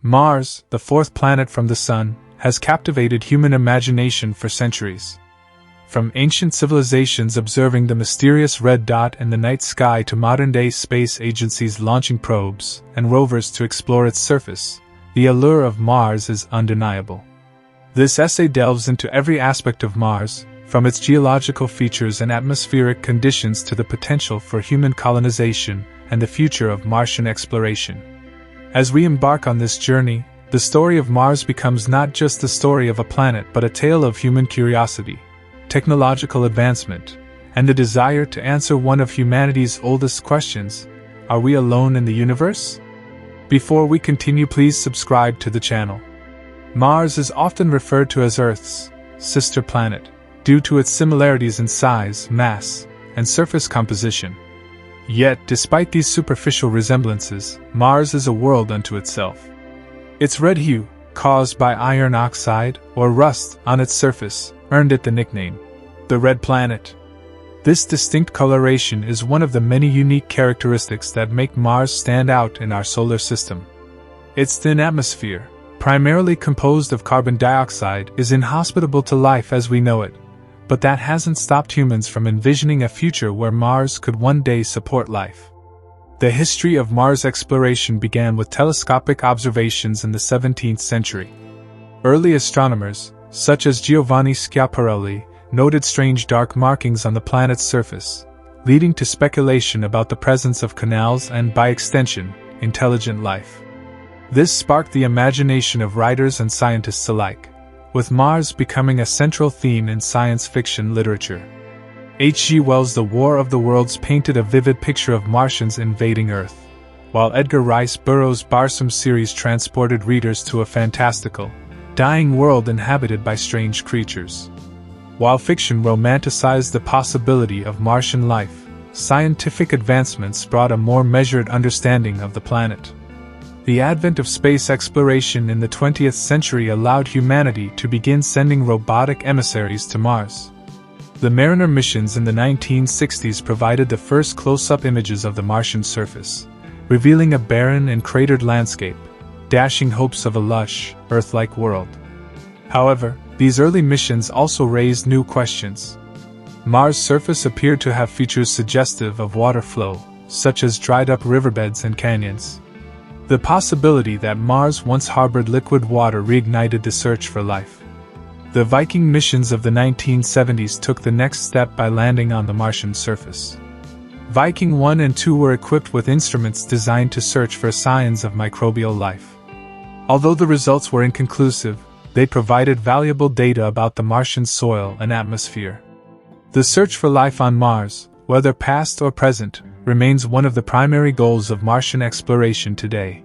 Mars, the fourth planet from the Sun, has captivated human imagination for centuries. From ancient civilizations observing the mysterious red dot in the night sky to modern-day space agencies launching probes and rovers to explore its surface, the allure of Mars is undeniable. This essay delves into every aspect of Mars, from its geological features and atmospheric conditions to the potential for human colonization and the future of Martian exploration. As we embark on this journey, the story of Mars becomes not just the story of a planet but a tale of human curiosity, technological advancement, and the desire to answer one of humanity's oldest questions: are we alone in the universe? Before we continue, please subscribe to the channel. Mars is often referred to as Earth's sister planet, due to its similarities in size, mass, and surface composition. Yet, despite these superficial resemblances, Mars is a world unto itself. Its red hue, caused by iron oxide or rust on its surface, earned it the nickname, the Red Planet. This distinct coloration is one of the many unique characteristics that make Mars stand out in our solar system. Its thin atmosphere, primarily composed of carbon dioxide, is inhospitable to life as we know it, but that hasn't stopped humans from envisioning a future where Mars could one day support life. The history of Mars exploration began with telescopic observations in the 17th century. Early astronomers, such as Giovanni Schiaparelli, noted strange dark markings on the planet's surface, leading to speculation about the presence of canals and, by extension, intelligent life. This sparked the imagination of writers and scientists alike, with Mars becoming a central theme in science fiction literature. H.G. Wells' The War of the Worlds painted a vivid picture of Martians invading Earth, while Edgar Rice Burroughs' Barsoom series transported readers to a fantastical, dying world inhabited by strange creatures. While fiction romanticized the possibility of Martian life, scientific advancements brought a more measured understanding of the planet. The advent of space exploration in the 20th century allowed humanity to begin sending robotic emissaries to Mars. The Mariner missions in the 1960s provided the first close-up images of the Martian surface, revealing a barren and cratered landscape, dashing hopes of a lush, Earth-like world. However, these early missions also raised new questions. Mars' surface appeared to have features suggestive of water flow, such as dried-up riverbeds and canyons. The possibility that Mars once harbored liquid water reignited the search for life. The Viking missions of the 1970s took the next step by landing on the Martian surface. Viking 1 and 2 were equipped with instruments designed to search for signs of microbial life. Although the results were inconclusive, they provided valuable data about the Martian soil and atmosphere. The search for life on Mars, whether past or present, remains one of the primary goals of Martian exploration today.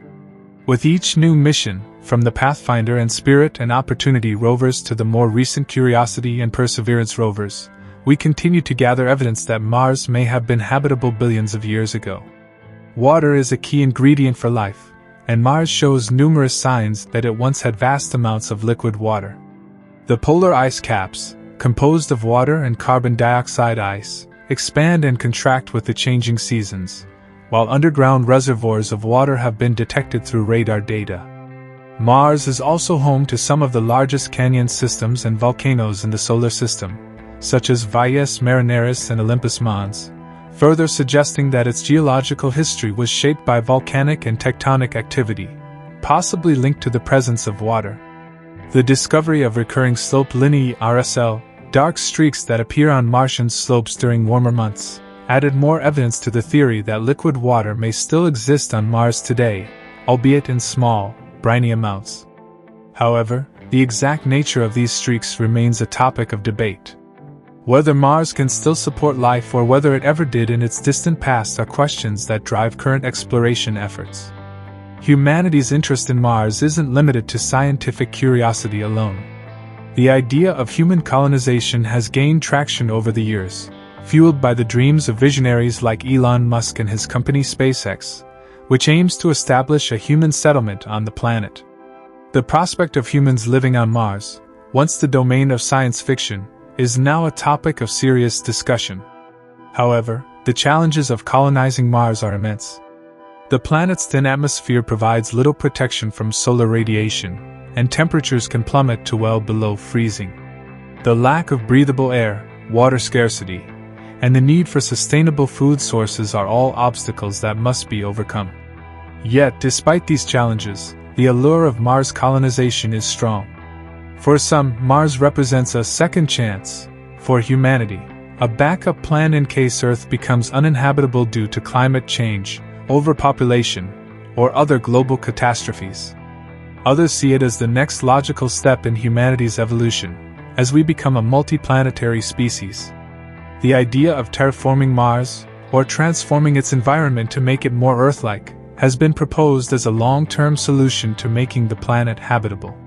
With each new mission, from the Pathfinder and Spirit and Opportunity rovers to the more recent Curiosity and Perseverance rovers, we continue to gather evidence that Mars may have been habitable billions of years ago. Water is a key ingredient for life, and Mars shows numerous signs that it once had vast amounts of liquid water. The polar ice caps, composed of water and carbon dioxide ice, expand and contract with the changing seasons, while underground reservoirs of water have been detected through radar data. Mars is also home to some of the largest canyon systems and volcanoes in the solar system, such as Valles Marineris and Olympus Mons, further suggesting that its geological history was shaped by volcanic and tectonic activity, possibly linked to the presence of water. The discovery of recurring slope lineae RSL, dark streaks that appear on Martian slopes during warmer months, added more evidence to the theory that liquid water may still exist on Mars today, albeit in small, briny amounts. However, the exact nature of these streaks remains a topic of debate. Whether Mars can still support life or whether it ever did in its distant past are questions that drive current exploration efforts. Humanity's interest in Mars isn't limited to scientific curiosity alone. The idea of human colonization has gained traction over the years, fueled by the dreams of visionaries like Elon Musk and his company SpaceX, which aims to establish a human settlement on the planet. The prospect of humans living on Mars, once the domain of science fiction, is now a topic of serious discussion. However, the challenges of colonizing Mars are immense. The planet's thin atmosphere provides little protection from solar radiation, and temperatures can plummet to well below freezing. The lack of breathable air, water scarcity, and the need for sustainable food sources are all obstacles that must be overcome. Yet, despite these challenges, the allure of Mars colonization is strong. For some, Mars represents a second chance for humanity, a backup plan in case Earth becomes uninhabitable due to climate change, overpopulation, or other global catastrophes. Others see it as the next logical step in humanity's evolution, as we become a multiplanetary species. The idea of terraforming Mars, or transforming its environment to make it more Earth-like, has been proposed as a long-term solution to making the planet habitable.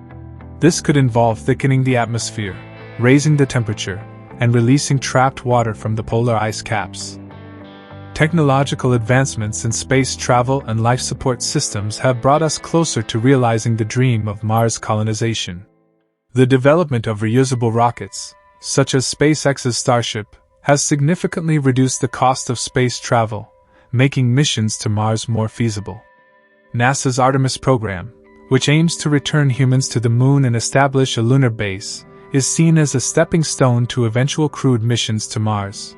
This could involve thickening the atmosphere, raising the temperature, and releasing trapped water from the polar ice caps. Technological advancements in space travel and life support systems have brought us closer to realizing the dream of Mars colonization. The development of reusable rockets, such as SpaceX's Starship, has significantly reduced the cost of space travel, making missions to Mars more feasible. NASA's Artemis program, which aims to return humans to the Moon and establish a lunar base, is seen as a stepping stone to eventual crewed missions to Mars.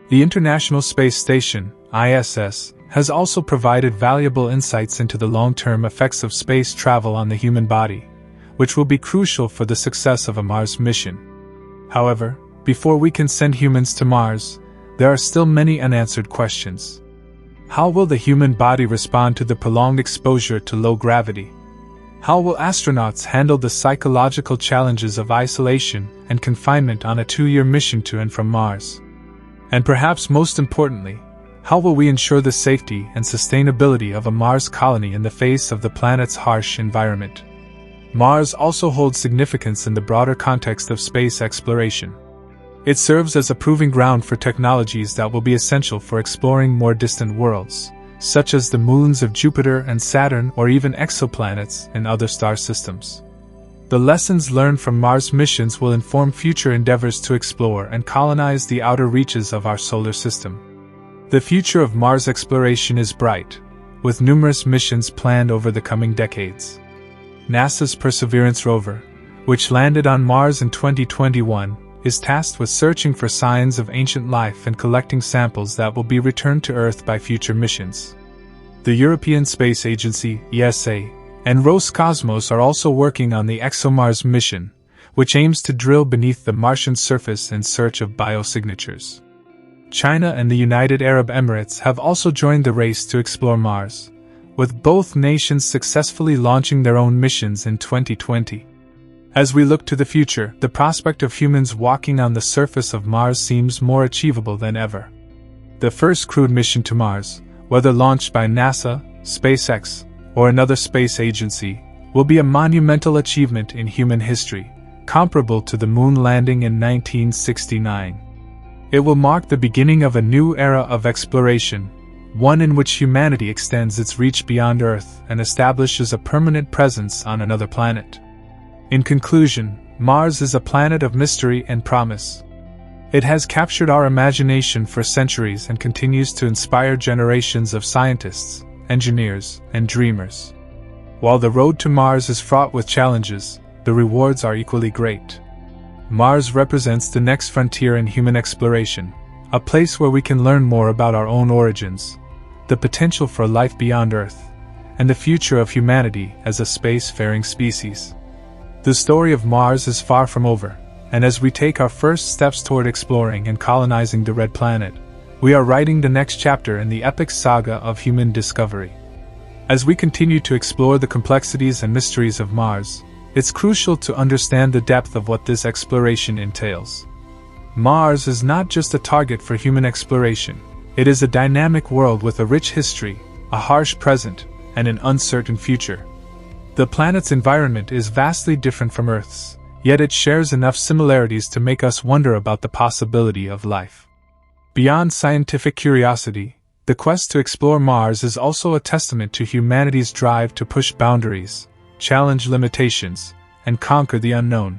The International Space Station, ISS, has also provided valuable insights into the long-term effects of space travel on the human body, which will be crucial for the success of a Mars mission. However, before we can send humans to Mars, there are still many unanswered questions. How will the human body respond to the prolonged exposure to low gravity? How will astronauts handle the psychological challenges of isolation and confinement on a 2-year mission to and from Mars? And perhaps most importantly, how will we ensure the safety and sustainability of a Mars colony in the face of the planet's harsh environment? Mars also holds significance in the broader context of space exploration. It serves as a proving ground for technologies that will be essential for exploring more distant worlds, such as the moons of Jupiter and Saturn or even exoplanets in other star systems. The lessons learned from Mars missions will inform future endeavors to explore and colonize the outer reaches of our solar system. The future of Mars exploration is bright, with numerous missions planned over the coming decades. NASA's Perseverance rover, which landed on Mars in 2021, is tasked with searching for signs of ancient life and collecting samples that will be returned to Earth by future missions. The European Space Agency, ESA, and Roscosmos are also working on the ExoMars mission, which aims to drill beneath the Martian surface in search of biosignatures. China and the United Arab Emirates have also joined the race to explore Mars, with both nations successfully launching their own missions in 2020. As we look to the future, the prospect of humans walking on the surface of Mars seems more achievable than ever. The first crewed mission to Mars, whether launched by NASA, SpaceX, or another space agency, will be a monumental achievement in human history, comparable to the moon landing in 1969. It will mark the beginning of a new era of exploration, one in which humanity extends its reach beyond Earth and establishes a permanent presence on another planet. In conclusion, Mars is a planet of mystery and promise. It has captured our imagination for centuries and continues to inspire generations of scientists, engineers, and dreamers. While the road to Mars is fraught with challenges, the rewards are equally great. Mars represents the next frontier in human exploration, a place where we can learn more about our own origins, the potential for life beyond Earth, and the future of humanity as a spacefaring species. The story of Mars is far from over, and as we take our first steps toward exploring and colonizing the Red Planet, we are writing the next chapter in the epic saga of human discovery. As we continue to explore the complexities and mysteries of Mars, it's crucial to understand the depth of what this exploration entails. Mars is not just a target for human exploration, it is a dynamic world with a rich history, a harsh present, and an uncertain future. The planet's environment is vastly different from Earth's, yet it shares enough similarities to make us wonder about the possibility of life. Beyond scientific curiosity, the quest to explore Mars is also a testament to humanity's drive to push boundaries, challenge limitations, and conquer the unknown.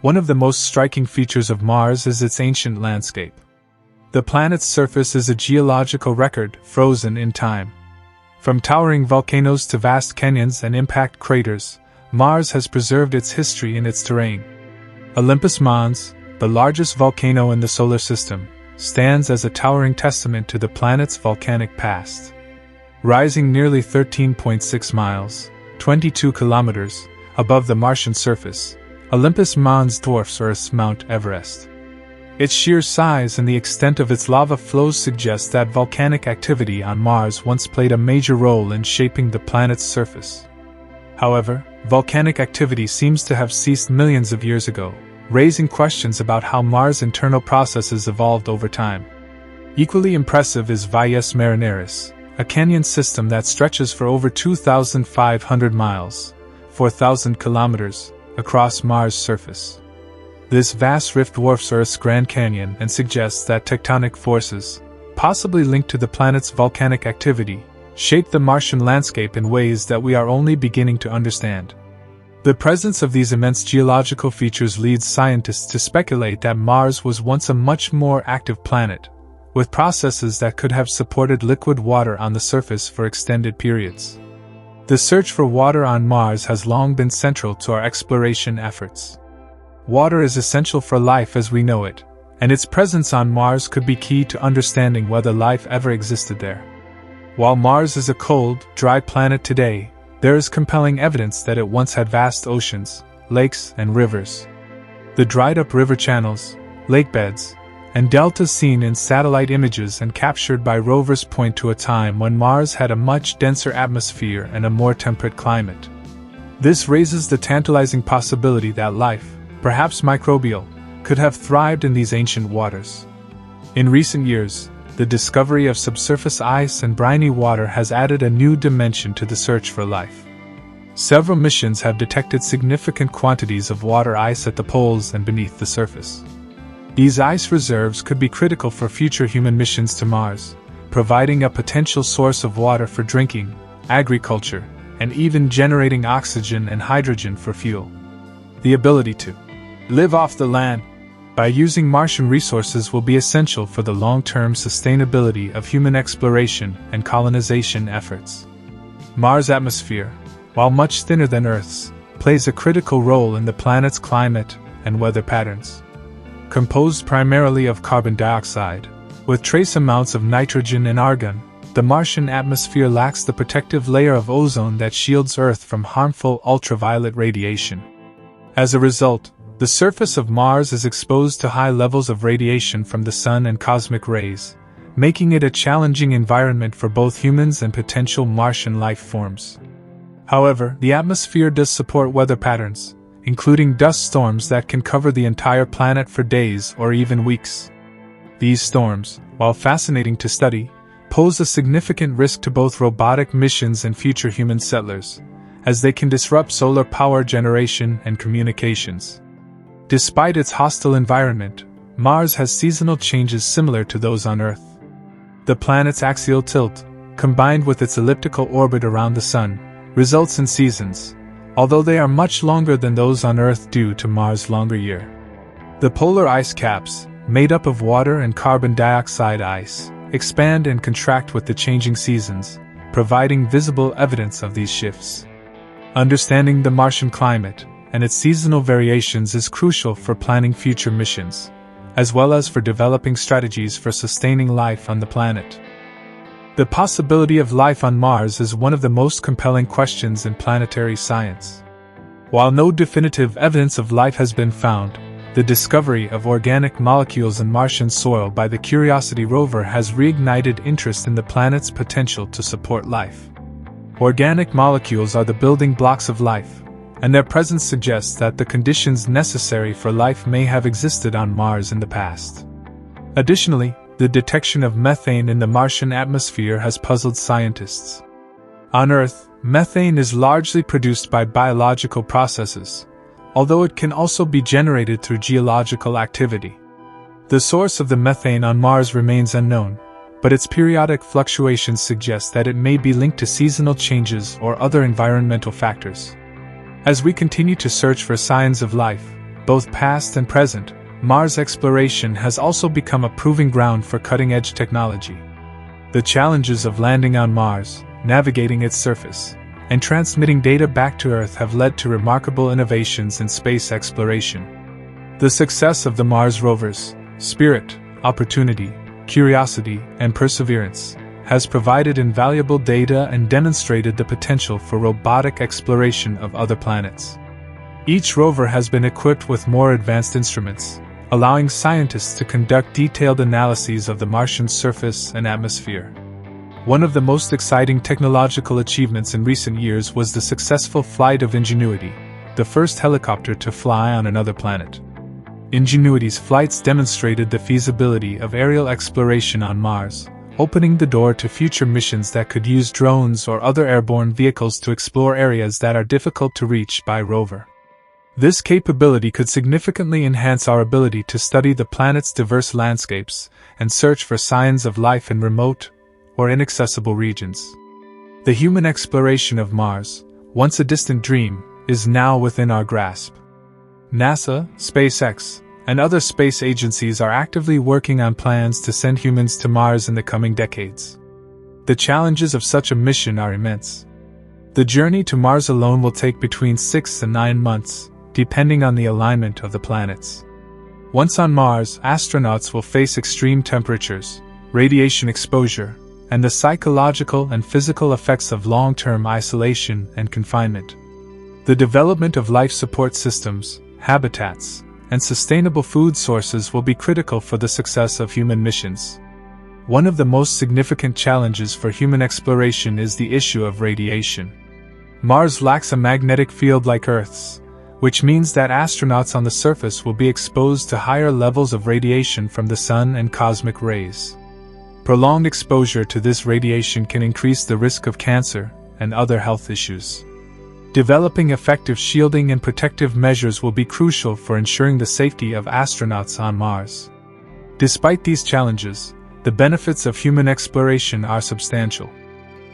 One of the most striking features of Mars is its ancient landscape. The planet's surface is a geological record frozen in time. From towering volcanoes to vast canyons and impact craters, Mars has preserved its history in its terrain. Olympus Mons, the largest volcano in the solar system, stands as a towering testament to the planet's volcanic past. Rising nearly 13.6 miles, 22 kilometers, above the Martian surface, Olympus Mons dwarfs Earth's Mount Everest. Its sheer size and the extent of its lava flows suggest that volcanic activity on Mars once played a major role in shaping the planet's surface. However, volcanic activity seems to have ceased millions of years ago, raising questions about how Mars' internal processes evolved over time. Equally impressive is Valles Marineris, a canyon system that stretches for over 2,500 miles, 4,000 kilometers, across Mars' surface. This vast rift dwarfs Earth's Grand Canyon and suggests that tectonic forces, possibly linked to the planet's volcanic activity, shaped the Martian landscape in ways that we are only beginning to understand. The presence of these immense geological features leads scientists to speculate that Mars was once a much more active planet, with processes that could have supported liquid water on the surface for extended periods. The search for water on Mars has long been central to our exploration efforts. Water is essential for life as we know it, and its presence on Mars could be key to understanding whether life ever existed there. While Mars is a cold, dry planet today, there is compelling evidence that it once had vast oceans, lakes, and rivers. The dried-up river channels, lakebeds, and deltas seen in satellite images and captured by rovers point to a time when Mars had a much denser atmosphere and a more temperate climate. This raises the tantalizing possibility that life, perhaps microbial, could have thrived in these ancient waters. In recent years, the discovery of subsurface ice and briny water has added a new dimension to the search for life. Several missions have detected significant quantities of water ice at the poles and beneath the surface. These ice reserves could be critical for future human missions to Mars, providing a potential source of water for drinking, agriculture, and even generating oxygen and hydrogen for fuel. The ability to live off the land by using Martian resources will be essential for the long-term sustainability of human exploration and colonization efforts. Mars' atmosphere, while much thinner than Earth's, plays a critical role in the planet's climate and weather patterns. Composed primarily of carbon dioxide, with trace amounts of nitrogen and argon, the Martian atmosphere lacks the protective layer of ozone that shields Earth from harmful ultraviolet radiation. As a result, the surface of Mars is exposed to high levels of radiation from the sun and cosmic rays, making it a challenging environment for both humans and potential Martian life forms. However, the atmosphere does support weather patterns, including dust storms that can cover the entire planet for days or even weeks. These storms, while fascinating to study, pose a significant risk to both robotic missions and future human settlers, as they can disrupt solar power generation and communications. Despite its hostile environment, Mars has seasonal changes similar to those on Earth. The planet's axial tilt, combined with its elliptical orbit around the Sun, results in seasons, although they are much longer than those on Earth due to Mars' longer year. The polar ice caps, made up of water and carbon dioxide ice, expand and contract with the changing seasons, providing visible evidence of these shifts. Understanding the Martian climate and its seasonal variations is crucial for planning future missions, as well as for developing strategies for sustaining life on the planet. The possibility of life on Mars is one of the most compelling questions in planetary science. While no definitive evidence of life has been found, the discovery of organic molecules in Martian soil by the Curiosity rover has reignited interest in the planet's potential to support life. Organic molecules are the building blocks of life, and their presence suggests that the conditions necessary for life may have existed on Mars in the past. Additionally, the detection of methane in the Martian atmosphere has puzzled scientists. On Earth, methane is largely produced by biological processes, although it can also be generated through geological activity. The source of the methane on Mars remains unknown, but its periodic fluctuations suggest that it may be linked to seasonal changes or other environmental factors. As we continue to search for signs of life, both past and present, Mars exploration has also become a proving ground for cutting-edge technology. The challenges of landing on Mars, navigating its surface, and transmitting data back to Earth have led to remarkable innovations in space exploration. The success of the Mars rovers, Spirit, Opportunity, Curiosity, and Perseverance, has provided invaluable data and demonstrated the potential for robotic exploration of other planets. Each rover has been equipped with more advanced instruments, allowing scientists to conduct detailed analyses of the Martian surface and atmosphere. One of the most exciting technological achievements in recent years was the successful flight of Ingenuity, the first helicopter to fly on another planet. Ingenuity's flights demonstrated the feasibility of aerial exploration on Mars, opening the door to future missions that could use drones or other airborne vehicles to explore areas that are difficult to reach by rover. This capability could significantly enhance our ability to study the planet's diverse landscapes and search for signs of life in remote or inaccessible regions. The human exploration of Mars, once a distant dream, is now within our grasp. NASA, SpaceX, and other space agencies are actively working on plans to send humans to Mars in the coming decades. The challenges of such a mission are immense. The journey to Mars alone will take between 6 and 9 months, depending on the alignment of the planets. Once on Mars, astronauts will face extreme temperatures, radiation exposure, and the psychological and physical effects of long-term isolation and confinement. The development of life support systems, habitats, and sustainable food sources will be critical for the success of human missions. One of the most significant challenges for human exploration is the issue of radiation. Mars lacks a magnetic field like Earth's, which means that astronauts on the surface will be exposed to higher levels of radiation from the sun and cosmic rays. Prolonged exposure to this radiation can increase the risk of cancer and other health issues. Developing effective shielding and protective measures will be crucial for ensuring the safety of astronauts on Mars. Despite these challenges, the benefits of human exploration are substantial.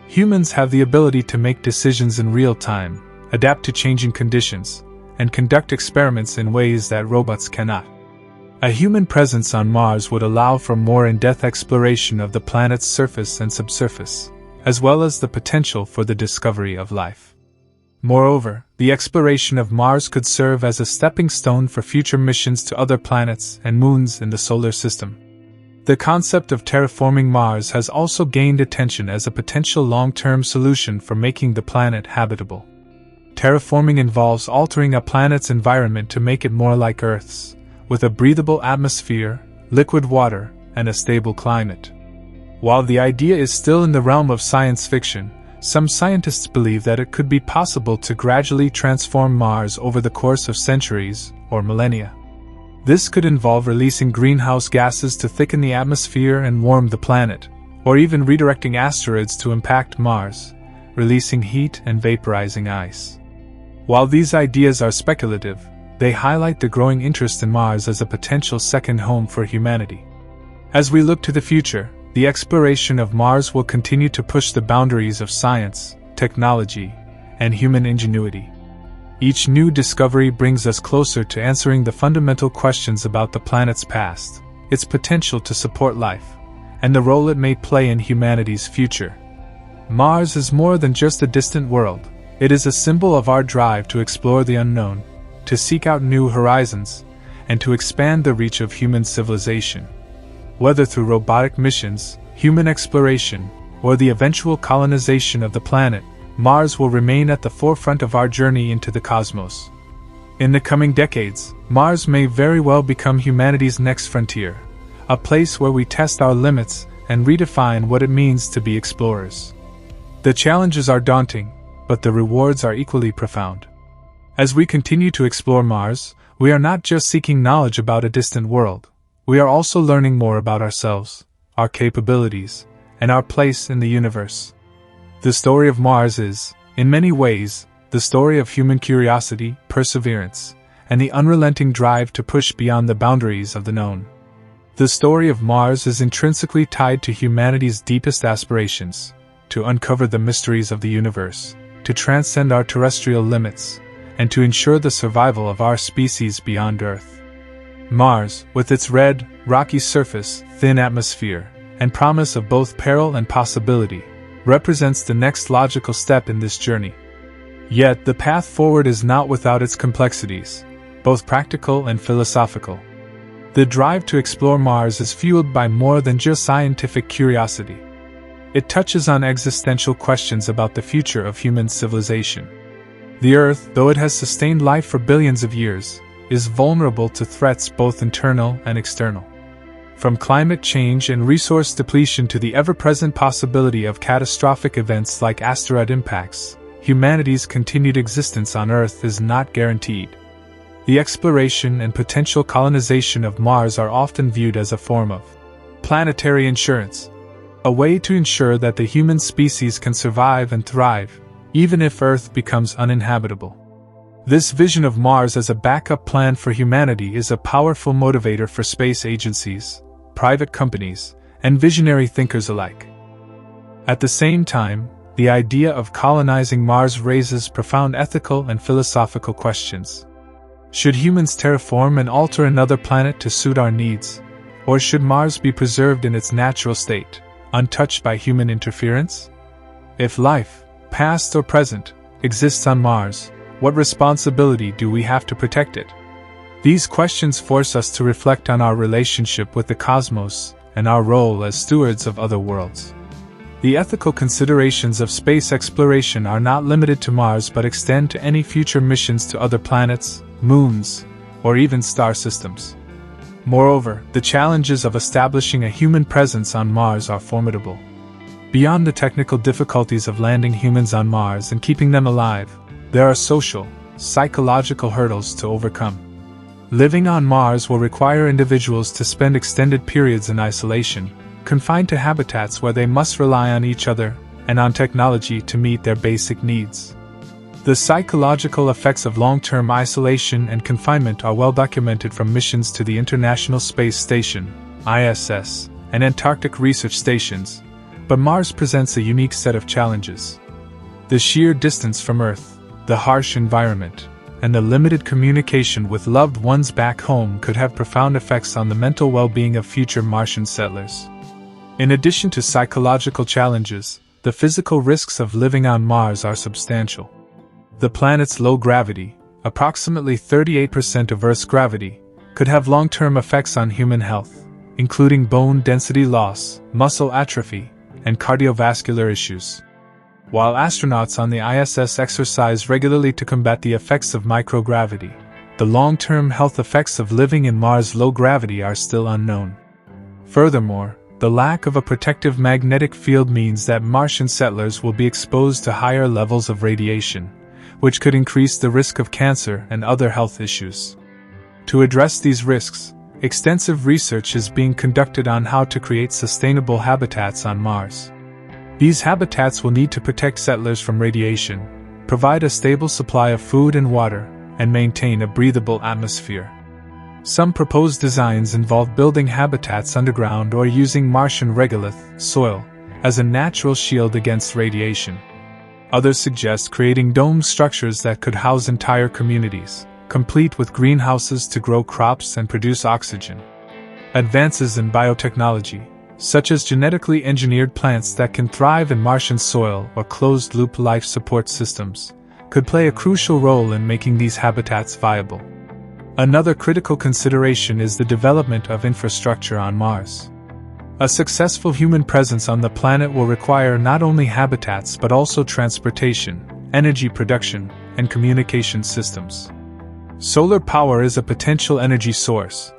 Humans have the ability to make decisions in real time, adapt to changing conditions, and conduct experiments in ways that robots cannot. A human presence on Mars would allow for more in-depth exploration of the planet's surface and subsurface, as well as the potential for the discovery of life. Moreover, the exploration of Mars could serve as a stepping stone for future missions to other planets and moons in the solar system. The concept of terraforming Mars has also gained attention as a potential long-term solution for making the planet habitable. Terraforming involves altering a planet's environment to make it more like Earth's, with a breathable atmosphere, liquid water, and a stable climate. While the idea is still in the realm of science fiction, some scientists believe that it could be possible to gradually transform Mars over the course of centuries or millennia. This could involve releasing greenhouse gases to thicken the atmosphere and warm the planet, or even redirecting asteroids to impact Mars, releasing heat and vaporizing ice. While these ideas are speculative, they highlight the growing interest in Mars as a potential second home for humanity. As we look to the future, the exploration of Mars will continue to push the boundaries of science, technology, and human ingenuity. Each new discovery brings us closer to answering the fundamental questions about the planet's past, its potential to support life, and the role it may play in humanity's future. Mars is more than just a distant world. It is a symbol of our drive to explore the unknown, to seek out new horizons, and to expand the reach of human civilization. Whether through robotic missions, human exploration, or the eventual colonization of the planet, Mars will remain at the forefront of our journey into the cosmos. In the coming decades, Mars may very well become humanity's next frontier, a place where we test our limits and redefine what it means to be explorers. The challenges are daunting, but the rewards are equally profound. As we continue to explore Mars, we are not just seeking knowledge about a distant world. We are also learning more about ourselves, our capabilities, and our place in the universe. The story of Mars is, in many ways, the story of human curiosity, perseverance, and the unrelenting drive to push beyond the boundaries of the known. The story of Mars is intrinsically tied to humanity's deepest aspirations, to uncover the mysteries of the universe, to transcend our terrestrial limits, and to ensure the survival of our species beyond Earth. Mars, with its red, rocky surface, thin atmosphere, and promise of both peril and possibility, represents the next logical step in this journey. Yet, the path forward is not without its complexities, both practical and philosophical. The drive to explore Mars is fueled by more than just scientific curiosity. It touches on existential questions about the future of human civilization. The Earth, though it has sustained life for billions of years, is vulnerable to threats both internal and external. From climate change and resource depletion to the ever-present possibility of catastrophic events like asteroid impacts, humanity's continued existence on Earth is not guaranteed. The exploration and potential colonization of Mars are often viewed as a form of planetary insurance, a way to ensure that the human species can survive and thrive, even if Earth becomes uninhabitable. This vision of Mars as a backup plan for humanity is a powerful motivator for space agencies, private companies, and visionary thinkers alike. At the same time, the idea of colonizing Mars raises profound ethical and philosophical questions. Should humans terraform and alter another planet to suit our needs, or should Mars be preserved in its natural state, untouched by human interference? If life, past or present, exists on Mars, what responsibility do we have to protect it? These questions force us to reflect on our relationship with the cosmos and our role as stewards of other worlds. The ethical considerations of space exploration are not limited to Mars but extend to any future missions to other planets, moons, or even star systems. Moreover, the challenges of establishing a human presence on Mars are formidable. Beyond the technical difficulties of landing humans on Mars and keeping them alive, there are social, psychological hurdles to overcome. Living on Mars will require individuals to spend extended periods in isolation, confined to habitats where they must rely on each other and on technology to meet their basic needs. The psychological effects of long-term isolation and confinement are well documented from missions to the International Space Station, ISS, and Antarctic research stations, but Mars presents a unique set of challenges. The sheer distance from Earth, the harsh environment, and the limited communication with loved ones back home could have profound effects on the mental well-being of future Martian settlers. In addition to psychological challenges, the physical risks of living on Mars are substantial. The planet's low gravity, approximately 38% of Earth's gravity, could have long-term effects on human health, including bone density loss, muscle atrophy, and cardiovascular issues. While astronauts on the ISS exercise regularly to combat the effects of microgravity, the long-term health effects of living in Mars' low gravity are still unknown. Furthermore, the lack of a protective magnetic field means that Martian settlers will be exposed to higher levels of radiation, which could increase the risk of cancer and other health issues. To address these risks, extensive research is being conducted on how to create sustainable habitats on Mars. These habitats will need to protect settlers from radiation, provide a stable supply of food and water, and maintain a breathable atmosphere. Some proposed designs involve building habitats underground or using Martian regolith, soil, as a natural shield against radiation. Others suggest creating domed structures that could house entire communities, complete with greenhouses to grow crops and produce oxygen. Advances in biotechnology, such as genetically engineered plants that can thrive in Martian soil or closed-loop life support systems, could play a crucial role in making these habitats viable. Another critical consideration is the development of infrastructure on Mars. A successful human presence on the planet will require not only habitats but also transportation, energy production, and communication systems. Solar power is a potential energy source,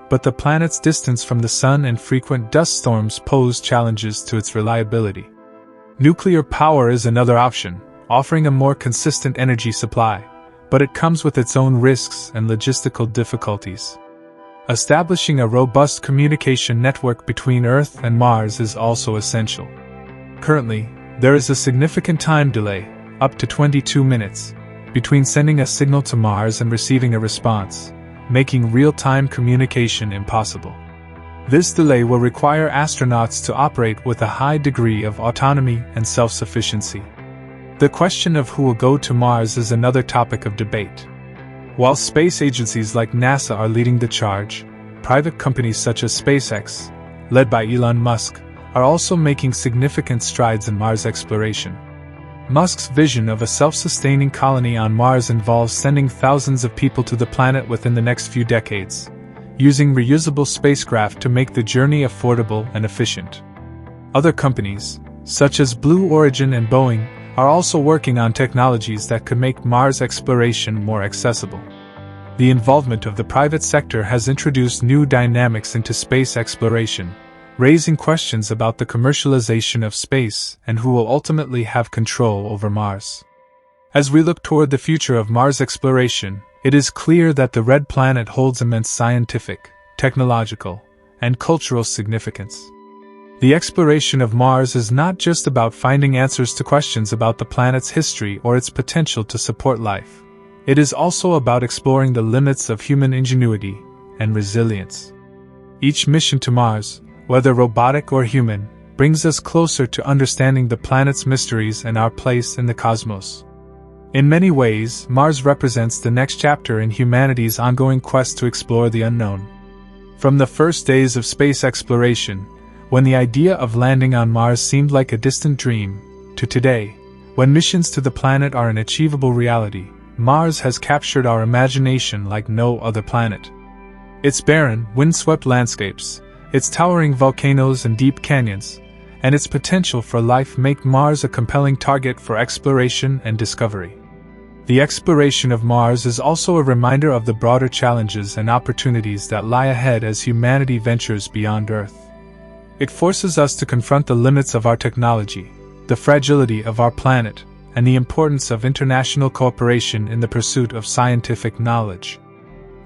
but the planet's distance from the sun and frequent dust storms pose challenges to its reliability. Nuclear power is another option, offering a more consistent energy supply, but it comes with its own risks and logistical difficulties. Establishing a robust communication network between Earth and Mars is also essential. Currently, there is a significant time delay, up to 22 minutes, between sending a signal to Mars and receiving a response, making real-time communication impossible. This delay will require astronauts to operate with a high degree of autonomy and self-sufficiency. The question of who will go to Mars is another topic of debate. While space agencies like NASA are leading the charge, private companies such as SpaceX, led by Elon Musk, are also making significant strides in Mars exploration. Musk's vision of a self-sustaining colony on Mars involves sending thousands of people to the planet within the next few decades, using reusable spacecraft to make the journey affordable and efficient. Other companies, such as Blue Origin and Boeing, are also working on technologies that could make Mars exploration more accessible. The involvement of the private sector has introduced new dynamics into space exploration, raising questions about the commercialization of space and who will ultimately have control over Mars. As we look toward the future of Mars exploration, it is clear that the red planet holds immense scientific, technological, and cultural significance. The exploration of Mars is not just about finding answers to questions about the planet's history or its potential to support life. It is also about exploring the limits of human ingenuity and resilience. Each mission to Mars, whether robotic or human, brings us closer to understanding the planet's mysteries and our place in the cosmos. In many ways, Mars represents the next chapter in humanity's ongoing quest to explore the unknown. From the first days of space exploration, when the idea of landing on Mars seemed like a distant dream, to today, when missions to the planet are an achievable reality, Mars has captured our imagination like no other planet. Its barren, windswept landscapes, its towering volcanoes and deep canyons, and its potential for life make Mars a compelling target for exploration and discovery. The exploration of Mars is also a reminder of the broader challenges and opportunities that lie ahead as humanity ventures beyond Earth. It forces us to confront the limits of our technology, the fragility of our planet, and the importance of international cooperation in the pursuit of scientific knowledge.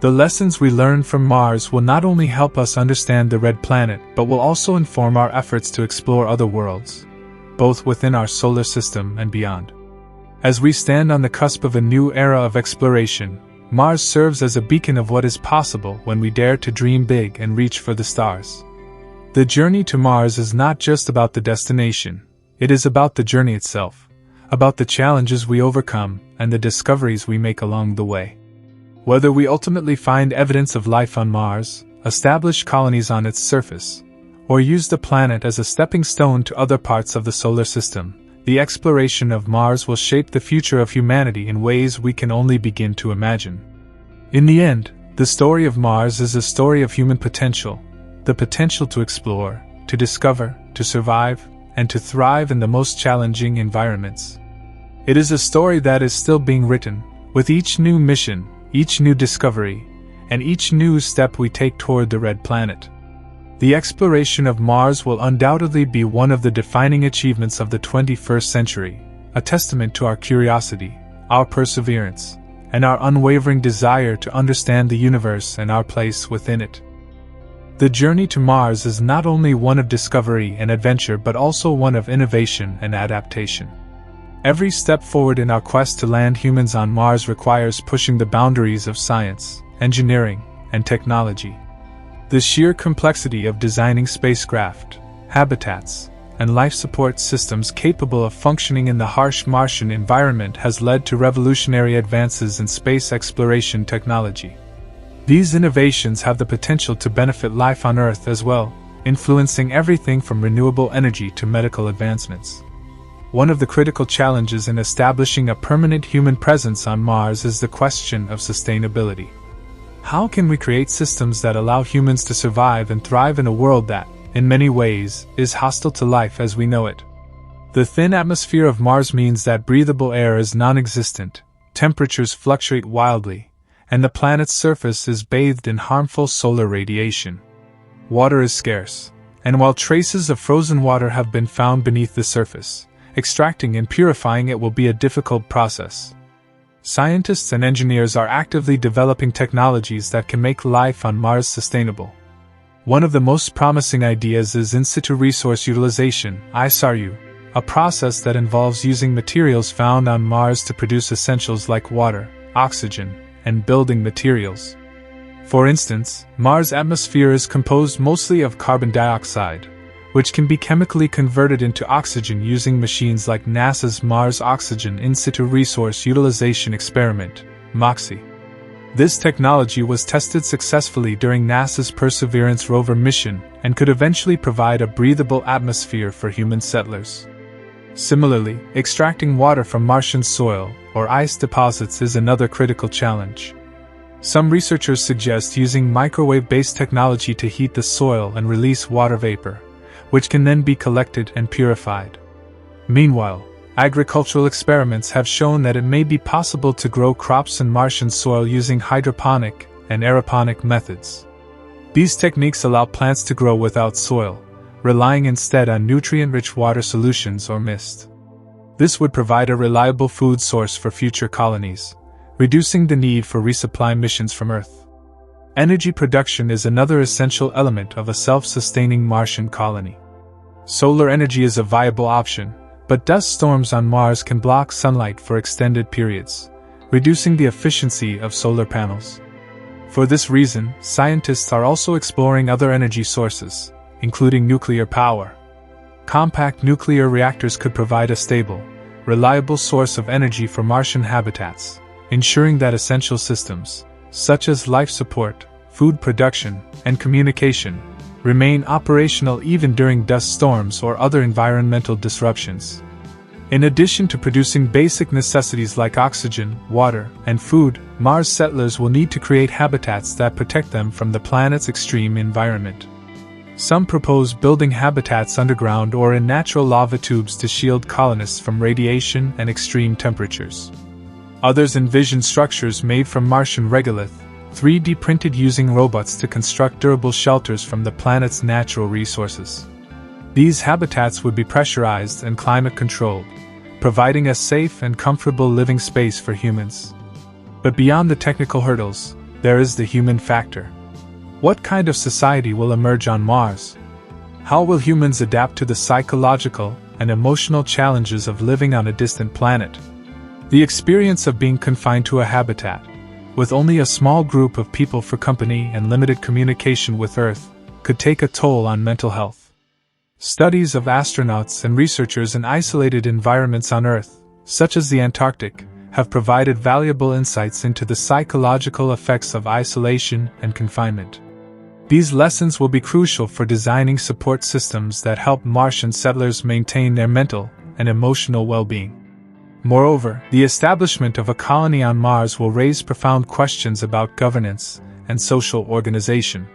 The lessons we learn from Mars will not only help us understand the red planet but will also inform our efforts to explore other worlds, both within our solar system and beyond. As we stand on the cusp of a new era of exploration, Mars serves as a beacon of what is possible when we dare to dream big and reach for the stars. The journey to Mars is not just about the destination, it is about the journey itself, about the challenges we overcome and the discoveries we make along the way. Whether we ultimately find evidence of life on Mars, establish colonies on its surface, or use the planet as a stepping stone to other parts of the solar system, the exploration of Mars will shape the future of humanity in ways we can only begin to imagine. In the end, the story of Mars is a story of human potential, the potential to explore, to discover, to survive, and to thrive in the most challenging environments. It is a story that is still being written, with each new mission, each new discovery, and each new step we take toward the red planet. The exploration of Mars will undoubtedly be one of the defining achievements of the 21st century, a testament to our curiosity, our perseverance, and our unwavering desire to understand the universe and our place within it. The journey to Mars is not only one of discovery and adventure but also one of innovation and adaptation. Every step forward in our quest to land humans on Mars requires pushing the boundaries of science, engineering, and technology. The sheer complexity of designing spacecraft, habitats, and life support systems capable of functioning in the harsh Martian environment has led to revolutionary advances in space exploration technology. These innovations have the potential to benefit life on Earth as well, influencing everything from renewable energy to medical advancements. One of the critical challenges in establishing a permanent human presence on Mars is the question of sustainability. How can we create systems that allow humans to survive and thrive in a world that, in many ways, is hostile to life as we know it? The thin atmosphere of Mars means that breathable air is non-existent, temperatures fluctuate wildly, and the planet's surface is bathed in harmful solar radiation. Water is scarce, and while traces of frozen water have been found beneath the surface, extracting and purifying it will be a difficult process. Scientists and engineers are actively developing technologies that can make life on Mars sustainable. One of the most promising ideas is in situ resource utilization, ISRU, a process that involves using materials found on Mars to produce essentials like water, oxygen, and building materials. For instance, Mars' atmosphere is composed mostly of carbon dioxide, which can be chemically converted into oxygen using machines like NASA's Mars Oxygen In Situ Resource Utilization Experiment, MOXIE. This technology was tested successfully during NASA's Perseverance rover mission and could eventually provide a breathable atmosphere for human settlers. Similarly, extracting water from Martian soil or ice deposits is another critical challenge. Some researchers suggest using microwave-based technology to heat the soil and release water vapor, which can then be collected and purified. Meanwhile, agricultural experiments have shown that it may be possible to grow crops in Martian soil using hydroponic and aeroponic methods. These techniques allow plants to grow without soil, relying instead on nutrient-rich water solutions or mist. This would provide a reliable food source for future colonies, reducing the need for resupply missions from Earth. Energy production is another essential element of a self-sustaining Martian colony. Solar energy is a viable option, but dust storms on Mars can block sunlight for extended periods, reducing the efficiency of solar panels. For this reason, scientists are also exploring other energy sources, including nuclear power. Compact nuclear reactors could provide a stable, reliable source of energy for Martian habitats, ensuring that essential systems, such as life support, food production, and communication, remain operational even during dust storms or other environmental disruptions. In addition to producing basic necessities like oxygen, water, and food, Mars settlers will need to create habitats that protect them from the planet's extreme environment. Some propose building habitats underground or in natural lava tubes to shield colonists from radiation and extreme temperatures. Others envision structures made from Martian regolith, 3D printed using robots to construct durable shelters from the planet's natural resources. These habitats would be pressurized and climate-controlled, providing a safe and comfortable living space for humans. But beyond the technical hurdles, there is the human factor. What kind of society will emerge on Mars? How will humans adapt to the psychological and emotional challenges of living on a distant planet? The experience of being confined to a habitat, with only a small group of people for company and limited communication with Earth, could take a toll on mental health. Studies of astronauts and researchers in isolated environments on Earth, such as the Antarctic, have provided valuable insights into the psychological effects of isolation and confinement. These lessons will be crucial for designing support systems that help Martian settlers maintain their mental and emotional well-being. Moreover, the establishment of a colony on Mars will raise profound questions about governance and social organization.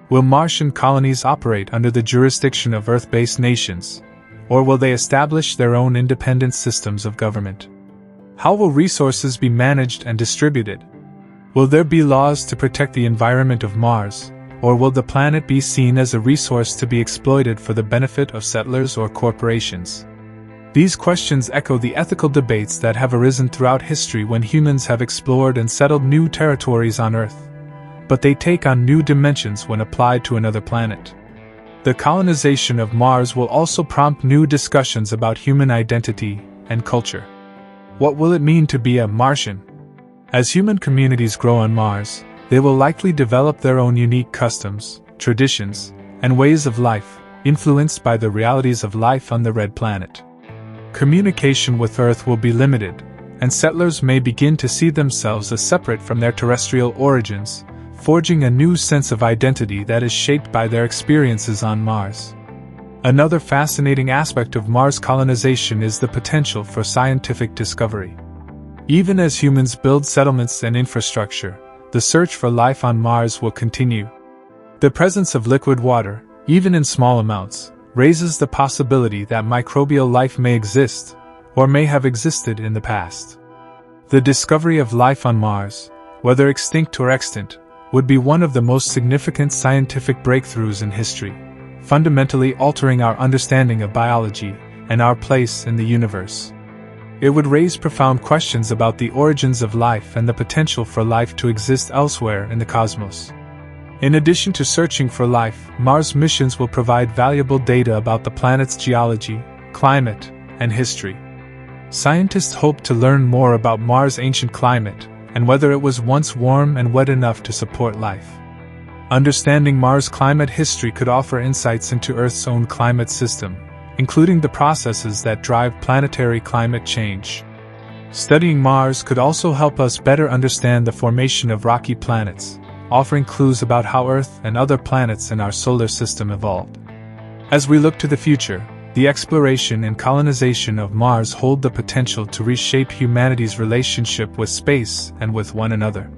Will Martian colonies operate under the jurisdiction of Earth-based nations, or will they establish their own independent systems of government? How will resources be managed and distributed? Will there be laws to protect the environment of Mars, or will the planet be seen as a resource to be exploited for the benefit of settlers or corporations? These questions echo the ethical debates that have arisen throughout history when humans have explored and settled new territories on Earth, but they take on new dimensions when applied to another planet. The colonization of Mars will also prompt new discussions about human identity and culture. What will it mean to be a Martian? As human communities grow on Mars, they will likely develop their own unique customs, traditions, and ways of life, influenced by the realities of life on the red planet. Communication with Earth will be limited, and settlers may begin to see themselves as separate from their terrestrial origins, forging a new sense of identity that is shaped by their experiences on Mars. Another fascinating aspect of Mars colonization is the potential for scientific discovery. Even as humans build settlements and infrastructure, the search for life on Mars will continue. The presence of liquid water, even in small amounts, raises the possibility that microbial life may exist, or may have existed in the past. The discovery of life on Mars, whether extinct or extant, would be one of the most significant scientific breakthroughs in history, fundamentally altering our understanding of biology and our place in the universe. It would raise profound questions about the origins of life and the potential for life to exist elsewhere in the cosmos. In addition to searching for life, Mars missions will provide valuable data about the planet's geology, climate, and history. Scientists hope to learn more about Mars' ancient climate and whether it was once warm and wet enough to support life. Understanding Mars' climate history could offer insights into Earth's own climate system, including the processes that drive planetary climate change. Studying Mars could also help us better understand the formation of rocky planets, offering clues about how Earth and other planets in our solar system evolved. As we look to the future, the exploration and colonization of Mars hold the potential to reshape humanity's relationship with space and with one another.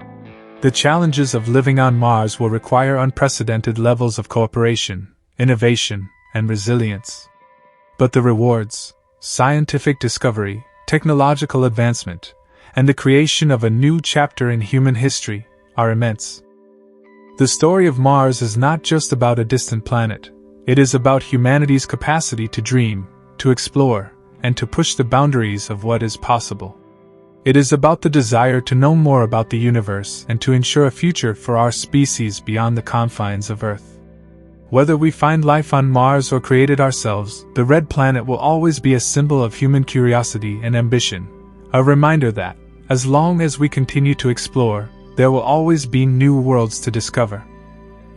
The challenges of living on Mars will require unprecedented levels of cooperation, innovation, and resilience. But the rewards, scientific discovery, technological advancement, and the creation of a new chapter in human history, are immense. The story of Mars is not just about a distant planet. It is about humanity's capacity to dream, to explore, and to push the boundaries of what is possible. It is about the desire to know more about the universe and to ensure a future for our species beyond the confines of Earth. Whether we find life on Mars or create it ourselves, the red planet will always be a symbol of human curiosity and ambition, a reminder that, as long as we continue to explore, there will always be new worlds to discover.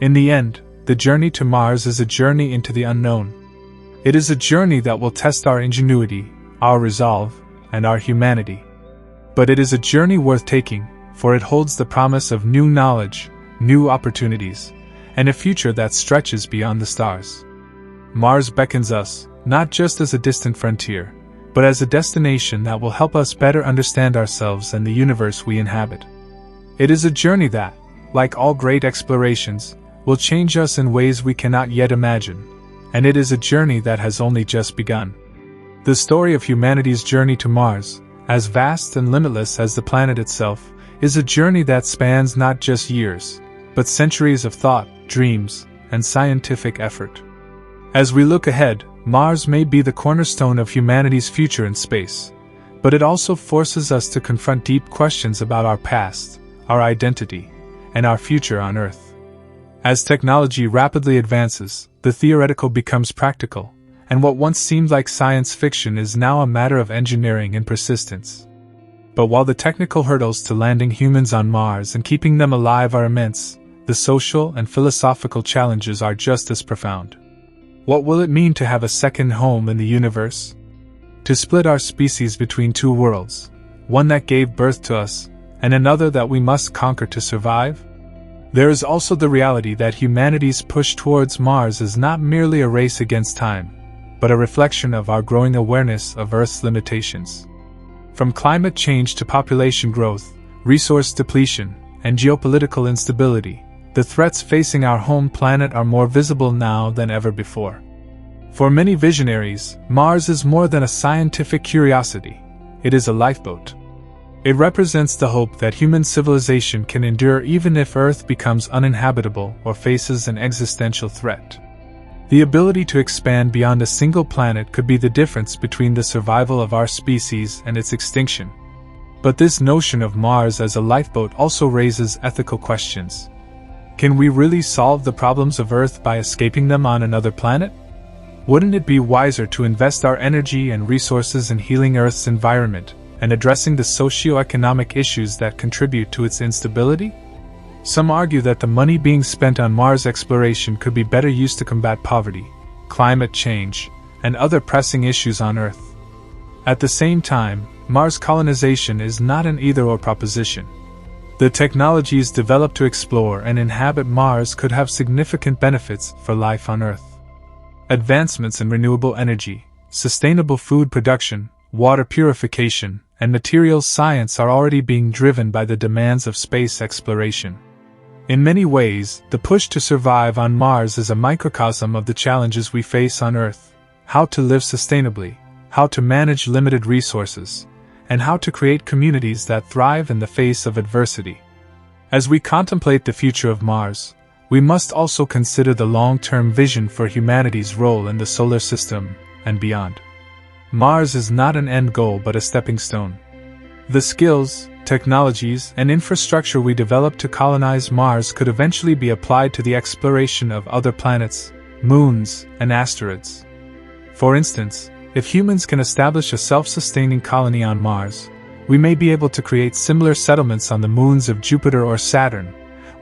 In the end, the journey to Mars is a journey into the unknown. It is a journey that will test our ingenuity, our resolve, and our humanity. But it is a journey worth taking, for it holds the promise of new knowledge, new opportunities, and a future that stretches beyond the stars. Mars beckons us, not just as a distant frontier, but as a destination that will help us better understand ourselves and the universe we inhabit. It is a journey that, like all great explorations, will change us in ways we cannot yet imagine, and it is a journey that has only just begun. The story of humanity's journey to Mars, as vast and limitless as the planet itself, is a journey that spans not just years, but centuries of thought, dreams, and scientific effort. As we look ahead, Mars may be the cornerstone of humanity's future in space, but it also forces us to confront deep questions about our past, our identity, and our future on Earth. As technology rapidly advances, the theoretical becomes practical, and what once seemed like science fiction is now a matter of engineering and persistence. But while the technical hurdles to landing humans on Mars and keeping them alive are immense, the social and philosophical challenges are just as profound. What will it mean to have a second home in the universe? To split our species between two worlds, one that gave birth to us, and another that we must conquer to survive? There is also the reality that humanity's push towards Mars is not merely a race against time, but a reflection of our growing awareness of Earth's limitations. From climate change to population growth, resource depletion, and geopolitical instability, the threats facing our home planet are more visible now than ever before. For many visionaries, Mars is more than a scientific curiosity. It is a lifeboat. It represents the hope that human civilization can endure even if Earth becomes uninhabitable or faces an existential threat. The ability to expand beyond a single planet could be the difference between the survival of our species and its extinction. But this notion of Mars as a lifeboat also raises ethical questions. Can we really solve the problems of Earth by escaping them on another planet? Wouldn't it be wiser to invest our energy and resources in healing Earth's environment and addressing the socio-economic issues that contribute to its instability? Some argue that the money being spent on Mars exploration could be better used to combat poverty, climate change, and other pressing issues on Earth. At the same time, Mars colonization is not an either-or proposition. The technologies developed to explore and inhabit Mars could have significant benefits for life on Earth. Advancements in renewable energy, sustainable food production, water purification, and materials science are already being driven by the demands of space exploration. In many ways, the push to survive on Mars is a microcosm of the challenges we face on Earth: how to live sustainably, how to manage limited resources, and how to create communities that thrive in the face of adversity. As we contemplate the future of Mars, we must also consider the long-term vision for humanity's role in the solar system and beyond. Mars is not an end goal but a stepping stone. The skills, technologies, and infrastructure we develop to colonize Mars could eventually be applied to the exploration of other planets, moons, and asteroids. For instance, if humans can establish a self-sustaining colony on Mars, we may be able to create similar settlements on the moons of Jupiter or Saturn,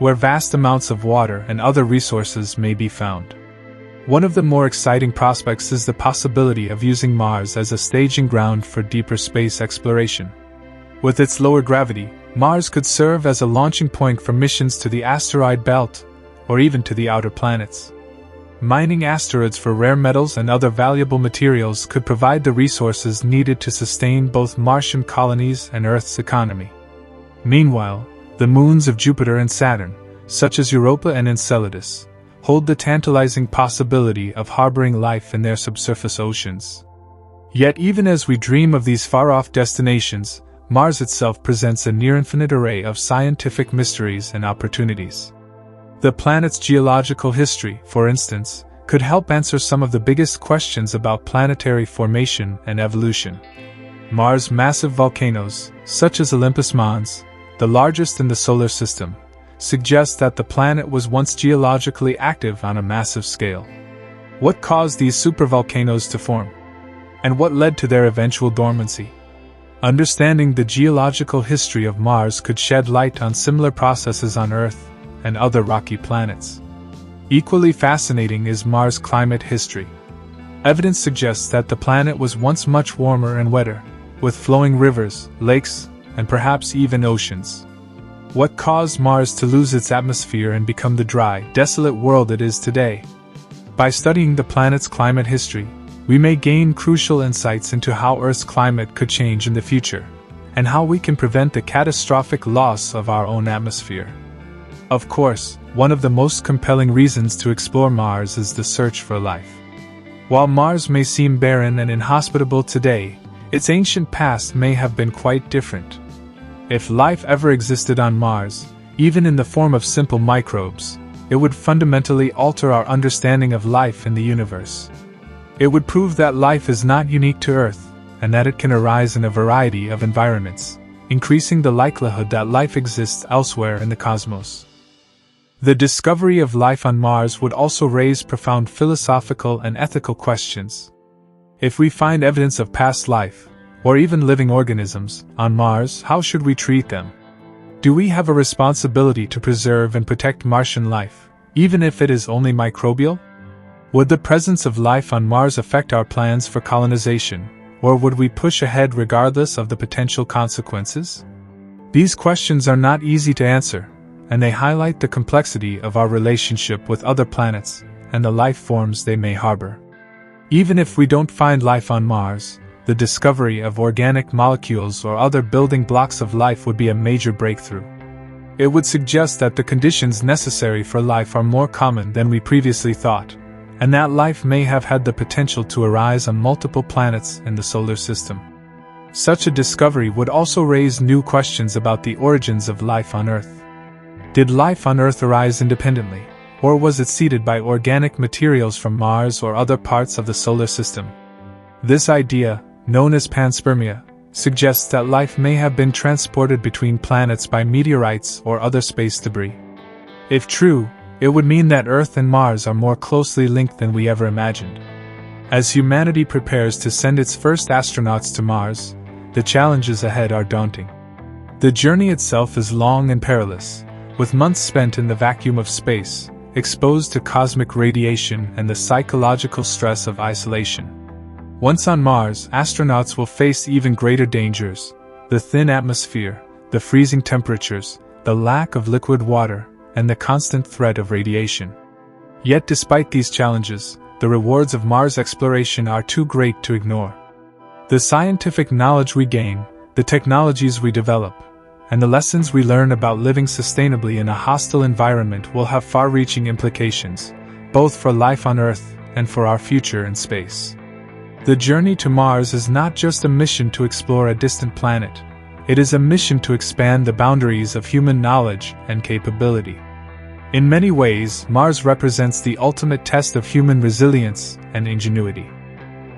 where vast amounts of water and other resources may be found. One of the more exciting prospects is the possibility of using Mars as a staging ground for deeper space exploration. With its lower gravity, Mars could serve as a launching point for missions to the asteroid belt, or even to the outer planets. Mining asteroids for rare metals and other valuable materials could provide the resources needed to sustain both Martian colonies and Earth's economy. Meanwhile, the moons of Jupiter and Saturn, such as Europa and Enceladus, hold the tantalizing possibility of harboring life in their subsurface oceans. Yet even as we dream of these far-off destinations, Mars itself presents a near-infinite array of scientific mysteries and opportunities. The planet's geological history, for instance, could help answer some of the biggest questions about planetary formation and evolution. Mars' massive volcanoes, such as Olympus Mons, the largest in the solar system, suggest that the planet was once geologically active on a massive scale. What caused these supervolcanoes to form? And what led to their eventual dormancy? Understanding the geological history of Mars could shed light on similar processes on Earth and other rocky planets. Equally fascinating is Mars' climate history. Evidence suggests that the planet was once much warmer and wetter, with flowing rivers, lakes, and perhaps even oceans. What caused Mars to lose its atmosphere and become the dry, desolate world it is today? By studying the planet's climate history, we may gain crucial insights into how Earth's climate could change in the future, and how we can prevent the catastrophic loss of our own atmosphere. Of course, one of the most compelling reasons to explore Mars is the search for life. While Mars may seem barren and inhospitable today, its ancient past may have been quite different. If life ever existed on Mars, even in the form of simple microbes, it would fundamentally alter our understanding of life in the universe. It would prove that life is not unique to Earth, and that it can arise in a variety of environments, increasing the likelihood that life exists elsewhere in the cosmos. The discovery of life on Mars would also raise profound philosophical and ethical questions. If we find evidence of past life, or even living organisms, on Mars, how should we treat them? Do we have a responsibility to preserve and protect Martian life, even if it is only microbial? Would the presence of life on Mars affect our plans for colonization, or would we push ahead regardless of the potential consequences? These questions are not easy to answer, and they highlight the complexity of our relationship with other planets and the life forms they may harbor. Even if we don't find life on Mars, the discovery of organic molecules or other building blocks of life would be a major breakthrough. It would suggest that the conditions necessary for life are more common than we previously thought, and that life may have had the potential to arise on multiple planets in the solar system. Such a discovery would also raise new questions about the origins of life on Earth. Did life on Earth arise independently, or was it seeded by organic materials from Mars or other parts of the solar system? This idea, known as panspermia, suggests that life may have been transported between planets by meteorites or other space debris. If true, it would mean that Earth and Mars are more closely linked than we ever imagined. As humanity prepares to send its first astronauts to Mars, the challenges ahead are daunting. The journey itself is long and perilous, with months spent in the vacuum of space, exposed to cosmic radiation and the psychological stress of isolation. Once on Mars, astronauts will face even greater dangers: the thin atmosphere, the freezing temperatures, the lack of liquid water, and the constant threat of radiation. Yet despite these challenges, the rewards of Mars exploration are too great to ignore. The scientific knowledge we gain, the technologies we develop, and the lessons we learn about living sustainably in a hostile environment will have far-reaching implications, both for life on Earth and for our future in space. The journey to Mars is not just a mission to explore a distant planet. It is a mission to expand the boundaries of human knowledge and capability. In many ways, Mars represents the ultimate test of human resilience and ingenuity.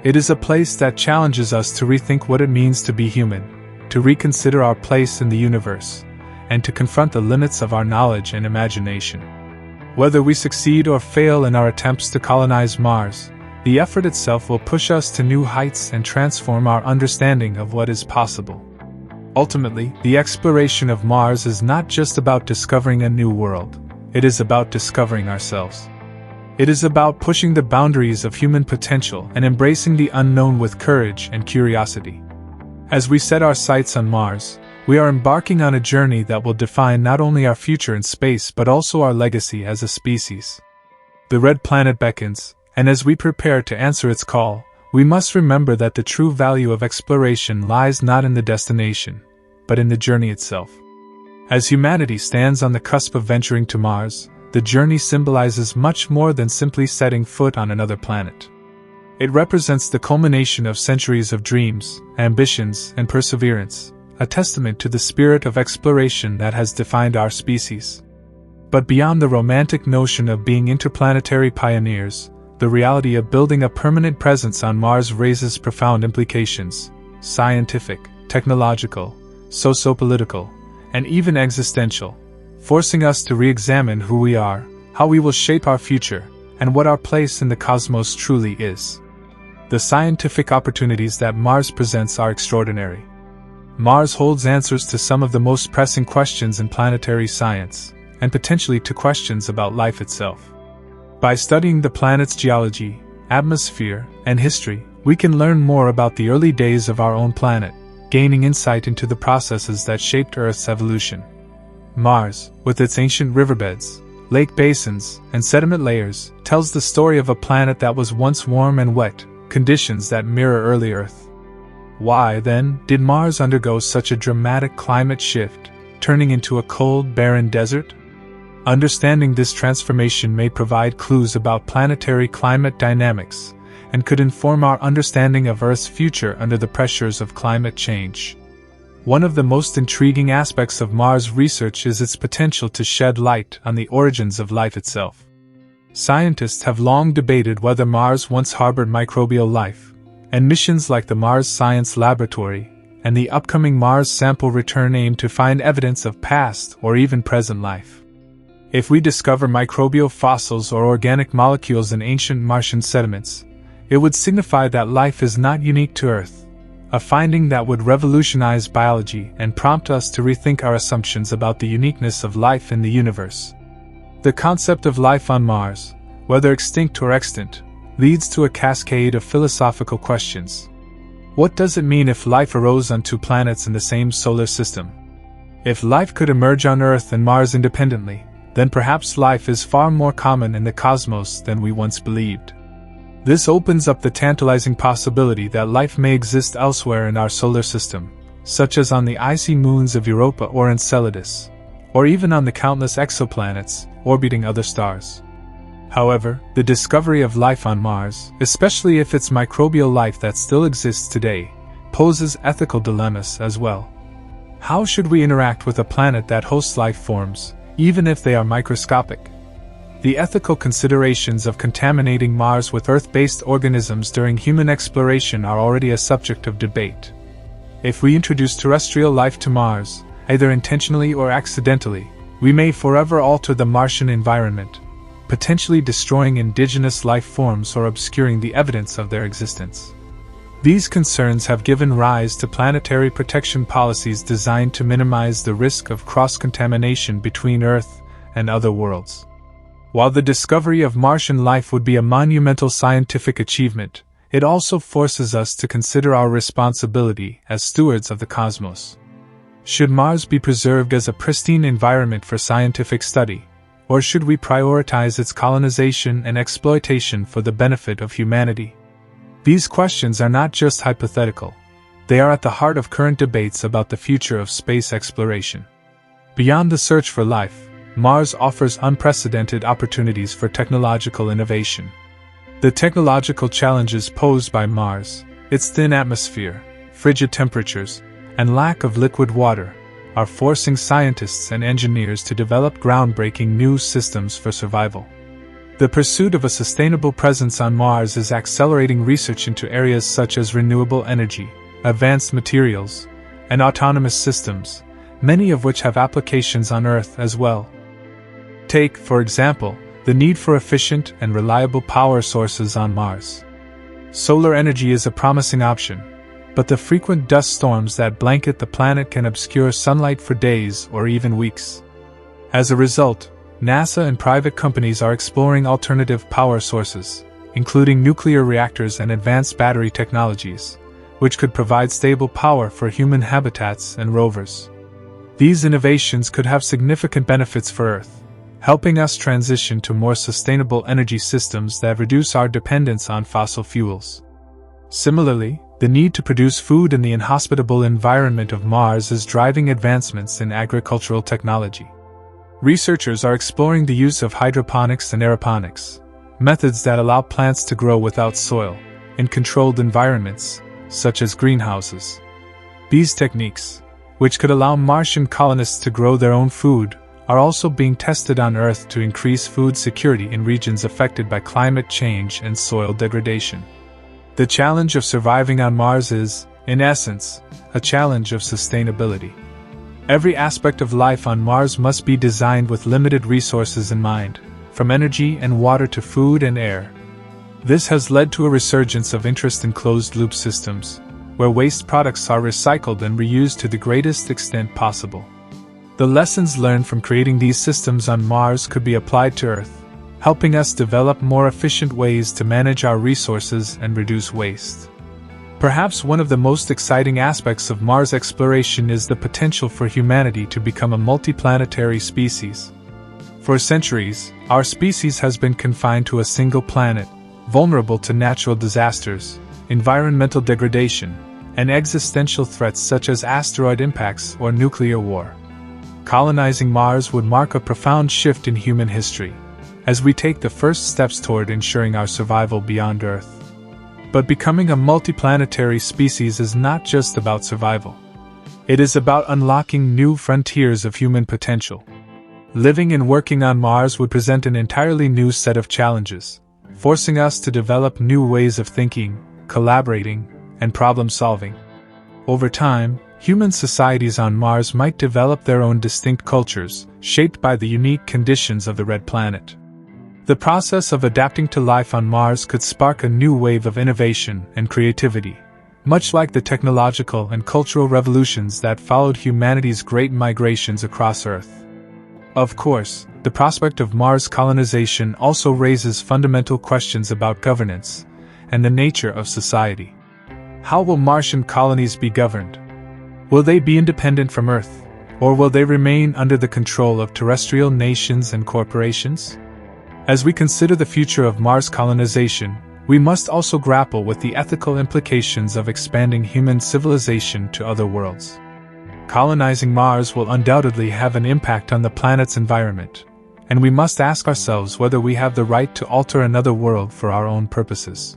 It is a place that challenges us to rethink what it means to be human, to reconsider our place in the universe, and to confront the limits of our knowledge and imagination. Whether we succeed or fail in our attempts to colonize Mars, the effort itself will push us to new heights and transform our understanding of what is possible. Ultimately, the exploration of Mars is not just about discovering a new world. It is about discovering ourselves. It is about pushing the boundaries of human potential and embracing the unknown with courage and curiosity. As we set our sights on Mars, We are embarking on a journey that will define not only our future in space but also our legacy as a species. The red planet beckons, and as we prepare to answer its call, we must remember that the true value of exploration lies not in the destination, but in the journey itself. As humanity stands on the cusp of venturing to Mars, the journey symbolizes much more than simply setting foot on another planet. It represents the culmination of centuries of dreams, ambitions, and perseverance, a testament to the spirit of exploration that has defined our species. But beyond the romantic notion of being interplanetary pioneers, the reality of building a permanent presence on Mars raises profound implications: scientific, technological, socio-political, and even existential, forcing us to re-examine who we are, how we will shape our future, and what our place in the cosmos truly is. The scientific opportunities that Mars presents are extraordinary. Mars holds answers to some of the most pressing questions in planetary science, and potentially to questions about life itself. By studying the planet's geology, atmosphere, and history, we can learn more about the early days of our own planet, gaining insight into the processes that shaped Earth's evolution. Mars, with its ancient riverbeds, lake basins, and sediment layers, tells the story of a planet that was once warm and wet, conditions that mirror early Earth. Why, then, did Mars undergo such a dramatic climate shift, turning into a cold, barren desert? Understanding this transformation may provide clues about planetary climate dynamics, and could inform our understanding of Earth's future under the pressures of climate change. One of the most intriguing aspects of Mars research is its potential to shed light on the origins of life itself. Scientists have long debated whether Mars once harbored microbial life, and missions like the Mars Science Laboratory and the upcoming Mars Sample Return aim to find evidence of past or even present life. If we discover microbial fossils or organic molecules in ancient Martian sediments, it would signify that life is not unique to Earth, a finding that would revolutionize biology and prompt us to rethink our assumptions about the uniqueness of life in the universe. The concept of life on Mars, whether extinct or extant, leads to a cascade of philosophical questions. What does it mean if life arose on two planets in the same solar system? If life could emerge on Earth and Mars independently, then perhaps life is far more common in the cosmos than we once believed. This opens up the tantalizing possibility that life may exist elsewhere in our solar system, such as on the icy moons of Europa or Enceladus, or even on the countless exoplanets orbiting other stars. However, the discovery of life on Mars, especially if it's microbial life that still exists today, poses ethical dilemmas as well. How should we interact with a planet that hosts life forms, even if they are microscopic? The ethical considerations of contaminating Mars with Earth-based organisms during human exploration are already a subject of debate. If we introduce terrestrial life to Mars, either intentionally or accidentally, we may forever alter the Martian environment, potentially destroying indigenous life forms or obscuring the evidence of their existence. These concerns have given rise to planetary protection policies designed to minimize the risk of cross-contamination between Earth and other worlds. While the discovery of Martian life would be a monumental scientific achievement, it also forces us to consider our responsibility as stewards of the cosmos. Should Mars be preserved as a pristine environment for scientific study, or should we prioritize its colonization and exploitation for the benefit of humanity? These questions are not just hypothetical. They are at the heart of current debates about the future of space exploration. Beyond the search for life, Mars offers unprecedented opportunities for technological innovation. The technological challenges posed by Mars, its thin atmosphere, frigid temperatures, and lack of liquid water, are forcing scientists and engineers to develop groundbreaking new systems for survival. The pursuit of a sustainable presence on Mars is accelerating research into areas such as renewable energy, advanced materials, and autonomous systems, many of which have applications on Earth as well. Take, for example, the need for efficient and reliable power sources on Mars. Solar energy is a promising option, but the frequent dust storms that blanket the planet can obscure sunlight for days or even weeks. As a result, NASA and private companies are exploring alternative power sources, including nuclear reactors and advanced battery technologies, which could provide stable power for human habitats and rovers. These innovations could have significant benefits for Earth, helping us transition to more sustainable energy systems that reduce our dependence on fossil fuels. Similarly, the need to produce food in the inhospitable environment of Mars is driving advancements in agricultural technology. Researchers are exploring the use of hydroponics and aeroponics, methods that allow plants to grow without soil, in controlled environments, such as greenhouses. These techniques, which could allow Martian colonists to grow their own food, are also being tested on Earth to increase food security in regions affected by climate change and soil degradation. The challenge of surviving on Mars is, in essence, a challenge of sustainability. Every aspect of life on Mars must be designed with limited resources in mind, from energy and water to food and air. This has led to a resurgence of interest in closed-loop systems, where waste products are recycled and reused to the greatest extent possible. The lessons learned from creating these systems on Mars could be applied to Earth, helping us develop more efficient ways to manage our resources and reduce waste. Perhaps one of the most exciting aspects of Mars exploration is the potential for humanity to become a multiplanetary species. For centuries, our species has been confined to a single planet, vulnerable to natural disasters, environmental degradation, and existential threats such as asteroid impacts or nuclear war. Colonizing Mars would mark a profound shift in human history, as we take the first steps toward ensuring our survival beyond Earth. But becoming a multiplanetary species is not just about survival. It is about unlocking new frontiers of human potential. Living and working on Mars would present an entirely new set of challenges, forcing us to develop new ways of thinking, collaborating, and problem-solving. Over time, human societies on Mars might develop their own distinct cultures, shaped by the unique conditions of the red planet. The process of adapting to life on Mars could spark a new wave of innovation and creativity, much like the technological and cultural revolutions that followed humanity's great migrations across Earth. Of course, the prospect of Mars colonization also raises fundamental questions about governance and the nature of society. How will Martian colonies be governed? Will they be independent from Earth, or will they remain under the control of terrestrial nations and corporations? As we consider the future of Mars colonization, we must also grapple with the ethical implications of expanding human civilization to other worlds. Colonizing Mars will undoubtedly have an impact on the planet's environment, and we must ask ourselves whether we have the right to alter another world for our own purposes.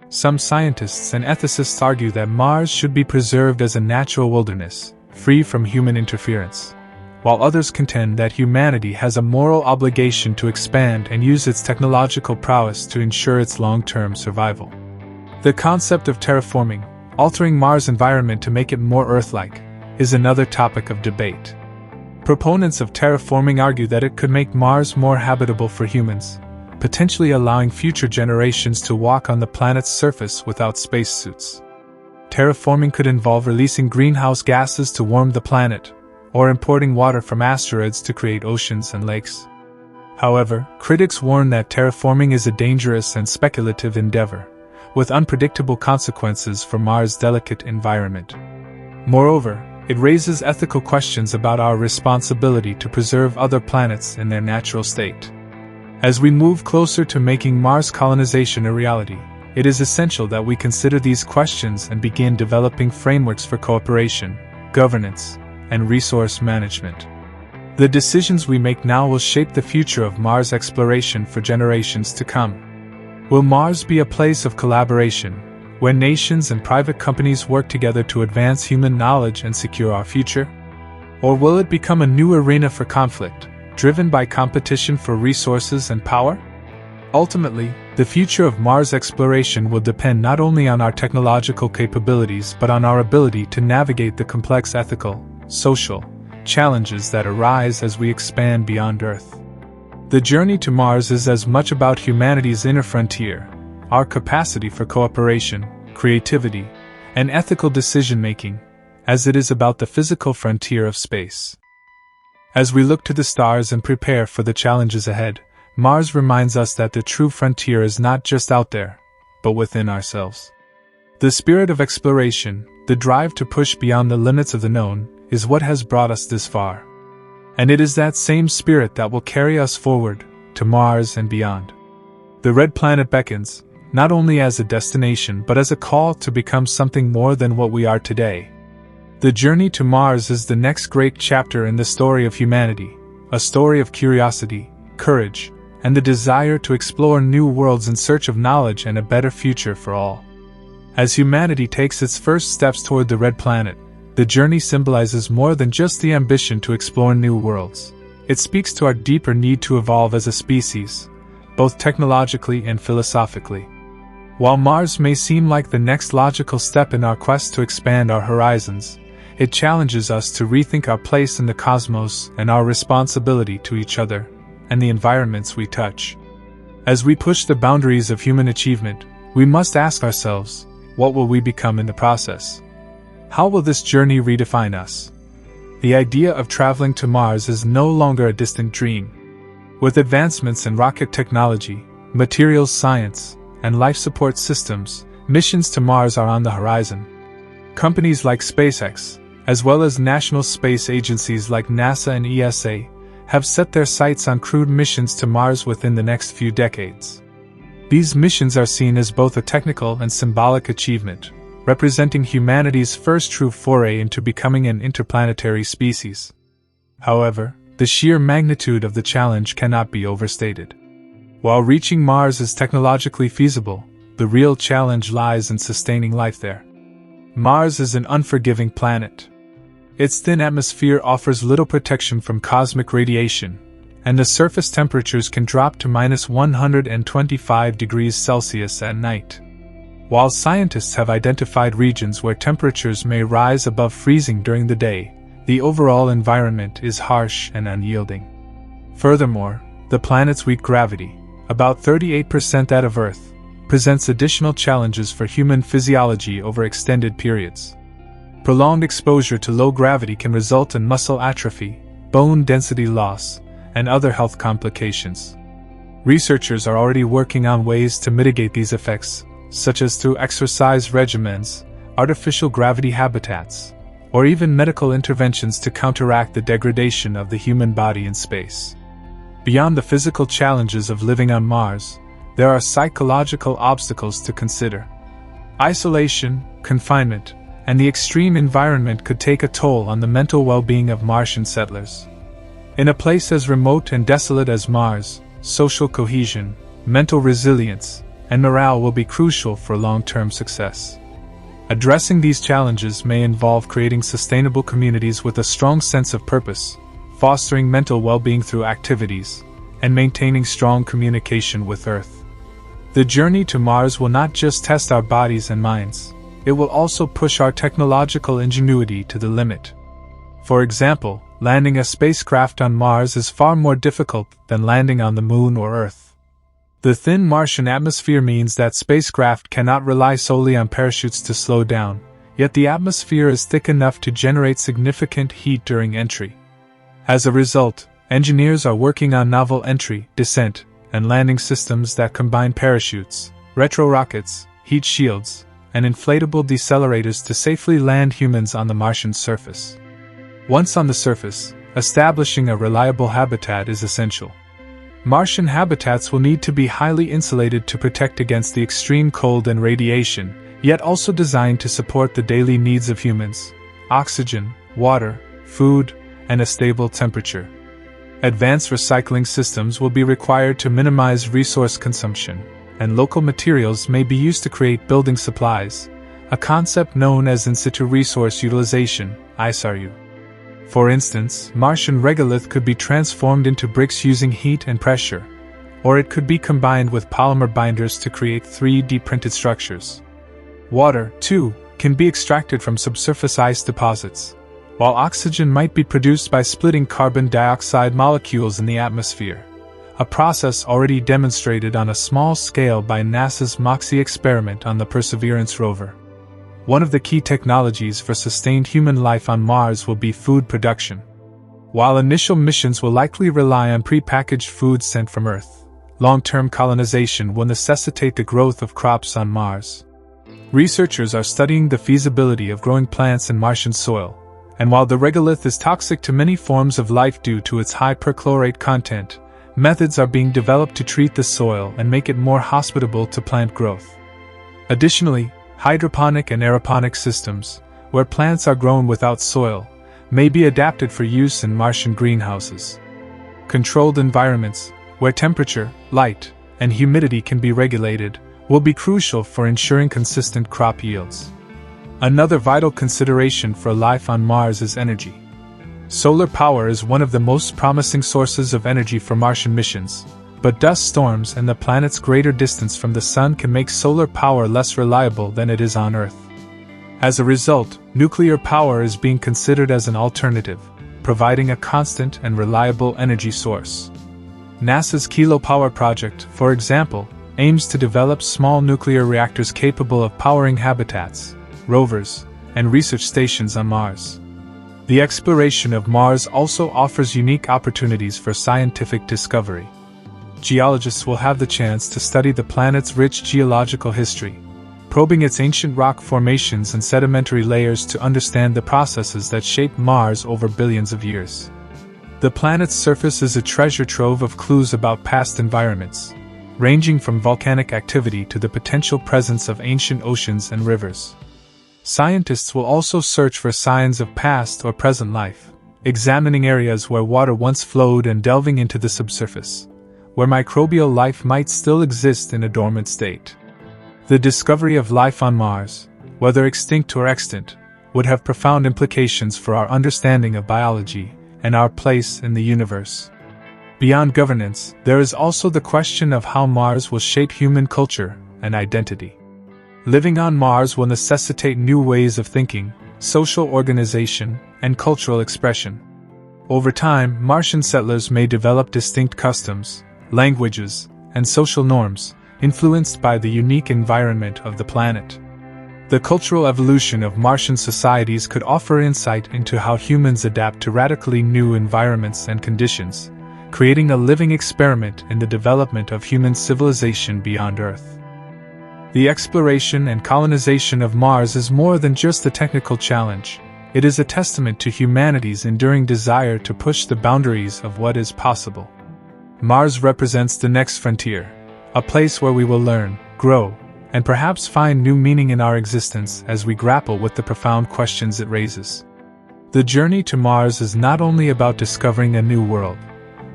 Some scientists and ethicists argue that Mars should be preserved as a natural wilderness, free from human interference, while others contend that humanity has a moral obligation to expand and use its technological prowess to ensure its long-term survival. The concept of terraforming, altering Mars' environment to make it more Earth-like, is another topic of debate. Proponents of terraforming argue that it could make Mars more habitable for humans, potentially allowing future generations to walk on the planet's surface without spacesuits. Terraforming could involve releasing greenhouse gases to warm the planet, or importing water from asteroids to create oceans and lakes. However, critics warn that terraforming is a dangerous and speculative endeavor, with unpredictable consequences for Mars' delicate environment. Moreover, it raises ethical questions about our responsibility to preserve other planets in their natural state. As we move closer to making Mars colonization a reality, it is essential that we consider these questions and begin developing frameworks for cooperation, governance, and resource management. The decisions we make now will shape the future of Mars exploration for generations to come. Will Mars be a place of collaboration, where nations and private companies work together to advance human knowledge and secure our future? Or will it become a new arena for conflict, driven by competition for resources and power? Ultimately, the future of Mars exploration will depend not only on our technological capabilities but on our ability to navigate the complex ethical, social challenges that arise as we expand beyond Earth. The journey to Mars is as much about humanity's inner frontier, our capacity for cooperation, creativity, and ethical decision-making, as it is about the physical frontier of space. As we look to the stars and prepare for the challenges ahead, Mars reminds us that the true frontier is not just out there, but within ourselves. The spirit of exploration, the drive to push beyond the limits of the known, is what has brought us this far. And it is that same spirit that will carry us forward, to Mars and beyond. The Red Planet beckons, not only as a destination but as a call to become something more than what we are today. The journey to Mars is the next great chapter in the story of humanity, a story of curiosity, courage, and the desire to explore new worlds in search of knowledge and a better future for all. As humanity takes its first steps toward the Red Planet, the journey symbolizes more than just the ambition to explore new worlds. It speaks to our deeper need to evolve as a species, both technologically and philosophically. While Mars may seem like the next logical step in our quest to expand our horizons, it challenges us to rethink our place in the cosmos and our responsibility to each other and the environments we touch. As we push the boundaries of human achievement, we must ask ourselves, what will we become in the process? How will this journey redefine us? The idea of traveling to Mars is no longer a distant dream. With advancements in rocket technology, materials science, and life support systems, missions to Mars are on the horizon. Companies like SpaceX, as well as national space agencies like NASA and ESA, have set their sights on crewed missions to Mars within the next few decades. These missions are seen as both a technical and symbolic achievement, representing humanity's first true foray into becoming an interplanetary species. However, the sheer magnitude of the challenge cannot be overstated. While reaching Mars is technologically feasible, the real challenge lies in sustaining life there. Mars is an unforgiving planet. Its thin atmosphere offers little protection from cosmic radiation, and the surface temperatures can drop to -125 degrees Celsius at night. While scientists have identified regions where temperatures may rise above freezing during the day, the overall environment is harsh and unyielding. Furthermore, the planet's weak gravity, about 38% that of Earth, presents additional challenges for human physiology over extended periods. Prolonged exposure to low gravity can result in muscle atrophy, bone density loss, and other health complications. Researchers are already working on ways to mitigate these effects, such as through exercise regimens, artificial gravity habitats, or even medical interventions to counteract the degradation of the human body in space. Beyond the physical challenges of living on Mars, there are psychological obstacles to consider. Isolation, confinement, and the extreme environment could take a toll on the mental well-being of Martian settlers. In a place as remote and desolate as Mars, social cohesion, mental resilience, and morale will be crucial for long-term success. Addressing these challenges may involve creating sustainable communities with a strong sense of purpose, fostering mental well-being through activities, and maintaining strong communication with Earth. The journey to Mars will not just test our bodies and minds, it will also push our technological ingenuity to the limit. For example, landing a spacecraft on Mars is far more difficult than landing on the Moon or Earth. The thin Martian atmosphere means that spacecraft cannot rely solely on parachutes to slow down, yet the atmosphere is thick enough to generate significant heat during entry. As a result, engineers are working on novel entry, descent, and landing systems that combine parachutes, retro-rockets, heat shields, and inflatable decelerators to safely land humans on the Martian surface. Once on the surface, establishing a reliable habitat is essential. Martian habitats will need to be highly insulated to protect against the extreme cold and radiation, yet also designed to support the daily needs of humans: oxygen, water, food, and a stable temperature. Advanced recycling systems will be required to minimize resource consumption, and local materials may be used to create building supplies, a concept known as in situ resource utilization, ISRU. For instance, Martian regolith could be transformed into bricks using heat and pressure, or it could be combined with polymer binders to create 3D printed structures. Water, too, can be extracted from subsurface ice deposits, while oxygen might be produced by splitting carbon dioxide molecules in the atmosphere, a process already demonstrated on a small scale by NASA's MOXIE experiment on the Perseverance rover. One of the key technologies for sustained human life on Mars will be food production. While initial missions will likely rely on pre-packaged food sent from Earth, long-term colonization will necessitate the growth of crops on Mars. Researchers are studying the feasibility of growing plants in Martian soil, And while the regolith is toxic to many forms of life due to its high perchlorate content, methods are being developed to treat the soil and make it more hospitable to plant growth. Additionally, hydroponic and aeroponic systems, where plants are grown without soil, may be adapted for use in Martian greenhouses. Controlled environments, where temperature, light, and humidity can be regulated, will be crucial for ensuring consistent crop yields. Another vital consideration for life on Mars is energy. Solar power is one of the most promising sources of energy for Martian missions, but dust storms and the planet's greater distance from the Sun can make solar power less reliable than it is on Earth. As a result, nuclear power is being considered as an alternative, providing a constant and reliable energy source. NASA's Kilo Power project, for example, aims to develop small nuclear reactors capable of powering habitats, rovers, and research stations on Mars. The exploration of Mars also offers unique opportunities for scientific discovery. Geologists will have the chance to study the planet's rich geological history, probing its ancient rock formations and sedimentary layers to understand the processes that shaped Mars over billions of years. The planet's surface is a treasure trove of clues about past environments, ranging from volcanic activity to the potential presence of ancient oceans and rivers. Scientists will also search for signs of past or present life, examining areas where water once flowed and delving into the subsurface, where microbial life might still exist in a dormant state. The discovery of life on Mars, whether extinct or extant, would have profound implications for our understanding of biology and our place in the universe. Beyond governance, there is also the question of how Mars will shape human culture and identity. Living on Mars will necessitate new ways of thinking, social organization, and cultural expression. Over time, Martian settlers may develop distinct customs, languages, and social norms, influenced by the unique environment of the planet. The cultural evolution of Martian societies could offer insight into how humans adapt to radically new environments and conditions, creating a living experiment in the development of human civilization beyond Earth. The exploration and colonization of Mars is more than just a technical challenge. It is a testament to humanity's enduring desire to push the boundaries of what is possible. Mars represents the next frontier, a place where we will learn, grow, and perhaps find new meaning in our existence as we grapple with the profound questions it raises. The journey to Mars is not only about discovering a new world,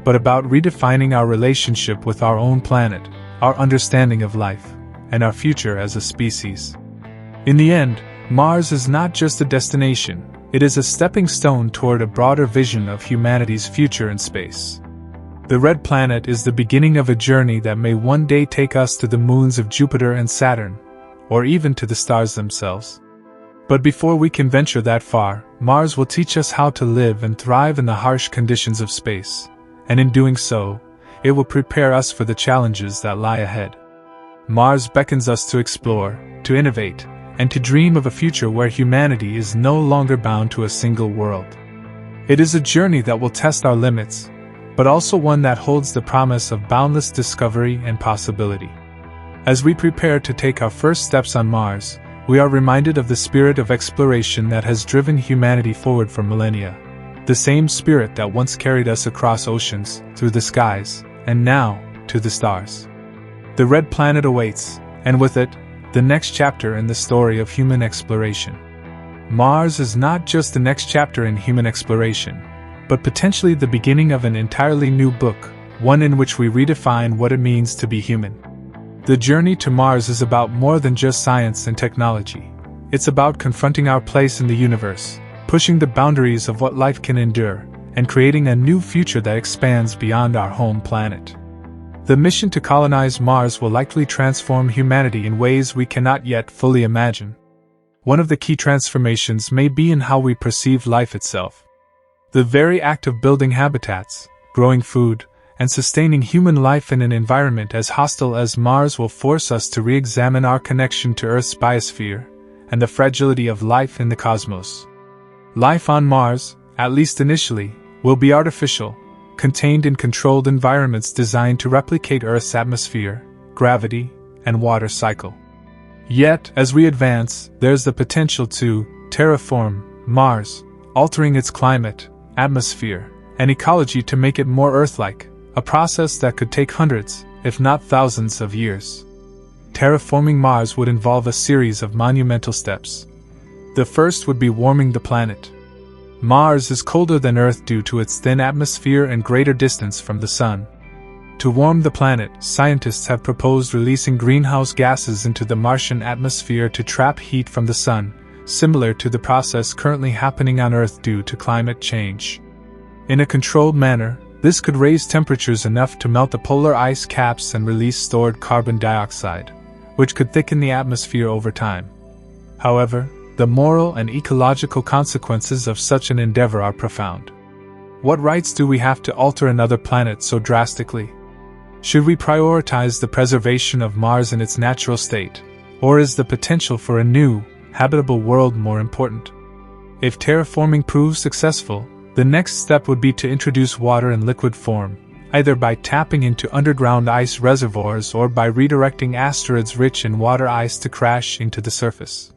but about redefining our relationship with our own planet, our understanding of life, and our future as a species. In the end, Mars is not just a destination, it is a stepping stone toward a broader vision of humanity's future in space. The Red Planet is the beginning of a journey that may one day take us to the moons of Jupiter and Saturn, or even to the stars themselves. But before we can venture that far, Mars will teach us how to live and thrive in the harsh conditions of space, and in doing so, it will prepare us for the challenges that lie ahead. Mars beckons us to explore, to innovate, and to dream of a future where humanity is no longer bound to a single world. It is a journey that will test our limits, but also one that holds the promise of boundless discovery and possibility. As we prepare to take our first steps on Mars, we are reminded of the spirit of exploration that has driven humanity forward for millennia, the same spirit that once carried us across oceans, through the skies, and now, to the stars. The Red Planet awaits, and with it, the next chapter in the story of human exploration. Mars is not just the next chapter in human exploration, but potentially the beginning of an entirely new book, one in which we redefine what it means to be human. The journey to Mars is about more than just science and technology. It's about confronting our place in the universe, pushing the boundaries of what life can endure, and creating a new future that expands beyond our home planet. The mission to colonize Mars will likely transform humanity in ways we cannot yet fully imagine. One of the key transformations may be in how we perceive life itself. The very act of building habitats, growing food, and sustaining human life in an environment as hostile as Mars will force us to re-examine our connection to Earth's biosphere and the fragility of life in the cosmos. Life on Mars, at least initially, will be artificial, contained in controlled environments designed to replicate Earth's atmosphere, gravity, and water cycle. Yet, as we advance, there's the potential to terraform Mars, altering its climate, atmosphere, and ecology to make it more Earth-like, a process that could take hundreds, if not thousands of years. Terraforming Mars would involve a series of monumental steps. The first would be warming the planet. Mars is colder than Earth due to its thin atmosphere and greater distance from the Sun. To warm the planet, scientists have proposed releasing greenhouse gases into the Martian atmosphere to trap heat from the Sun, similar to the process currently happening on Earth due to climate change. In a controlled manner, this could raise temperatures enough to melt the polar ice caps and release stored carbon dioxide, which could thicken the atmosphere over time. However, the moral and ecological consequences of such an endeavor are profound. What rights do we have to alter another planet so drastically? Should we prioritize the preservation of Mars in its natural state, or is the potential for a new, habitable world more important? If terraforming proves successful, the next step would be to introduce water in liquid form, either by tapping into underground ice reservoirs or by redirecting asteroids rich in water ice to crash into the surface.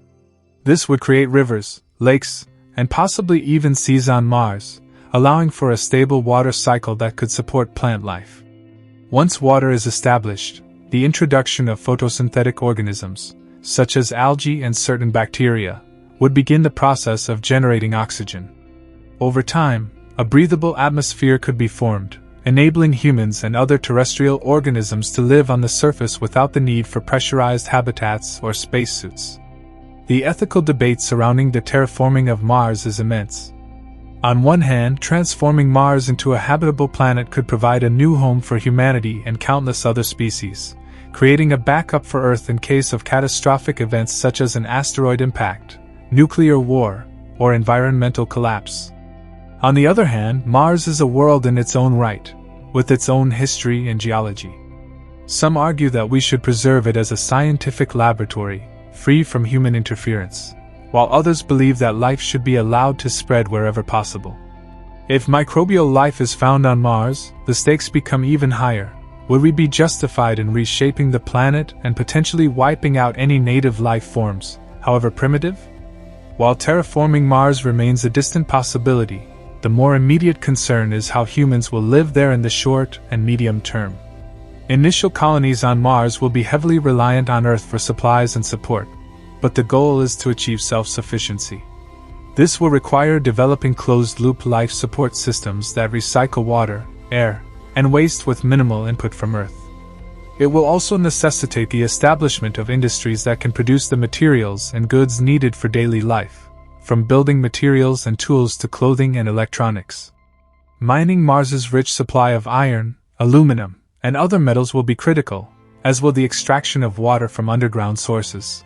This would create rivers, lakes, and possibly even seas on Mars, allowing for a stable water cycle that could support plant life. Once water is established, the introduction of photosynthetic organisms, such as algae and certain bacteria, would begin the process of generating oxygen. Over time, a breathable atmosphere could be formed, enabling humans and other terrestrial organisms to live on the surface without the need for pressurized habitats or spacesuits. The ethical debate surrounding the terraforming of Mars is immense. On one hand, transforming Mars into a habitable planet could provide a new home for humanity and countless other species, creating a backup for Earth in case of catastrophic events such as an asteroid impact, nuclear war, or environmental collapse. On the other hand, Mars is a world in its own right, with its own history and geology. Some argue that we should preserve it as a scientific laboratory, free from human interference, while others believe that life should be allowed to spread wherever possible. If microbial life is found on Mars, the stakes become even higher. Would we be justified in reshaping the planet and potentially wiping out any native life forms, however primitive? While terraforming Mars remains a distant possibility, the more immediate concern is how humans will live there in the short and medium term. Initial colonies on Mars will be heavily reliant on Earth for supplies and support, but the goal is to achieve self-sufficiency. This will require developing closed-loop life support systems that recycle water, air, and waste with minimal input from Earth. It will also necessitate the establishment of industries that can produce the materials and goods needed for daily life, from building materials and tools to clothing and electronics. Mining Mars's rich supply of iron, aluminum, and other metals will be critical, as will the extraction of water from underground sources.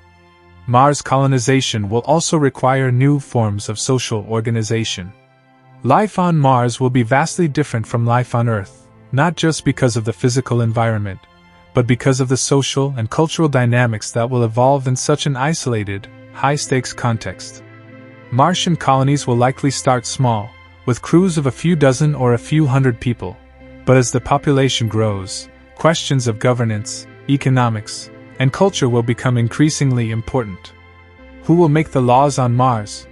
Mars colonization will also require new forms of social organization. Life on Mars will be vastly different from life on Earth, not just because of the physical environment, but because of the social and cultural dynamics that will evolve in such an isolated, high-stakes context. Martian colonies will likely start small, with crews of a few dozen or a few hundred people, but as the population grows, questions of governance, economics, and culture will become increasingly important. Who will make the laws on Mars?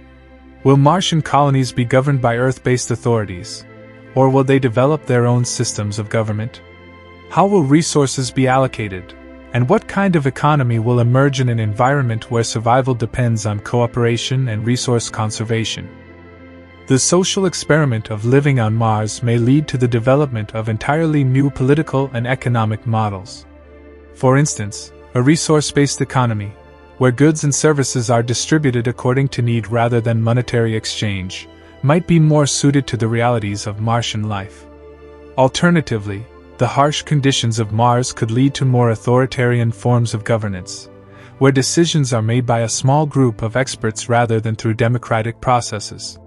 Will Martian colonies be governed by Earth-based authorities, or will they develop their own systems of government? How will resources be allocated, and what kind of economy will emerge in an environment where survival depends on cooperation and resource conservation? The social experiment of living on Mars may lead to the development of entirely new political and economic models. For instance, a resource-based economy, where goods and services are distributed according to need rather than monetary exchange, might be more suited to the realities of Martian life. Alternatively, the harsh conditions of Mars could lead to more authoritarian forms of governance, where decisions are made by a small group of experts rather than through democratic processes.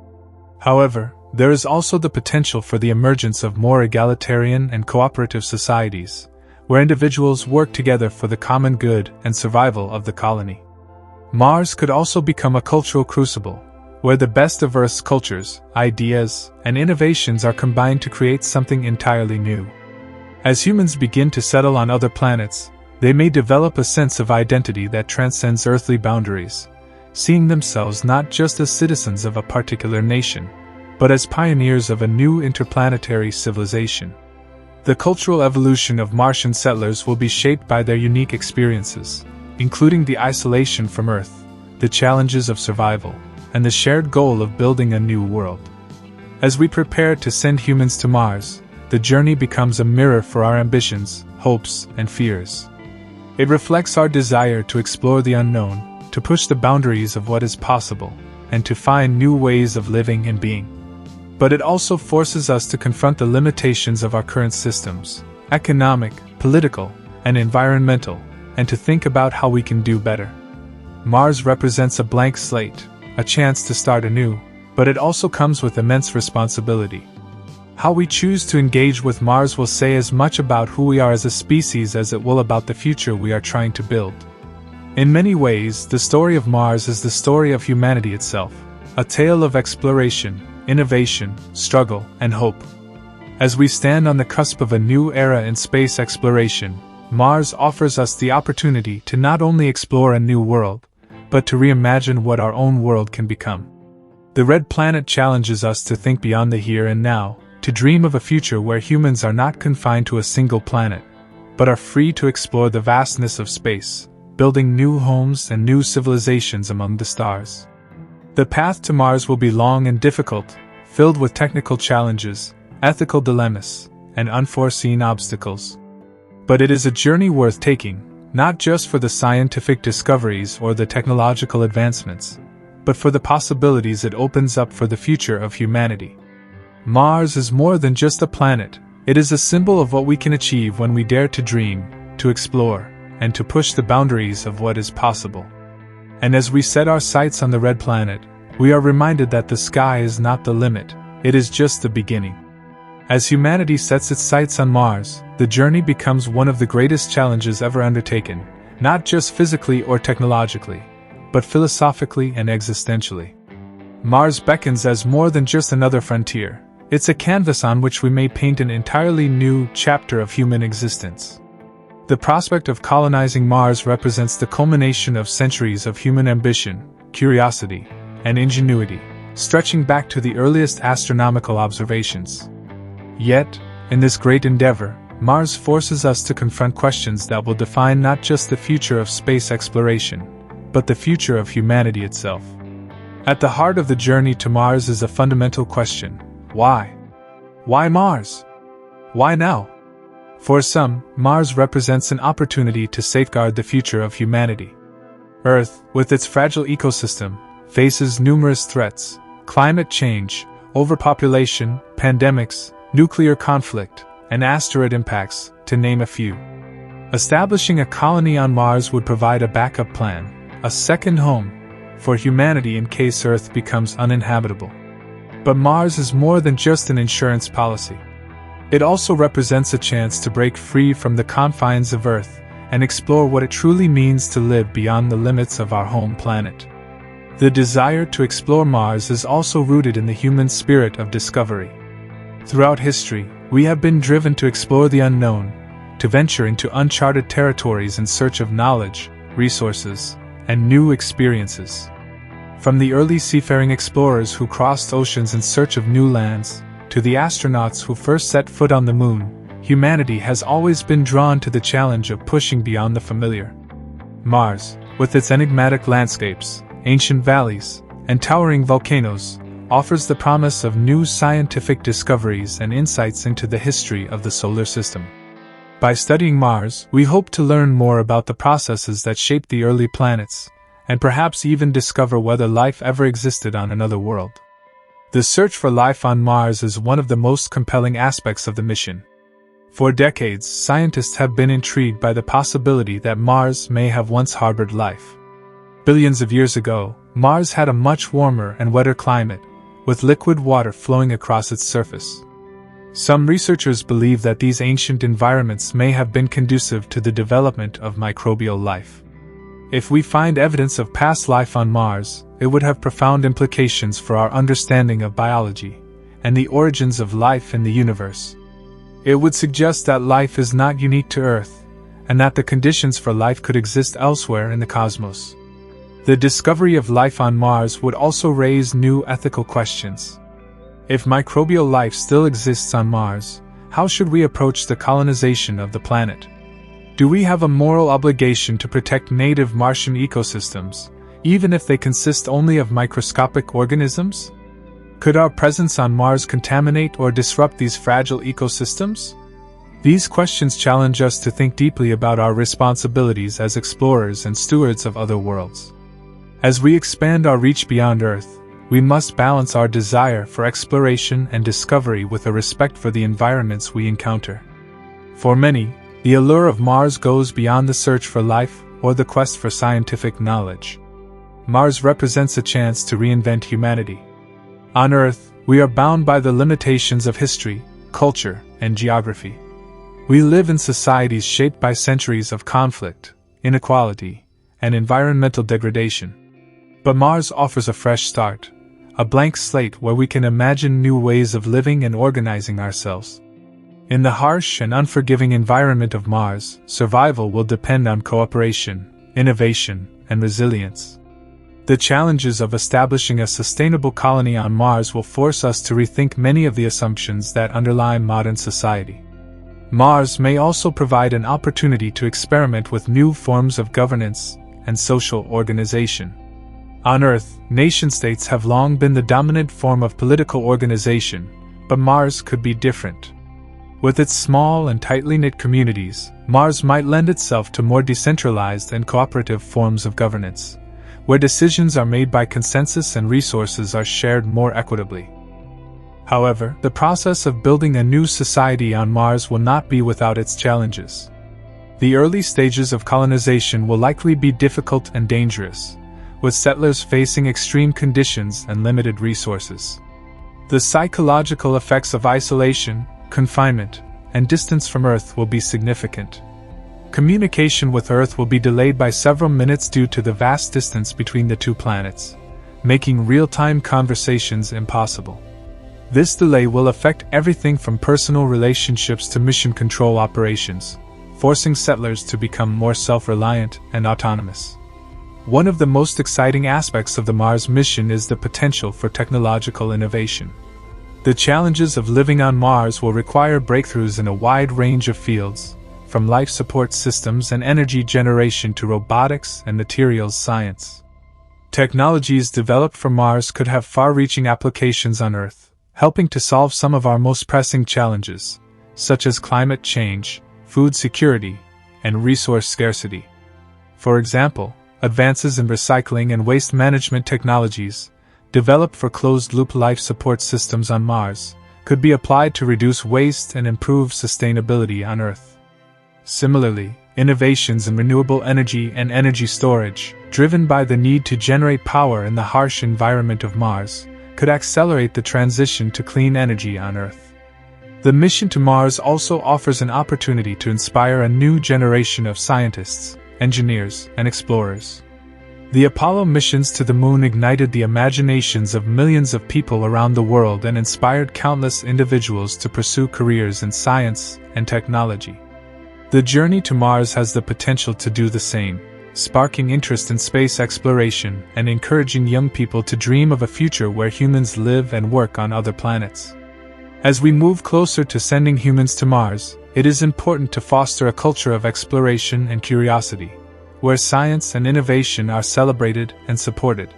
However, there is also the potential for the emergence of more egalitarian and cooperative societies, where individuals work together for the common good and survival of the colony. Mars could also become a cultural crucible, where the best of Earth's cultures, ideas, and innovations are combined to create something entirely new. As humans begin to settle on other planets, they may develop a sense of identity that transcends earthly boundaries, seeing themselves not just as citizens of a particular nation, but as pioneers of a new interplanetary civilization. The cultural evolution of Martian settlers will be shaped by their unique experiences, including the isolation from Earth, the challenges of survival, and the shared goal of building a new world. As we prepare to send humans to Mars, the journey becomes a mirror for our ambitions, hopes, and fears. It reflects our desire to explore the unknown, to push the boundaries of what is possible, and to find new ways of living and being. But it also forces us to confront the limitations of our current systems, economic, political, and environmental, and to think about how we can do better. Mars represents a blank slate, a chance to start anew, but it also comes with immense responsibility. How we choose to engage with Mars will say as much about who we are as a species as it will about the future we are trying to build. In many ways, the story of Mars is the story of humanity itself, a tale of exploration, innovation, struggle, and hope. As we stand on the cusp of a new era in space exploration, Mars offers us the opportunity to not only explore a new world, but to reimagine what our own world can become. The Red Planet challenges us to think beyond the here and now, to dream of a future where humans are not confined to a single planet, but are free to explore the vastness of space, building new homes and new civilizations among the stars. The path to Mars will be long and difficult, filled with technical challenges, ethical dilemmas, and unforeseen obstacles. But it is a journey worth taking, not just for the scientific discoveries or the technological advancements, but for the possibilities it opens up for the future of humanity. Mars is more than just a planet, it is a symbol of what we can achieve when we dare to dream, to explore, and to push the boundaries of what is possible. And as we set our sights on the Red Planet, we are reminded that the sky is not the limit, it is just the beginning. As humanity sets its sights on Mars, the journey becomes one of the greatest challenges ever undertaken, not just physically or technologically, but philosophically and existentially. Mars beckons as more than just another frontier. It's a canvas on which we may paint an entirely new chapter of human existence. The prospect of colonizing Mars represents the culmination of centuries of human ambition, curiosity, and ingenuity, stretching back to the earliest astronomical observations. Yet, in this great endeavor, Mars forces us to confront questions that will define not just the future of space exploration, but the future of humanity itself. At the heart of the journey to Mars is a fundamental question: why? Why Mars? Why now? For some, Mars represents an opportunity to safeguard the future of humanity. Earth, with its fragile ecosystem, faces numerous threats: climate change, overpopulation, pandemics, nuclear conflict, and asteroid impacts, to name a few. Establishing a colony on Mars would provide a backup plan, a second home, for humanity in case Earth becomes uninhabitable. But Mars is more than just an insurance policy. It also represents a chance to break free from the confines of Earth and explore what it truly means to live beyond the limits of our home planet. The desire to explore Mars is also rooted in the human spirit of discovery. Throughout history, we have been driven to explore the unknown, to venture into uncharted territories in search of knowledge, resources, and new experiences. From the early seafaring explorers who crossed oceans in search of new lands, to the astronauts who first set foot on the moon, humanity has always been drawn to the challenge of pushing beyond the familiar. Mars, with its enigmatic landscapes, ancient valleys, and towering volcanoes, offers the promise of new scientific discoveries and insights into the history of the solar system. By studying Mars, we hope to learn more about the processes that shaped the early planets, and perhaps even discover whether life ever existed on another world. The search for life on Mars is one of the most compelling aspects of the mission. For decades, scientists have been intrigued by the possibility that Mars may have once harbored life. Billions of years ago, Mars had a much warmer and wetter climate, with liquid water flowing across its surface. Some researchers believe that these ancient environments may have been conducive to the development of microbial life. If we find evidence of past life on Mars, it would have profound implications for our understanding of biology and the origins of life in the universe. It would suggest that life is not unique to Earth, and that the conditions for life could exist elsewhere in the cosmos. The discovery of life on Mars would also raise new ethical questions. If microbial life still exists on Mars, how should we approach the colonization of the planet? Do we have a moral obligation to protect native Martian ecosystems, even if they consist only of microscopic organisms? Could our presence on Mars contaminate or disrupt these fragile ecosystems? These questions challenge us to think deeply about our responsibilities as explorers and stewards of other worlds. As we expand our reach beyond Earth, we must balance our desire for exploration and discovery with a respect for the environments we encounter. For many, the allure of Mars goes beyond the search for life or the quest for scientific knowledge. Mars represents a chance to reinvent humanity. On Earth, we are bound by the limitations of history, culture, and geography. We live in societies shaped by centuries of conflict, inequality, and environmental degradation. But Mars offers a fresh start, a blank slate where we can imagine new ways of living and organizing ourselves. In the harsh and unforgiving environment of Mars, survival will depend on cooperation, innovation, and resilience. The challenges of establishing a sustainable colony on Mars will force us to rethink many of the assumptions that underlie modern society. Mars may also provide an opportunity to experiment with new forms of governance and social organization. On Earth, nation-states have long been the dominant form of political organization, but Mars could be different. With its small and tightly knit communities, Mars might lend itself to more decentralized and cooperative forms of governance, where decisions are made by consensus and resources are shared more equitably. However, the process of building a new society on Mars will not be without its challenges. The early stages of colonization will likely be difficult and dangerous, with settlers facing extreme conditions and limited resources. The psychological effects of isolation, confinement, and distance from Earth will be significant. Communication with Earth will be delayed by several minutes due to the vast distance between the two planets, making real-time conversations impossible. This delay will affect everything from personal relationships to mission control operations, forcing settlers to become more self-reliant and autonomous. One of the most exciting aspects of the Mars mission is the potential for technological innovation. The challenges of living on Mars will require breakthroughs in a wide range of fields, from life support systems and energy generation to robotics and materials science. Technologies developed for Mars could have far-reaching applications on Earth, helping to solve some of our most pressing challenges, such as climate change, food security, and resource scarcity. For example, advances in recycling and waste management technologies, developed for closed-loop life support systems on Mars, could be applied to reduce waste and improve sustainability on Earth. Similarly, innovations in renewable energy and energy storage, driven by the need to generate power in the harsh environment of Mars, could accelerate the transition to clean energy on Earth. The mission to Mars also offers an opportunity to inspire a new generation of scientists, engineers, and explorers. The Apollo missions to the Moon ignited the imaginations of millions of people around the world and inspired countless individuals to pursue careers in science and technology. The journey to Mars has the potential to do the same, sparking interest in space exploration and encouraging young people to dream of a future where humans live and work on other planets. As we move closer to sending humans to Mars, it is important to foster a culture of exploration and curiosity, where science and innovation are celebrated and supported.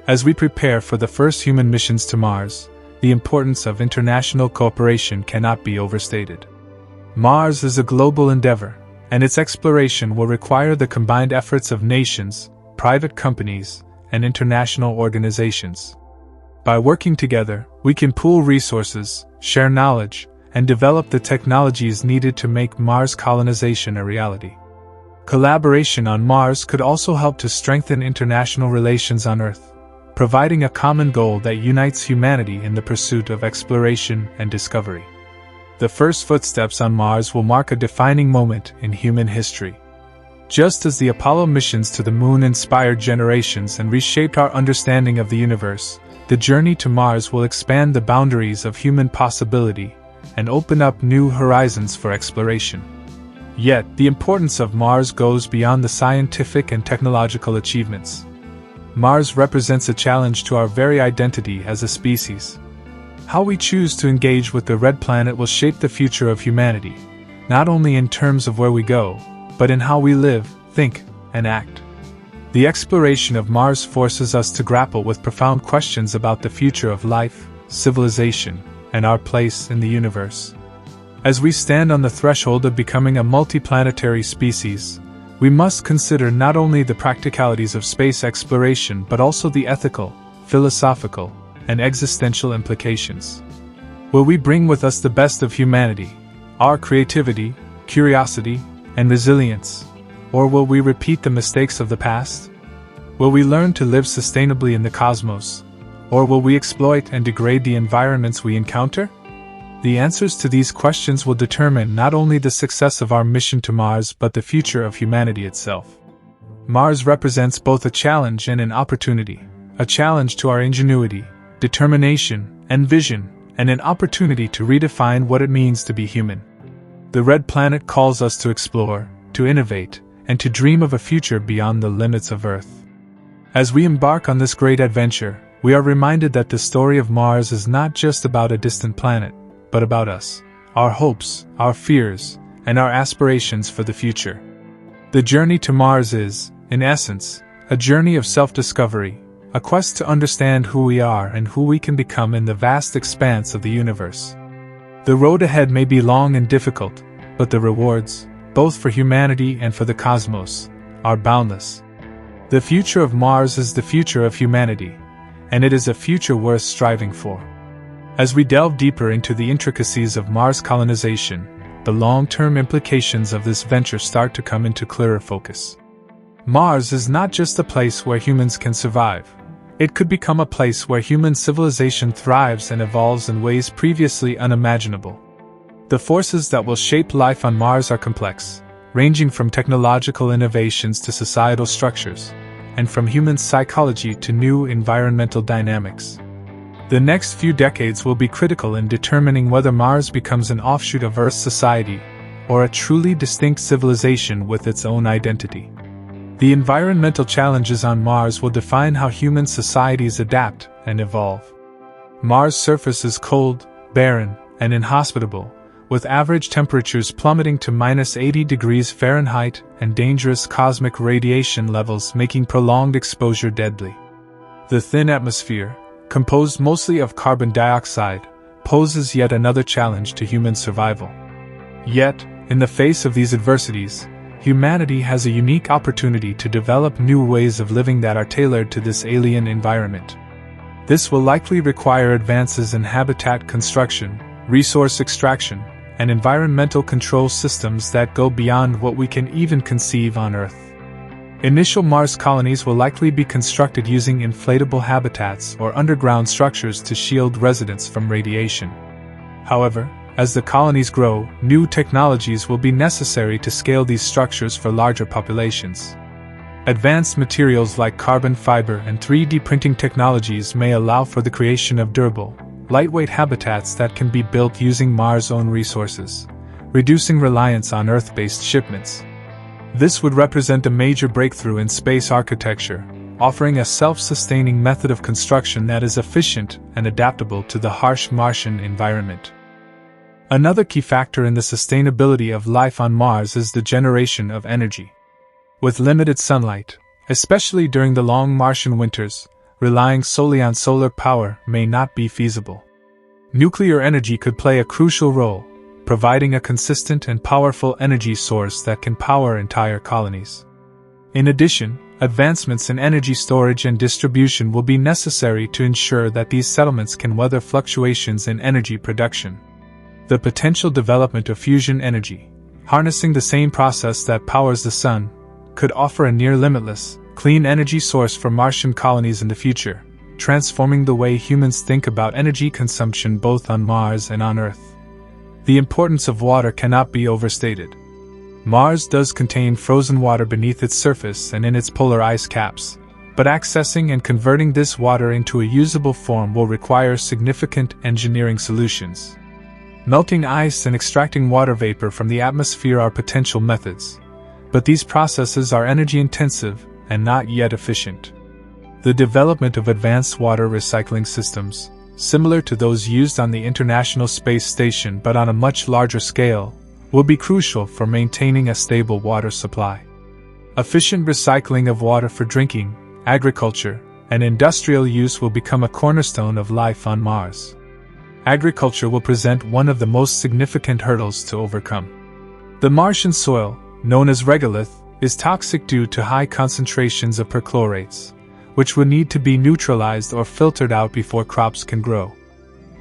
As we prepare for the first human missions to Mars, the importance of international cooperation cannot be overstated. Mars is a global endeavor, and its exploration will require the combined efforts of nations, private companies, and international organizations. By working together, we can pool resources, share knowledge, and develop the technologies needed to make Mars colonization a reality. Collaboration on Mars could also help to strengthen international relations on Earth, providing a common goal that unites humanity in the pursuit of exploration and discovery. The first footsteps on Mars will mark a defining moment in human history. Just as the Apollo missions to the Moon inspired generations and reshaped our understanding of the universe, the journey to Mars will expand the boundaries of human possibility and open up new horizons for exploration. Yet, the importance of Mars goes beyond the scientific and technological achievements. Mars represents a challenge to our very identity as a species. How we choose to engage with the red planet will shape the future of humanity, not only in terms of where we go, but in how we live, think, and act. The exploration of Mars forces us to grapple with profound questions about the future of life, civilization, and our place in the universe. As we stand on the threshold of becoming a multiplanetary species, we must consider not only the practicalities of space exploration but also the ethical, philosophical, and existential implications. Will we bring with us the best of humanity, our creativity, curiosity, and resilience? Or will we repeat the mistakes of the past? Will we learn to live sustainably in the cosmos? Or will we exploit and degrade the environments we encounter? The answers to these questions will determine not only the success of our mission to Mars but the future of humanity itself. Mars represents both a challenge and an opportunity, a challenge to our ingenuity, determination, and vision, and an opportunity to redefine what it means to be human. The red planet calls us to explore, to innovate, and to dream of a future beyond the limits of Earth. As we embark on this great adventure, we are reminded that the story of Mars is not just about a distant planet, but about us, our hopes, our fears, and our aspirations for the future. The journey to Mars is, in essence, a journey of self-discovery, a quest to understand who we are and who we can become in the vast expanse of the universe. The road ahead may be long and difficult, but the rewards, both for humanity and for the cosmos, are boundless. The future of Mars is the future of humanity, and it is a future worth striving for. As we delve deeper into the intricacies of Mars colonization, the long-term implications of this venture start to come into clearer focus. Mars is not just a place where humans can survive. It could become a place where human civilization thrives and evolves in ways previously unimaginable. The forces that will shape life on Mars are complex, ranging from technological innovations to societal structures, and from human psychology to new environmental dynamics. The next few decades will be critical in determining whether Mars becomes an offshoot of Earth's society, or a truly distinct civilization with its own identity. The environmental challenges on Mars will define how human societies adapt and evolve. Mars' surface is cold, barren, and inhospitable, with average temperatures plummeting to -80 degrees Fahrenheit and dangerous cosmic radiation levels making prolonged exposure deadly. The thin atmosphere, composed mostly of carbon dioxide, poses yet another challenge to human survival. Yet, in the face of these adversities, humanity has a unique opportunity to develop new ways of living that are tailored to this alien environment. This will likely require advances in habitat construction, resource extraction, and environmental control systems that go beyond what we can even conceive on Earth. Initial Mars colonies will likely be constructed using inflatable habitats or underground structures to shield residents from radiation. However, as the colonies grow, new technologies will be necessary to scale these structures for larger populations. Advanced materials like carbon fiber and 3D printing technologies may allow for the creation of durable, lightweight habitats that can be built using Mars' own resources, reducing reliance on Earth-based shipments. This would represent a major breakthrough in space architecture, offering a self-sustaining method of construction that is efficient and adaptable to the harsh Martian environment. Another key factor in the sustainability of life on Mars is the generation of energy. With limited sunlight, especially during the long Martian winters, relying solely on solar power may not be feasible. Nuclear energy could play a crucial role, providing a consistent and powerful energy source that can power entire colonies. In addition, advancements in energy storage and distribution will be necessary to ensure that these settlements can weather fluctuations in energy production. The potential development of fusion energy, harnessing the same process that powers the sun, could offer a near-limitless, clean energy source for Martian colonies in the future, transforming the way humans think about energy consumption both on Mars and on Earth. The importance of water cannot be overstated. Mars does contain frozen water beneath its surface and in its polar ice caps, but accessing and converting this water into a usable form will require significant engineering solutions. Melting ice and extracting water vapor from the atmosphere are potential methods, but these processes are energy-intensive and not yet efficient. The development of advanced water recycling systems, similar to those used on the International Space Station but on a much larger scale, will be crucial for maintaining a stable water supply. Efficient recycling of water for drinking, agriculture, and industrial use will become a cornerstone of life on Mars. Agriculture will present one of the most significant hurdles to overcome. The Martian soil, known as regolith, is toxic due to high concentrations of perchlorates, which would need to be neutralized or filtered out before crops can grow.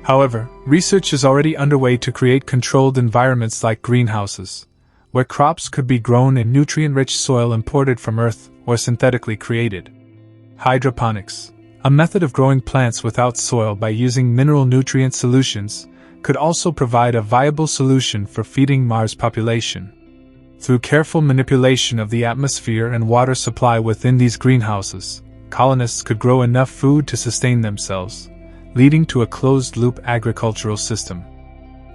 However, research is already underway to create controlled environments like greenhouses, where crops could be grown in nutrient-rich soil imported from Earth or synthetically created. Hydroponics, a method of growing plants without soil by using mineral nutrient solutions, could also provide a viable solution for feeding Mars' population. Through careful manipulation of the atmosphere and water supply within these greenhouses, colonists could grow enough food to sustain themselves, leading to a closed-loop agricultural system.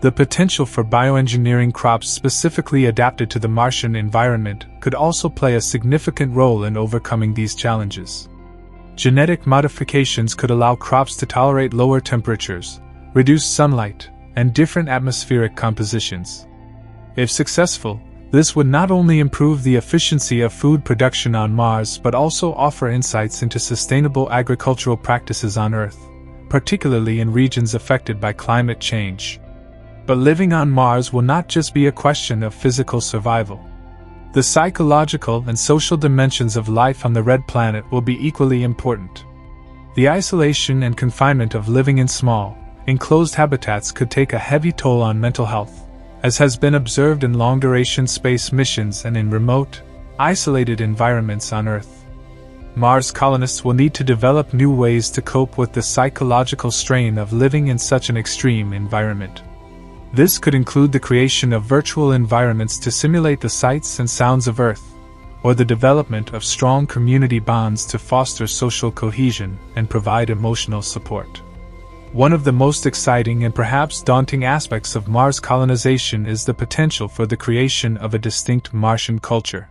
The potential for bioengineering crops specifically adapted to the Martian environment could also play a significant role in overcoming these challenges. Genetic modifications could allow crops to tolerate lower temperatures, reduce sunlight, and different atmospheric compositions. If successful, this would not only improve the efficiency of food production on Mars but also offer insights into sustainable agricultural practices on Earth, particularly in regions affected by climate change. But living on Mars will not just be a question of physical survival. The psychological and social dimensions of life on the red planet will be equally important. The isolation and confinement of living in small, enclosed habitats could take a heavy toll on mental health, as has been observed in long-duration space missions and in remote, isolated environments on Earth. Mars colonists will need to develop new ways to cope with the psychological strain of living in such an extreme environment. This could include the creation of virtual environments to simulate the sights and sounds of Earth, or the development of strong community bonds to foster social cohesion and provide emotional support. One of the most exciting and perhaps daunting aspects of Mars colonization is the potential for the creation of a distinct Martian culture.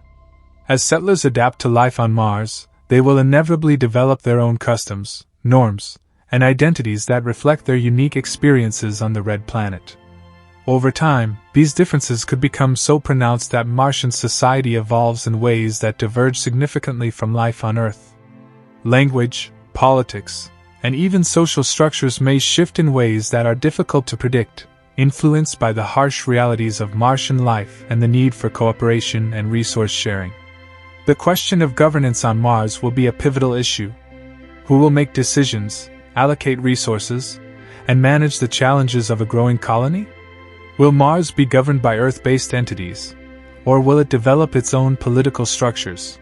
As settlers adapt to life on Mars, they will inevitably develop their own customs, norms, and identities that reflect their unique experiences on the red planet. Over time, these differences could become so pronounced that Martian society evolves in ways that diverge significantly from life on Earth. Language, politics, and even social structures may shift in ways that are difficult to predict, influenced by the harsh realities of Martian life and the need for cooperation and resource sharing. The question of governance on Mars will be a pivotal issue. Who will make decisions, allocate resources, and manage the challenges of a growing colony? Will Mars be governed by Earth-based entities, or will it develop its own political structures?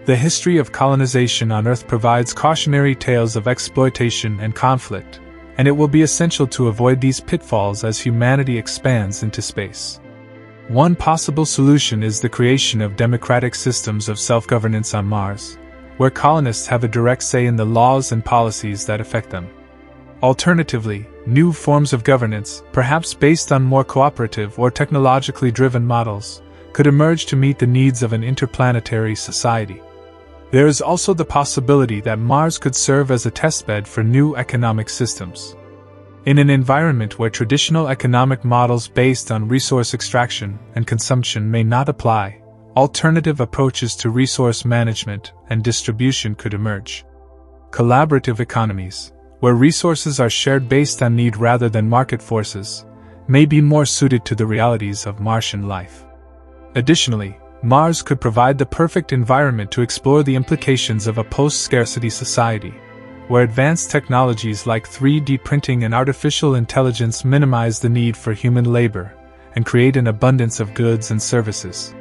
The history of colonization on Earth provides cautionary tales of exploitation and conflict, and it will be essential to avoid these pitfalls as humanity expands into space. One possible solution is the creation of democratic systems of self-governance on Mars, where colonists have a direct say in the laws and policies that affect them. Alternatively, new forms of governance, perhaps based on more cooperative or technologically driven models, could emerge to meet the needs of an interplanetary society. There is also the possibility that Mars could serve as a testbed for new economic systems. In an environment where traditional economic models based on resource extraction and consumption may not apply, alternative approaches to resource management and distribution could emerge. Collaborative economies, where resources are shared based on need rather than market forces, may be more suited to the realities of Martian life. Additionally, Mars could provide the perfect environment to explore the implications of a post-scarcity society, where advanced technologies like 3D printing and artificial intelligence minimize the need for human labor and create an abundance of goods and services.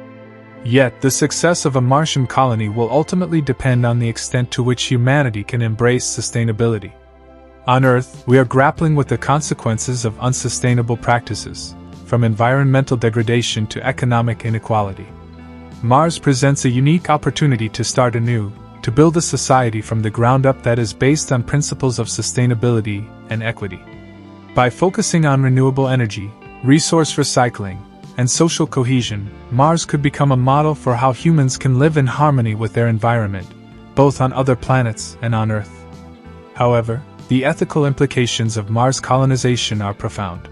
Yet, the success of a Martian colony will ultimately depend on the extent to which humanity can embrace sustainability. On Earth, we are grappling with the consequences of unsustainable practices, from environmental degradation to economic inequality. Mars presents a unique opportunity to start anew, to build a society from the ground up that is based on principles of sustainability and equity. By focusing on renewable energy, resource recycling, and social cohesion, Mars could become a model for how humans can live in harmony with their environment, both on other planets and on Earth. However, the ethical implications of Mars colonization are profound.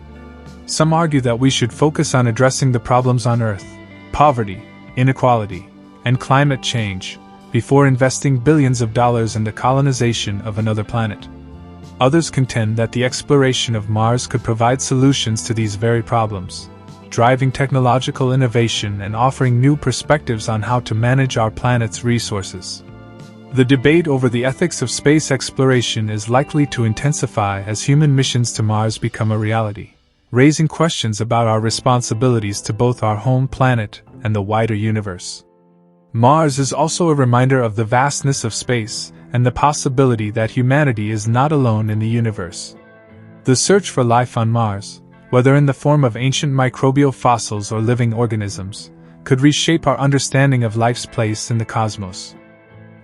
Some argue that we should focus on addressing the problems on Earth, poverty, inequality, and climate change, before investing billions of dollars in the colonization of another planet. Others contend that the exploration of Mars could provide solutions to these very problems, driving technological innovation and offering new perspectives on how to manage our planet's resources. The debate over the ethics of space exploration is likely to intensify as human missions to Mars become a reality, raising questions about our responsibilities to both our home planet and the wider universe. Mars is also a reminder of the vastness of space and the possibility that humanity is not alone in the universe. The search for life on Mars, whether in the form of ancient microbial fossils or living organisms, could reshape our understanding of life's place in the cosmos.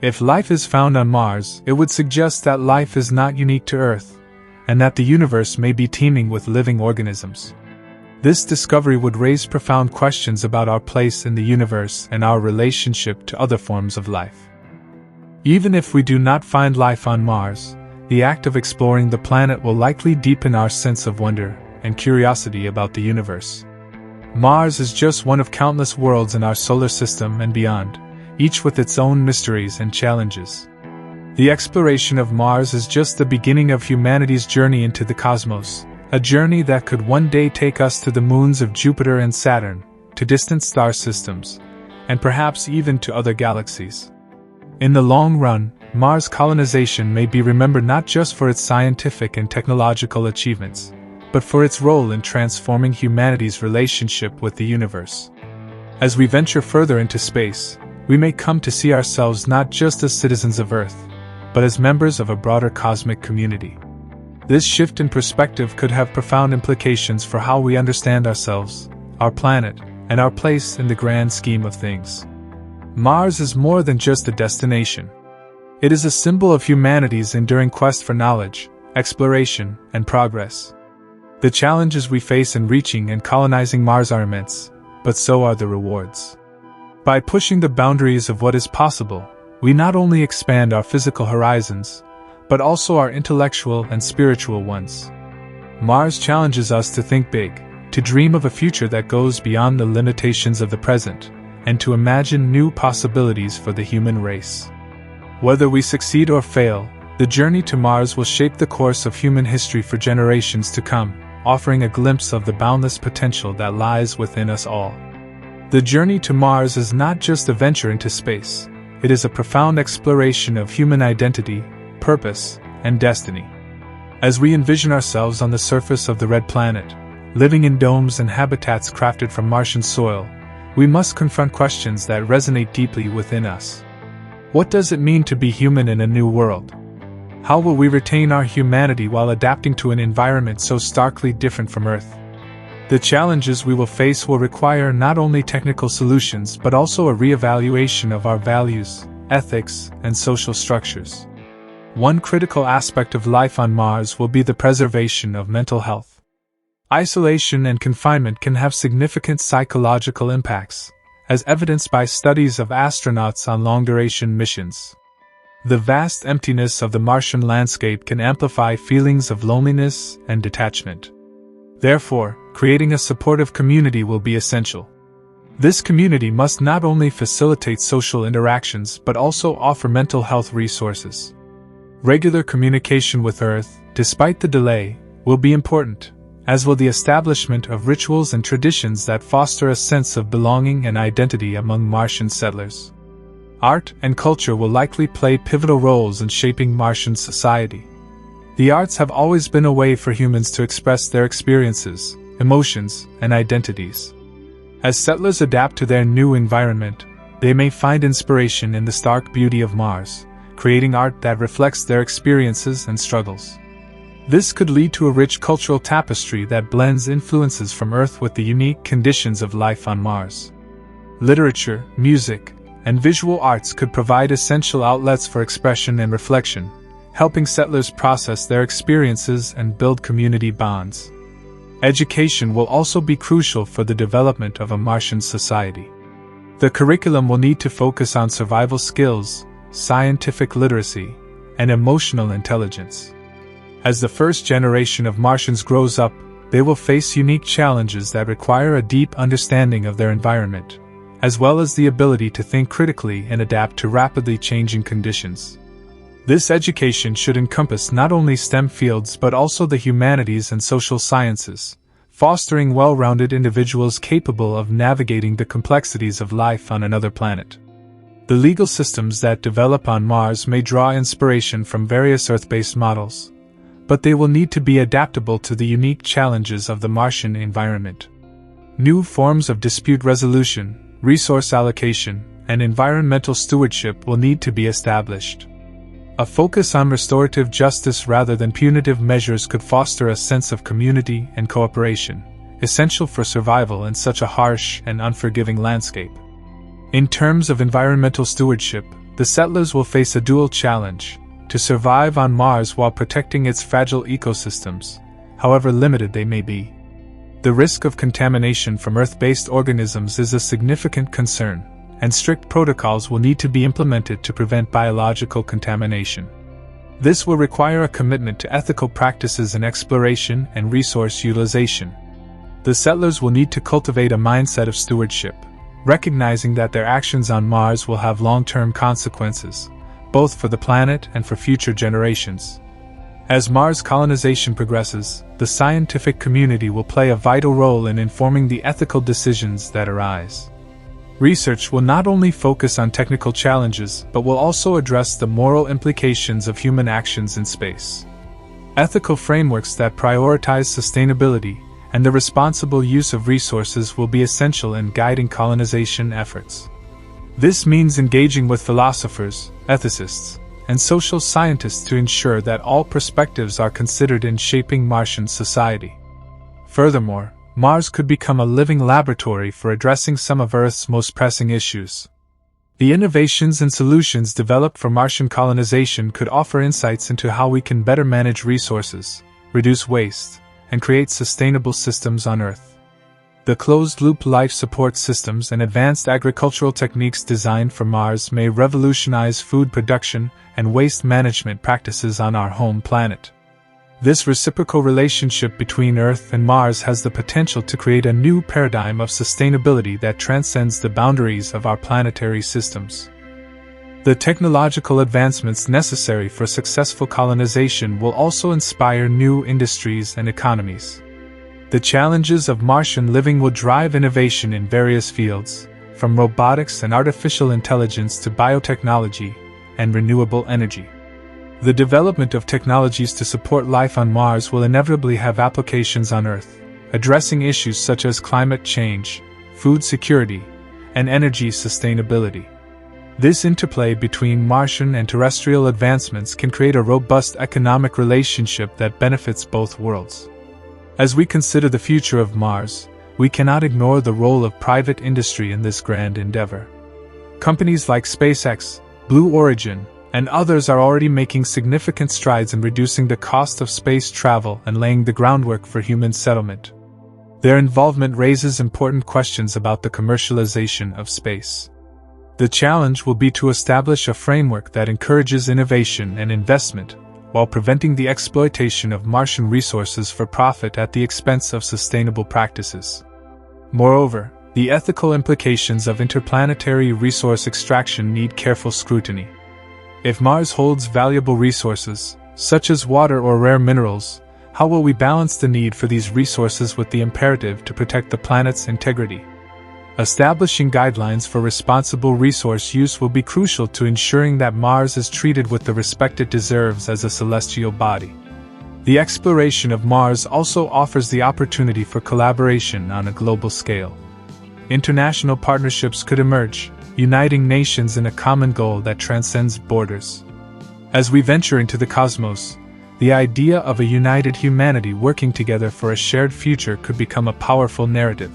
If life is found on Mars, it would suggest that life is not unique to Earth, and that the universe may be teeming with living organisms. This discovery would raise profound questions about our place in the universe and our relationship to other forms of life. Even if we do not find life on Mars, the act of exploring the planet will likely deepen our sense of wonder and curiosity about the universe. Mars is just one of countless worlds in our solar system and beyond, each with its own mysteries and challenges. The exploration of Mars is just the beginning of humanity's journey into the cosmos, a journey that could one day take us to the moons of Jupiter and Saturn, to distant star systems, and perhaps even to other galaxies. In the long run, Mars colonization may be remembered not just for its scientific and technological achievements, but for its role in transforming humanity's relationship with the universe. As we venture further into space, we may come to see ourselves not just as citizens of Earth, but as members of a broader cosmic community. This shift in perspective could have profound implications for how we understand ourselves, our planet, and our place in the grand scheme of things. Mars is more than just a destination. It is a symbol of humanity's enduring quest for knowledge, exploration, and progress. The challenges we face in reaching and colonizing Mars are immense, but so are the rewards. By pushing the boundaries of what is possible, we not only expand our physical horizons, but also our intellectual and spiritual ones. Mars challenges us to think big, to dream of a future that goes beyond the limitations of the present, and to imagine new possibilities for the human race. Whether we succeed or fail, the journey to Mars will shape the course of human history for generations to come, offering a glimpse of the boundless potential that lies within us all. The journey to Mars is not just a venture into space, it is a profound exploration of human identity, purpose, and destiny. As we envision ourselves on the surface of the red planet, living in domes and habitats crafted from Martian soil, we must confront questions that resonate deeply within us. What does it mean to be human in a new world? How will we retain our humanity while adapting to an environment so starkly different from Earth? The challenges we will face will require not only technical solutions but also a re-evaluation of our values, ethics, and social structures. One critical aspect of life on Mars will be the preservation of mental health. Isolation and confinement can have significant psychological impacts, as evidenced by studies of astronauts on long-duration missions. The vast emptiness of the Martian landscape can amplify feelings of loneliness and detachment. Therefore, creating a supportive community will be essential. This community must not only facilitate social interactions but also offer mental health resources. Regular communication with Earth, despite the delay, will be important, as will the establishment of rituals and traditions that foster a sense of belonging and identity among Martian settlers. Art and culture will likely play pivotal roles in shaping Martian society. The arts have always been a way for humans to express their experiences, emotions, and identities. As settlers adapt to their new environment, they may find inspiration in the stark beauty of Mars, creating art that reflects their experiences and struggles. This could lead to a rich cultural tapestry that blends influences from Earth with the unique conditions of life on Mars. Literature, music, and visual arts could provide essential outlets for expression and reflection, helping settlers process their experiences and build community bonds. Education will also be crucial for the development of a Martian society. The curriculum will need to focus on survival skills, scientific literacy, and emotional intelligence. As the first generation of Martians grows up, they will face unique challenges that require a deep understanding of their environment, as well as the ability to think critically and adapt to rapidly changing conditions. This education should encompass not only STEM fields but also the humanities and social sciences, fostering well-rounded individuals capable of navigating the complexities of life on another planet. The legal systems that develop on Mars may draw inspiration from various Earth-based models, but they will need to be adaptable to the unique challenges of the Martian environment. New forms of dispute resolution, resource allocation, and environmental stewardship will need to be established. A focus on restorative justice rather than punitive measures could foster a sense of community and cooperation, essential for survival in such a harsh and unforgiving landscape. In terms of environmental stewardship, the settlers will face a dual challenge: to survive on Mars while protecting its fragile ecosystems, however limited they may be. The risk of contamination from Earth-based organisms is a significant concern, and strict protocols will need to be implemented to prevent biological contamination. This will require a commitment to ethical practices in exploration and resource utilization. The settlers will need to cultivate a mindset of stewardship, recognizing that their actions on Mars will have long-term consequences, both for the planet and for future generations. As Mars colonization progresses, the scientific community will play a vital role in informing the ethical decisions that arise. Research will not only focus on technical challenges but will also address the moral implications of human actions in space. Ethical frameworks that prioritize sustainability and the responsible use of resources will be essential in guiding colonization efforts. This means engaging with philosophers, ethicists, and social scientists to ensure that all perspectives are considered in shaping Martian society. Furthermore, Mars could become a living laboratory for addressing some of Earth's most pressing issues. The innovations and solutions developed for Martian colonization could offer insights into how we can better manage resources, reduce waste, and create sustainable systems on Earth. The closed-loop life support systems and advanced agricultural techniques designed for Mars may revolutionize food production and waste management practices on our home planet. This reciprocal relationship between Earth and Mars has the potential to create a new paradigm of sustainability that transcends the boundaries of our planetary systems. The technological advancements necessary for successful colonization will also inspire new industries and economies. The challenges of Martian living will drive innovation in various fields, from robotics and artificial intelligence to biotechnology and renewable energy. The development of technologies to support life on Mars will inevitably have applications on Earth, addressing issues such as climate change, food security, and energy sustainability. This interplay between Martian and terrestrial advancements can create a robust economic relationship that benefits both worlds. As we consider the future of Mars, we cannot ignore the role of private industry in this grand endeavor. Companies like SpaceX, Blue Origin, and others are already making significant strides in reducing the cost of space travel and laying the groundwork for human settlement. Their involvement raises important questions about the commercialization of space. The challenge will be to establish a framework that encourages innovation and investment, while preventing the exploitation of Martian resources for profit at the expense of sustainable practices. Moreover, the ethical implications of interplanetary resource extraction need careful scrutiny. If Mars holds valuable resources, such as water or rare minerals, how will we balance the need for these resources with the imperative to protect the planet's integrity? Establishing guidelines for responsible resource use will be crucial to ensuring that Mars is treated with the respect it deserves as a celestial body. The exploration of Mars also offers the opportunity for collaboration on a global scale. International partnerships could emerge, uniting nations in a common goal that transcends borders. As we venture into the cosmos, the idea of a united humanity working together for a shared future could become a powerful narrative.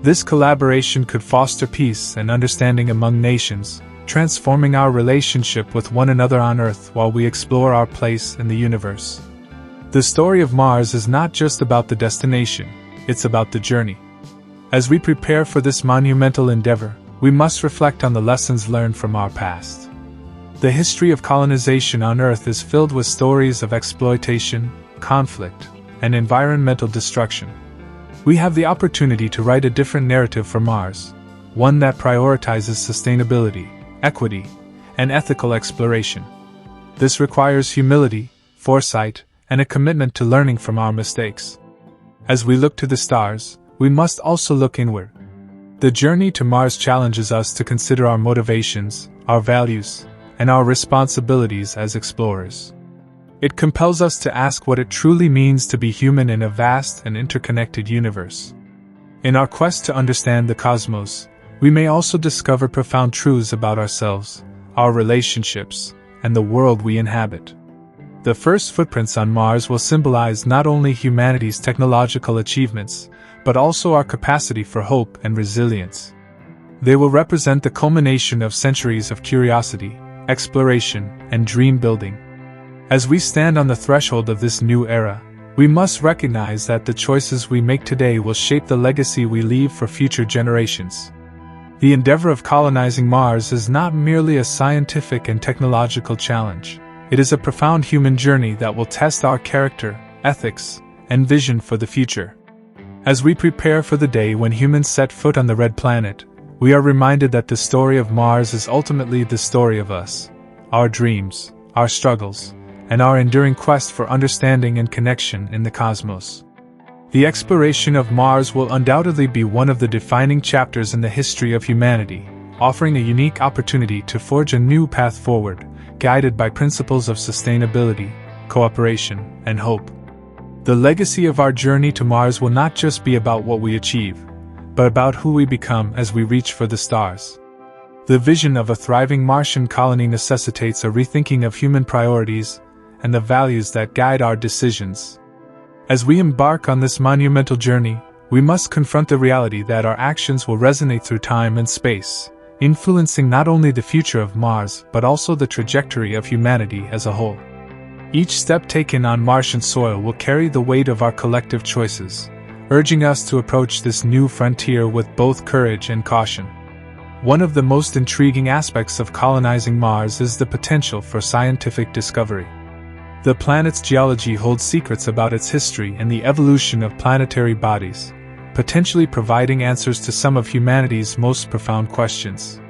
This collaboration could foster peace and understanding among nations, transforming our relationship with one another on Earth while we explore our place in the universe. The story of Mars is not just about the destination, it's about the journey. As we prepare for this monumental endeavor, we must reflect on the lessons learned from our past. The history of colonization on Earth is filled with stories of exploitation, conflict, and environmental destruction. We have the opportunity to write a different narrative for Mars, one that prioritizes sustainability, equity, and ethical exploration. This requires humility, foresight, and a commitment to learning from our mistakes. As we look to the stars, we must also look inward. The journey to Mars challenges us to consider our motivations, our values, and our responsibilities as explorers. It compels us to ask what it truly means to be human in a vast and interconnected universe. In our quest to understand the cosmos, we may also discover profound truths about ourselves, our relationships, and the world we inhabit. The first footprints on Mars will symbolize not only humanity's technological achievements, but also our capacity for hope and resilience. They will represent the culmination of centuries of curiosity, exploration, and dream building. As we stand on the threshold of this new era, we must recognize that the choices we make today will shape the legacy we leave for future generations. The endeavor of colonizing Mars is not merely a scientific and technological challenge. It is a profound human journey that will test our character, ethics, and vision for the future. As we prepare for the day when humans set foot on the red planet, we are reminded that the story of Mars is ultimately the story of us, our dreams, our struggles, and our enduring quest for understanding and connection in the cosmos. The exploration of Mars will undoubtedly be one of the defining chapters in the history of humanity, offering a unique opportunity to forge a new path forward, guided by principles of sustainability, cooperation, and hope. The legacy of our journey to Mars will not just be about what we achieve, but about who we become as we reach for the stars. The vision of a thriving Martian colony necessitates a rethinking of human priorities and the values that guide our decisions. As we embark on this monumental journey, we must confront the reality that our actions will resonate through time and space, influencing not only the future of Mars but also the trajectory of humanity as a whole. Each step taken on Martian soil will carry the weight of our collective choices, urging us to approach this new frontier with both courage and caution. One of the most intriguing aspects of colonizing Mars is the potential for scientific discovery. The planet's geology holds secrets about its history and the evolution of planetary bodies, potentially providing answers to some of humanity's most profound questions.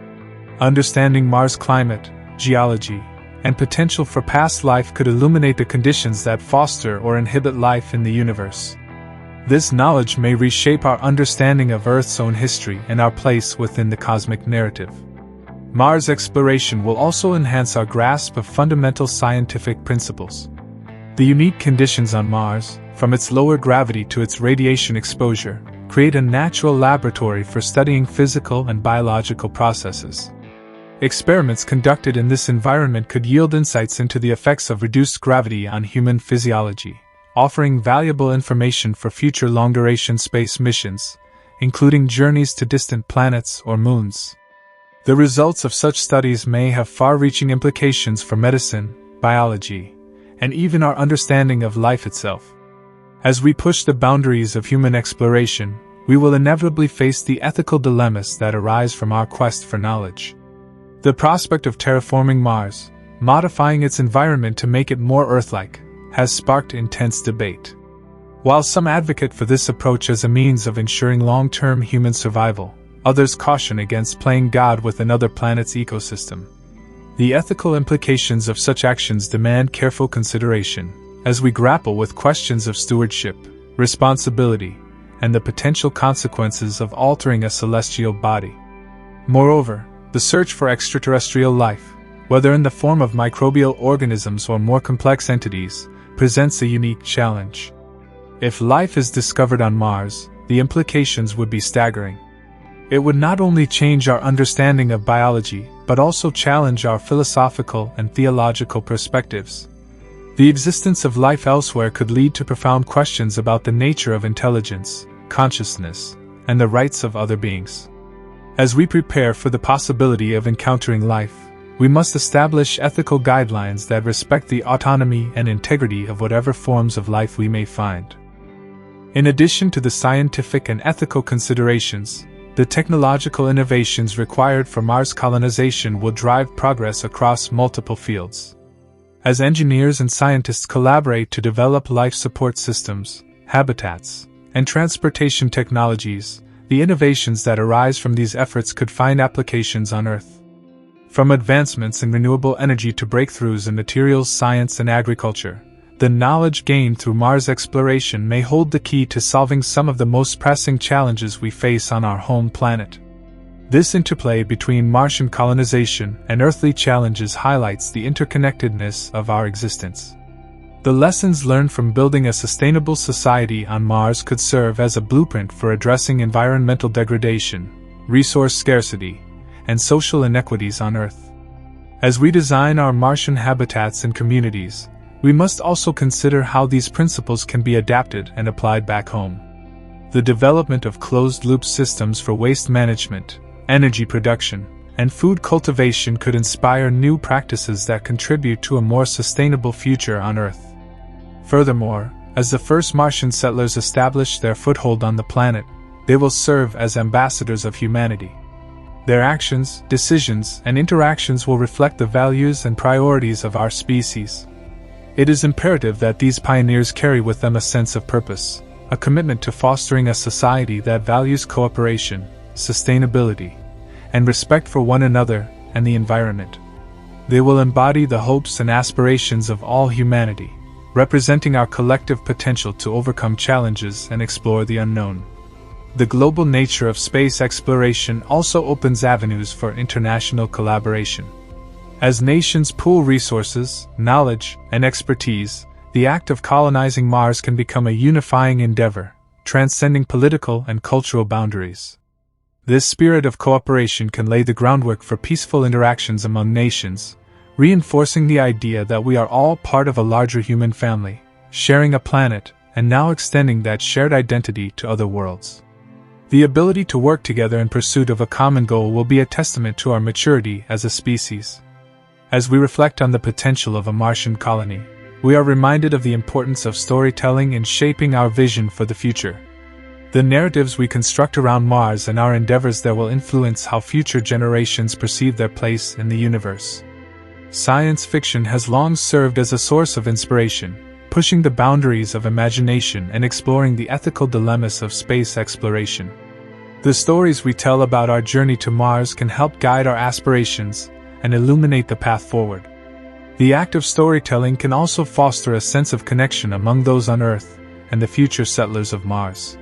Understanding Mars' climate, geology, and potential for past life could illuminate the conditions that foster or inhibit life in the universe. This knowledge may reshape our understanding of Earth's own history and our place within the cosmic narrative. Mars exploration will also enhance our grasp of fundamental scientific principles. The unique conditions on Mars, from its lower gravity to its radiation exposure, create a natural laboratory for studying physical and biological processes. Experiments conducted in this environment could yield insights into the effects of reduced gravity on human physiology, offering valuable information for future long-duration space missions, including journeys to distant planets or moons. The results of such studies may have far-reaching implications for medicine, biology, and even our understanding of life itself. As we push the boundaries of human exploration, we will inevitably face the ethical dilemmas that arise from our quest for knowledge. The prospect of terraforming Mars, modifying its environment to make it more Earth-like, has sparked intense debate. While some advocate for this approach as a means of ensuring long-term human survival, others caution against playing God with another planet's ecosystem. The ethical implications of such actions demand careful consideration, as we grapple with questions of stewardship, responsibility, and the potential consequences of altering a celestial body. Moreover, the search for extraterrestrial life, whether in the form of microbial organisms or more complex entities, presents a unique challenge. If life is discovered on Mars, the implications would be staggering. It would not only change our understanding of biology, but also challenge our philosophical and theological perspectives. The existence of life elsewhere could lead to profound questions about the nature of intelligence, consciousness, and the rights of other beings. As we prepare for the possibility of encountering life, we must establish ethical guidelines that respect the autonomy and integrity of whatever forms of life we may find. In addition to the scientific and ethical considerations, The technological innovations required for Mars colonization will drive progress across multiple fields. As engineers and scientists collaborate to develop life support systems, habitats, and transportation technologies, the innovations that arise from these efforts could find applications on Earth. From advancements in renewable energy to breakthroughs in materials science and agriculture, the knowledge gained through Mars exploration may hold the key to solving some of the most pressing challenges we face on our home planet. This interplay between Martian colonization and earthly challenges highlights the interconnectedness of our existence. The lessons learned from building a sustainable society on Mars could serve as a blueprint for addressing environmental degradation, resource scarcity, and social inequities on Earth. As we design our Martian habitats and communities, we must also consider how these principles can be adapted and applied back home. The development of closed-loop systems for waste management, energy production, and food cultivation could inspire new practices that contribute to a more sustainable future on Earth. Furthermore, as the first Martian settlers establish their foothold on the planet, they will serve as ambassadors of humanity. Their actions, decisions, and interactions will reflect the values and priorities of our species. It is imperative that these pioneers carry with them a sense of purpose, a commitment to fostering a society that values cooperation, sustainability, and respect for one another and the environment. They will embody the hopes and aspirations of all humanity, representing our collective potential to overcome challenges and explore the unknown. The global nature of space exploration also opens avenues for international collaboration. As nations pool resources, knowledge, and expertise, the act of colonizing Mars can become a unifying endeavor, transcending political and cultural boundaries. This spirit of cooperation can lay the groundwork for peaceful interactions among nations, reinforcing the idea that we are all part of a larger human family, sharing a planet, and now extending that shared identity to other worlds. The ability to work together in pursuit of a common goal will be a testament to our maturity as a species. As we reflect on the potential of a Martian colony, we are reminded of the importance of storytelling in shaping our vision for the future. The narratives we construct around Mars and our endeavors there will influence how future generations perceive their place in the universe. Science fiction has long served as a source of inspiration, pushing the boundaries of imagination and exploring the ethical dilemmas of space exploration. The stories we tell about our journey to Mars can help guide our aspirations and illuminate the path forward. The act of storytelling can also foster a sense of connection among those on Earth and the future settlers of Mars.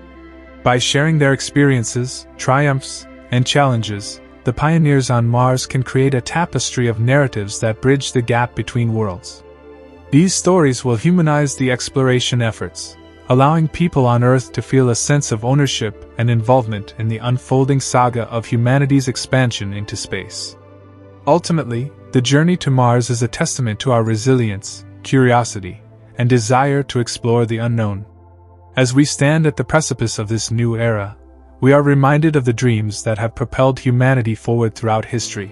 By sharing their experiences, triumphs, and challenges, the pioneers on Mars can create a tapestry of narratives that bridge the gap between worlds. These stories will humanize the exploration efforts, allowing people on Earth to feel a sense of ownership and involvement in the unfolding saga of humanity's expansion into space. Ultimately, the journey to Mars is a testament to our resilience, curiosity, and desire to explore the unknown. As we stand at the precipice of this new era, we are reminded of the dreams that have propelled humanity forward throughout history.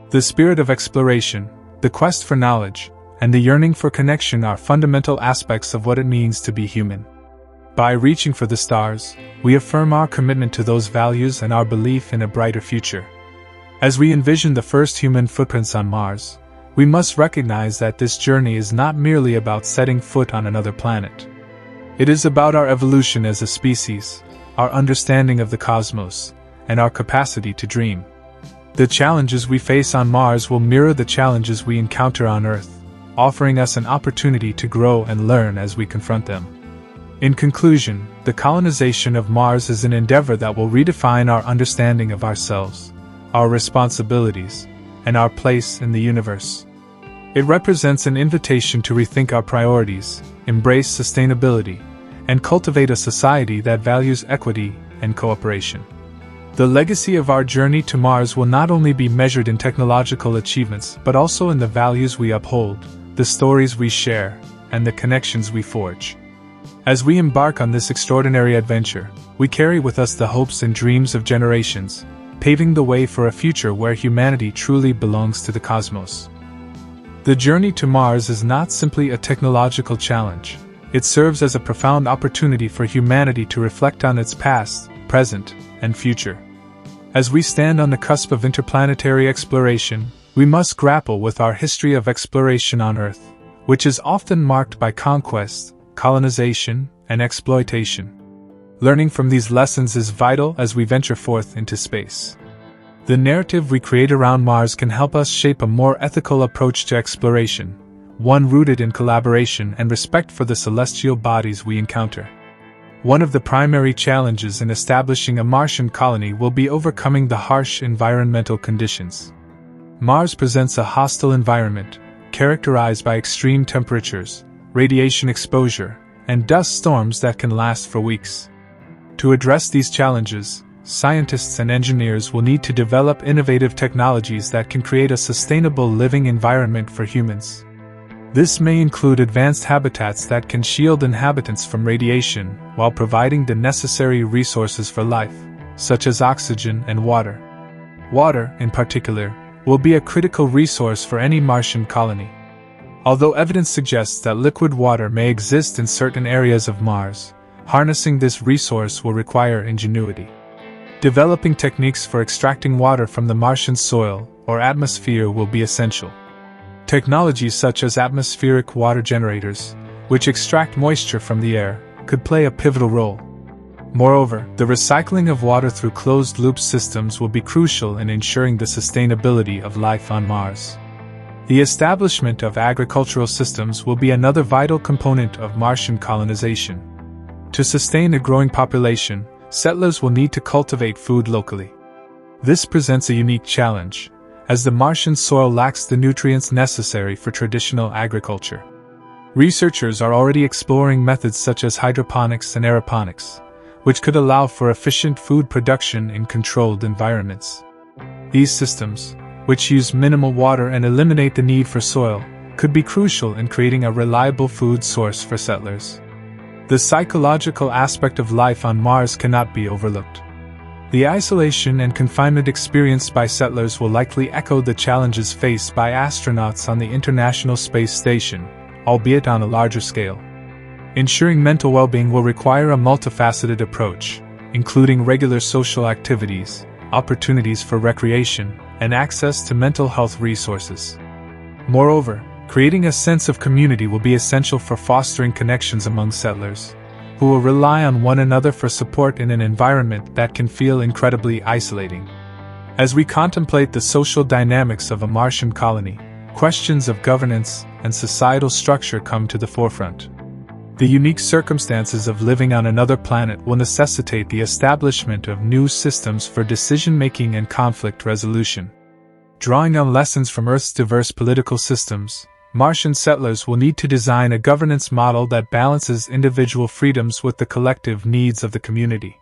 The spirit of exploration, the quest for knowledge, and the yearning for connection are fundamental aspects of what it means to be human. By reaching for the stars, we affirm our commitment to those values and our belief in a brighter future. As we envision the first human footprints on Mars, we must recognize that this journey is not merely about setting foot on another planet. It is about our evolution as a species, our understanding of the cosmos, and our capacity to dream. The challenges we face on Mars will mirror the challenges we encounter on Earth, offering us an opportunity to grow and learn as we confront them. In conclusion, the colonization of Mars is an endeavor that will redefine our understanding of ourselves, our responsibilities, and our place in the universe. It represents an invitation to rethink our priorities, embrace sustainability, and cultivate a society that values equity and cooperation. The legacy of our journey to Mars will not only be measured in technological achievements but also in the values we uphold, the stories we share, and the connections we forge. As we embark on this extraordinary adventure, we carry with us the hopes and dreams of generations, paving the way for a future where humanity truly belongs to the cosmos. The journey to Mars is not simply a technological challenge. It serves as a profound opportunity for humanity to reflect on its past, present, and future. As we stand on the cusp of interplanetary exploration, we must grapple with our history of exploration on Earth, which is often marked by conquest, colonization, and exploitation. Learning from these lessons is vital as we venture forth into space. The narrative we create around Mars can help us shape a more ethical approach to exploration, one rooted in collaboration and respect for the celestial bodies we encounter. One of the primary challenges in establishing a Martian colony will be overcoming the harsh environmental conditions. Mars presents a hostile environment, characterized by extreme temperatures, radiation exposure, and dust storms that can last for weeks. To address these challenges, scientists and engineers will need to develop innovative technologies that can create a sustainable living environment for humans. This may include advanced habitats that can shield inhabitants from radiation while providing the necessary resources for life, such as oxygen and water. Water, in particular, will be a critical resource for any Martian colony. Although evidence suggests that liquid water may exist in certain areas of Mars, harnessing this resource will require ingenuity. Developing techniques for extracting water from the Martian soil or atmosphere will be essential. Technologies such as atmospheric water generators, which extract moisture from the air, could play a pivotal role. Moreover, the recycling of water through closed-loop systems will be crucial in ensuring the sustainability of life on Mars. The establishment of agricultural systems will be another vital component of Martian colonization. To sustain a growing population, settlers will need to cultivate food locally. This presents a unique challenge, as the Martian soil lacks the nutrients necessary for traditional agriculture. Researchers are already exploring methods such as hydroponics and aeroponics, which could allow for efficient food production in controlled environments. These systems, which use minimal water and eliminate the need for soil, could be crucial in creating a reliable food source for settlers. The psychological aspect of life on Mars cannot be overlooked. The isolation and confinement experienced by settlers will likely echo the challenges faced by astronauts on the International Space Station, albeit on a larger scale. Ensuring mental well-being will require a multifaceted approach, including regular social activities, opportunities for recreation, and access to mental health resources. Moreover, creating a sense of community will be essential for fostering connections among settlers, who will rely on one another for support in an environment that can feel incredibly isolating. As we contemplate the social dynamics of a Martian colony, questions of governance and societal structure come to the forefront. The unique circumstances of living on another planet will necessitate the establishment of new systems for decision-making and conflict resolution. Drawing on lessons from Earth's diverse political systems, Martian settlers will need to design a governance model that balances individual freedoms with the collective needs of the community.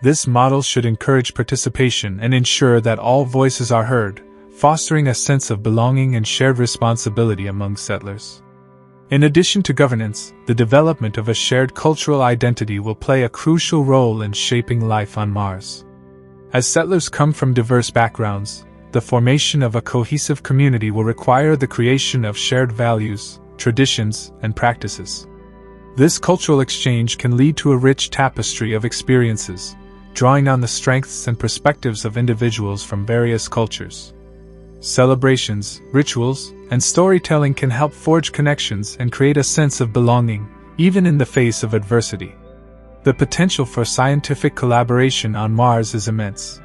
This model should encourage participation and ensure that all voices are heard, fostering a sense of belonging and shared responsibility among settlers. In addition to governance, the development of a shared cultural identity will play a crucial role in shaping life on Mars. As settlers come from diverse backgrounds, the formation of a cohesive community will require the creation of shared values, traditions, and practices. This cultural exchange can lead to a rich tapestry of experiences, drawing on the strengths and perspectives of individuals from various cultures. Celebrations, rituals, and storytelling can help forge connections and create a sense of belonging, even in the face of adversity. The potential for scientific collaboration on Mars is immense.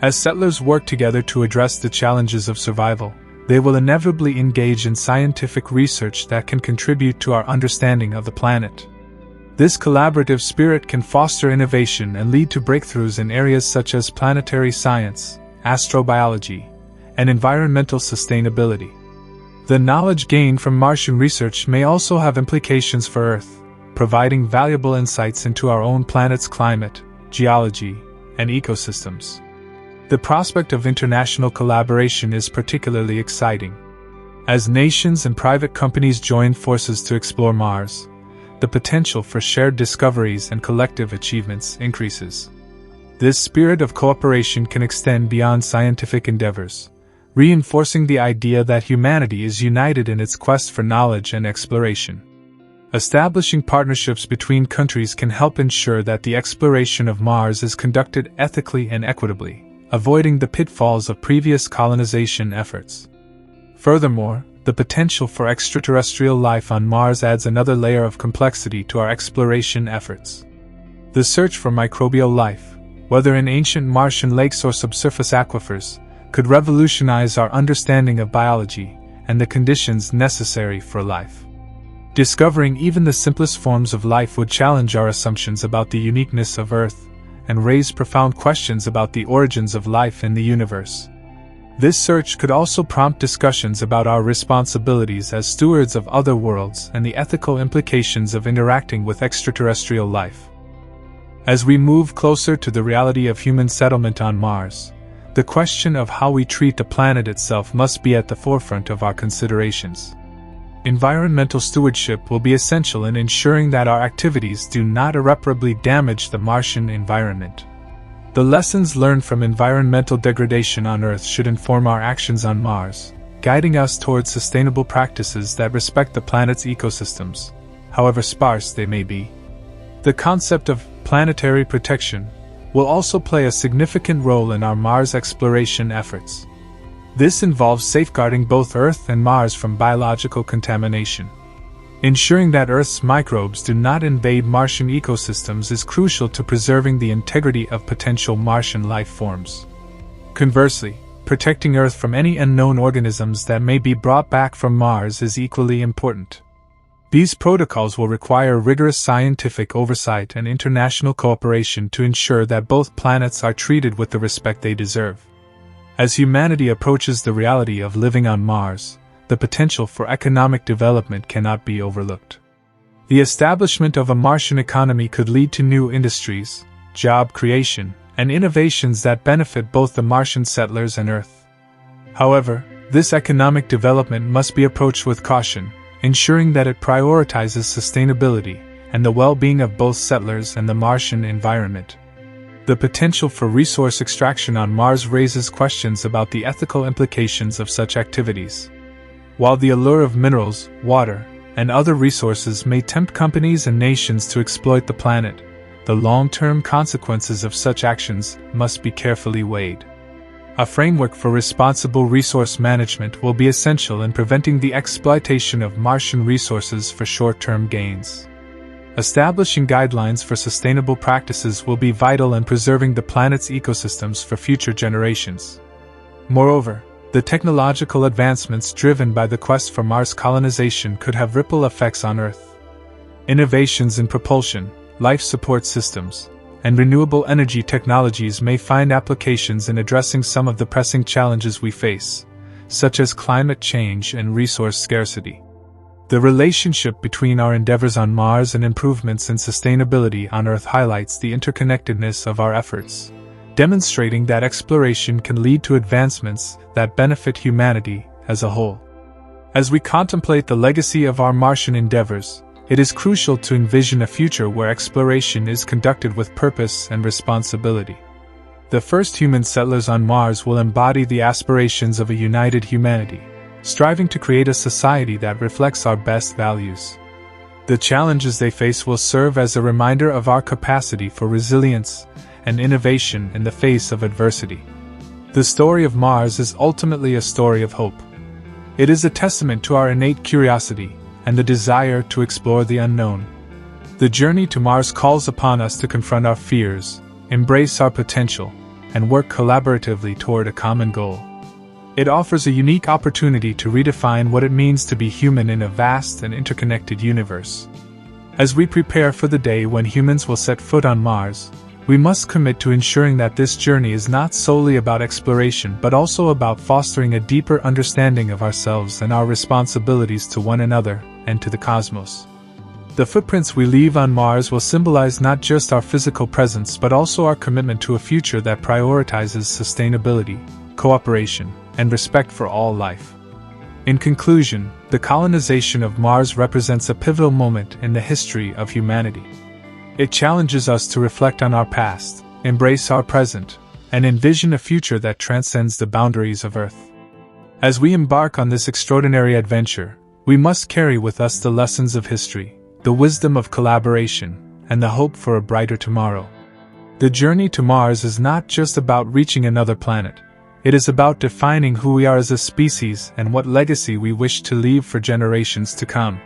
As settlers work together to address the challenges of survival, they will inevitably engage in scientific research that can contribute to our understanding of the planet. This collaborative spirit can foster innovation and lead to breakthroughs in areas such as planetary science, astrobiology, and environmental sustainability. The knowledge gained from Martian research may also have implications for Earth, providing valuable insights into our own planet's climate, geology, and ecosystems. The prospect of international collaboration is particularly exciting. As nations and private companies join forces to explore Mars, the potential for shared discoveries and collective achievements increases. This spirit of cooperation can extend beyond scientific endeavors, reinforcing the idea that humanity is united in its quest for knowledge and exploration. Establishing partnerships between countries can help ensure that the exploration of Mars is conducted ethically and equitably, avoiding the pitfalls of previous colonization efforts. Furthermore, the potential for extraterrestrial life on Mars adds another layer of complexity to our exploration efforts. The search for microbial life, whether in ancient Martian lakes or subsurface aquifers, could revolutionize our understanding of biology and the conditions necessary for life. Discovering even the simplest forms of life would challenge our assumptions about the uniqueness of Earth and raise profound questions about the origins of life in the universe. This search could also prompt discussions about our responsibilities as stewards of other worlds and the ethical implications of interacting with extraterrestrial life. As we move closer to the reality of human settlement on Mars, the question of how we treat the planet itself must be at the forefront of our considerations. Environmental stewardship will be essential in ensuring that our activities do not irreparably damage the Martian environment. The lessons learned from environmental degradation on Earth should inform our actions on Mars, guiding us towards sustainable practices that respect the planet's ecosystems, however sparse they may be. The concept of planetary protection will also play a significant role in our Mars exploration efforts. This involves safeguarding both Earth and Mars from biological contamination. Ensuring that Earth's microbes do not invade Martian ecosystems is crucial to preserving the integrity of potential Martian life forms. Conversely, protecting Earth from any unknown organisms that may be brought back from Mars is equally important. These protocols will require rigorous scientific oversight and international cooperation to ensure that both planets are treated with the respect they deserve. As humanity approaches the reality of living on Mars, the potential for economic development cannot be overlooked. The establishment of a Martian economy could lead to new industries, job creation, and innovations that benefit both the Martian settlers and Earth. However, this economic development must be approached with caution, ensuring that it prioritizes sustainability and the well-being of both settlers and the Martian environment. The potential for resource extraction on Mars raises questions about the ethical implications of such activities. While the allure of minerals, water, and other resources may tempt companies and nations to exploit the planet, the long-term consequences of such actions must be carefully weighed. A framework for responsible resource management will be essential in preventing the exploitation of Martian resources for short-term gains. Establishing guidelines for sustainable practices will be vital in preserving the planet's ecosystems for future generations. Moreover, the technological advancements driven by the quest for Mars colonization could have ripple effects on Earth. Innovations in propulsion, life support systems, and renewable energy technologies may find applications in addressing some of the pressing challenges we face, such as climate change and resource scarcity. The relationship between our endeavors on Mars and improvements in sustainability on Earth highlights the interconnectedness of our efforts, demonstrating that exploration can lead to advancements that benefit humanity as a whole. As we contemplate the legacy of our Martian endeavors, it is crucial to envision a future where exploration is conducted with purpose and responsibility. The first human settlers on Mars will embody the aspirations of a united humanity, striving to create a society that reflects our best values. The challenges they face will serve as a reminder of our capacity for resilience and innovation in the face of adversity. The story of Mars is ultimately a story of hope. It is a testament to our innate curiosity and the desire to explore the unknown. The journey to Mars calls upon us to confront our fears, embrace our potential, and work collaboratively toward a common goal. It offers a unique opportunity to redefine what it means to be human in a vast and interconnected universe. As we prepare for the day when humans will set foot on Mars, we must commit to ensuring that this journey is not solely about exploration but also about fostering a deeper understanding of ourselves and our responsibilities to one another and to the cosmos. The footprints we leave on Mars will symbolize not just our physical presence but also our commitment to a future that prioritizes sustainability, cooperation, and respect for all life. In conclusion, the colonization of Mars represents a pivotal moment in the history of humanity. It challenges us to reflect on our past, embrace our present, and envision a future that transcends the boundaries of Earth. As we embark on this extraordinary adventure, we must carry with us the lessons of history, the wisdom of collaboration, and the hope for a brighter tomorrow. The journey to Mars is not just about reaching another planet. It is about defining who we are as a species and what legacy we wish to leave for generations to come.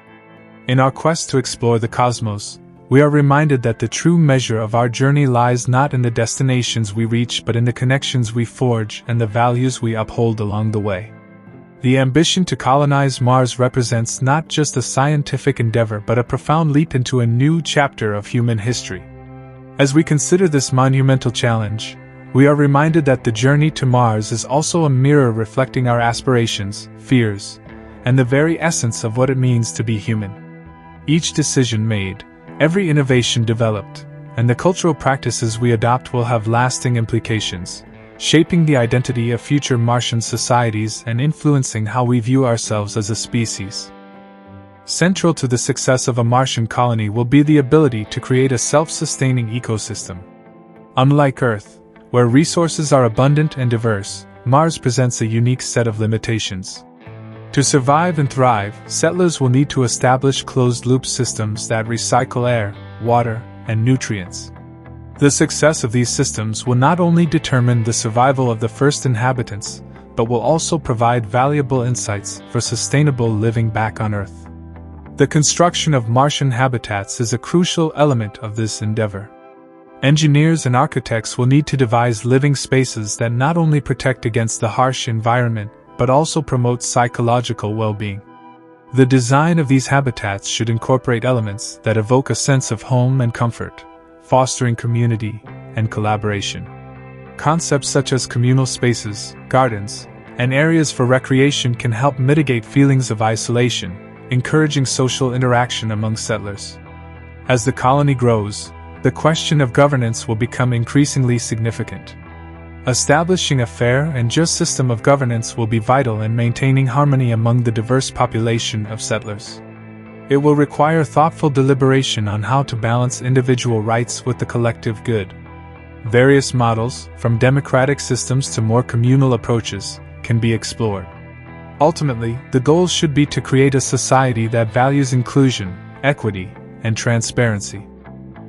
In our quest to explore the cosmos, we are reminded that the true measure of our journey lies not in the destinations we reach but in the connections we forge and the values we uphold along the way. The ambition to colonize Mars represents not just a scientific endeavor but a profound leap into a new chapter of human history. As we consider this monumental challenge, we are reminded that the journey to Mars is also a mirror reflecting our aspirations, fears, and the very essence of what it means to be human. Each decision made, every innovation developed, and the cultural practices we adopt will have lasting implications, shaping the identity of future Martian societies and influencing how we view ourselves as a species. Central to the success of a Martian colony will be the ability to create a self-sustaining ecosystem. Unlike Earth, where resources are abundant and diverse, Mars presents a unique set of limitations. To survive and thrive, settlers will need to establish closed-loop systems that recycle air, water, and nutrients. The success of these systems will not only determine the survival of the first inhabitants, but will also provide valuable insights for sustainable living back on Earth. The construction of Martian habitats is a crucial element of this endeavor. Engineers and architects will need to devise living spaces that not only protect against the harsh environment, but also promote psychological well-being. The design of these habitats should incorporate elements that evoke a sense of home and comfort, fostering community and collaboration. Concepts such as communal spaces, gardens, and areas for recreation can help mitigate feelings of isolation, encouraging social interaction among settlers. As the colony grows, the question of governance will become increasingly significant. Establishing a fair and just system of governance will be vital in maintaining harmony among the diverse population of settlers. It will require thoughtful deliberation on how to balance individual rights with the collective good. Various models, from democratic systems to more communal approaches, can be explored. Ultimately, the goal should be to create a society that values inclusion, equity, and transparency.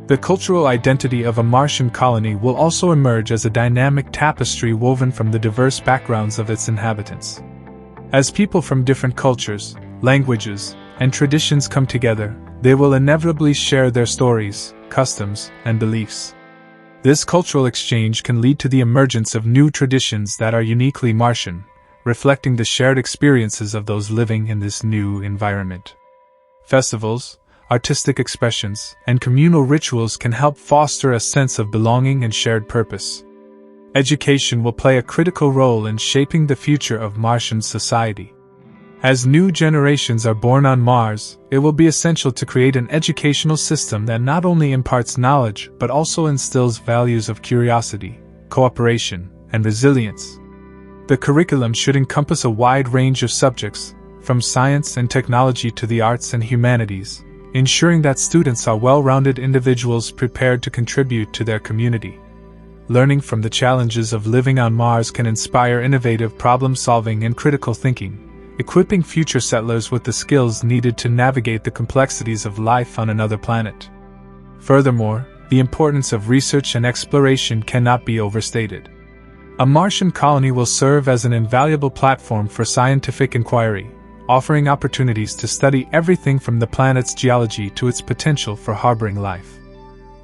The cultural identity of a Martian colony will also emerge as a dynamic tapestry woven from the diverse backgrounds of its inhabitants. As people from different cultures, languages, and traditions come together, they will inevitably share their stories, customs, and beliefs. This cultural exchange can lead to the emergence of new traditions that are uniquely Martian, reflecting the shared experiences of those living in this new environment. Festivals, artistic expressions, and communal rituals can help foster a sense of belonging and shared purpose. Education will play a critical role in shaping the future of Martian society. As new generations are born on Mars, it will be essential to create an educational system that not only imparts knowledge but also instills values of curiosity, cooperation, and resilience. The curriculum should encompass a wide range of subjects, from science and technology to the arts and humanities, ensuring that students are well-rounded individuals prepared to contribute to their community. Learning from the challenges of living on Mars can inspire innovative problem-solving and critical thinking, equipping future settlers with the skills needed to navigate the complexities of life on another planet. Furthermore, the importance of research and exploration cannot be overstated. A Martian colony will serve as an invaluable platform for scientific inquiry, offering opportunities to study everything from the planet's geology to its potential for harboring life.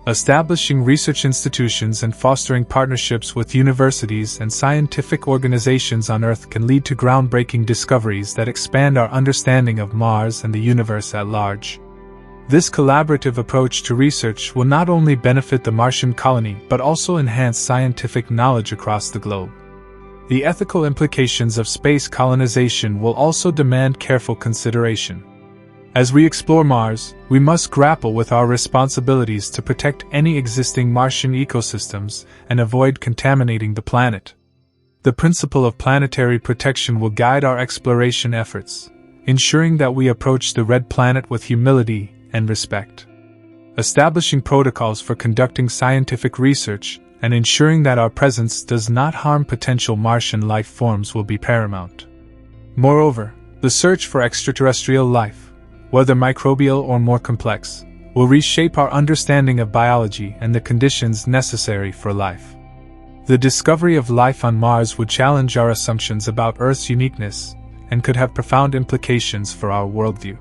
Establishing research institutions and fostering partnerships with universities and scientific organizations on Earth can lead to groundbreaking discoveries that expand our understanding of Mars and the universe at large. This collaborative approach to research will not only benefit the Martian colony but also enhance scientific knowledge across the globe. The ethical implications of space colonization will also demand careful consideration. As we explore Mars, we must grapple with our responsibilities to protect any existing Martian ecosystems and avoid contaminating the planet. The principle of planetary protection will guide our exploration efforts, ensuring that we approach the red planet with humility and respect. Establishing protocols for conducting scientific research and ensuring that our presence does not harm potential Martian life forms will be paramount. Moreover, the search for extraterrestrial life, whether microbial or more complex, will reshape our understanding of biology and the conditions necessary for life. The discovery of life on Mars would challenge our assumptions about Earth's uniqueness and could have profound implications for our worldview.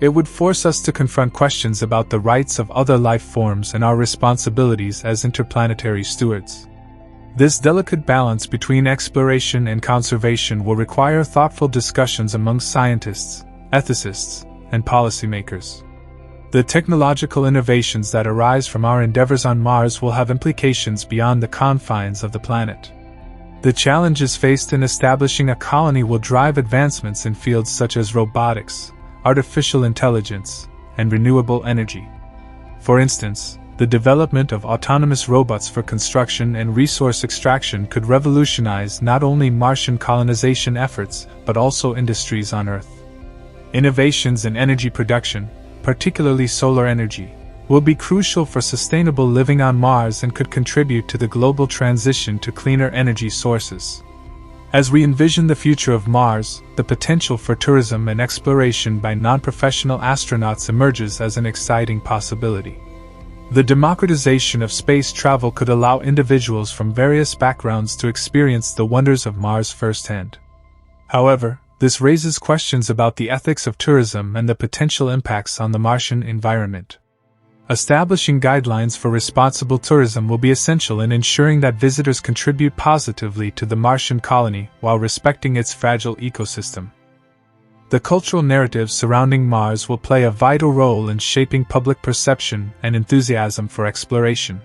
It would force us to confront questions about the rights of other life forms and our responsibilities as interplanetary stewards. This delicate balance between exploration and conservation will require thoughtful discussions among scientists, ethicists, and policymakers. The technological innovations that arise from our endeavors on Mars will have implications beyond the confines of the planet. The challenges faced in establishing a colony will drive advancements in fields such as robotics, artificial intelligence, and renewable energy. For instance, the development of autonomous robots for construction and resource extraction could revolutionize not only Martian colonization efforts but also industries on Earth. Innovations in energy production, particularly solar energy, will be crucial for sustainable living on Mars and could contribute to the global transition to cleaner energy sources. As we envision the future of Mars, the potential for tourism and exploration by non-professional astronauts emerges as an exciting possibility. The democratization of space travel could allow individuals from various backgrounds to experience the wonders of Mars firsthand. However, this raises questions about the ethics of tourism and the potential impacts on the Martian environment. Establishing guidelines for responsible tourism will be essential in ensuring that visitors contribute positively to the Martian colony while respecting its fragile ecosystem. The cultural narratives surrounding Mars will play a vital role in shaping public perception and enthusiasm for exploration.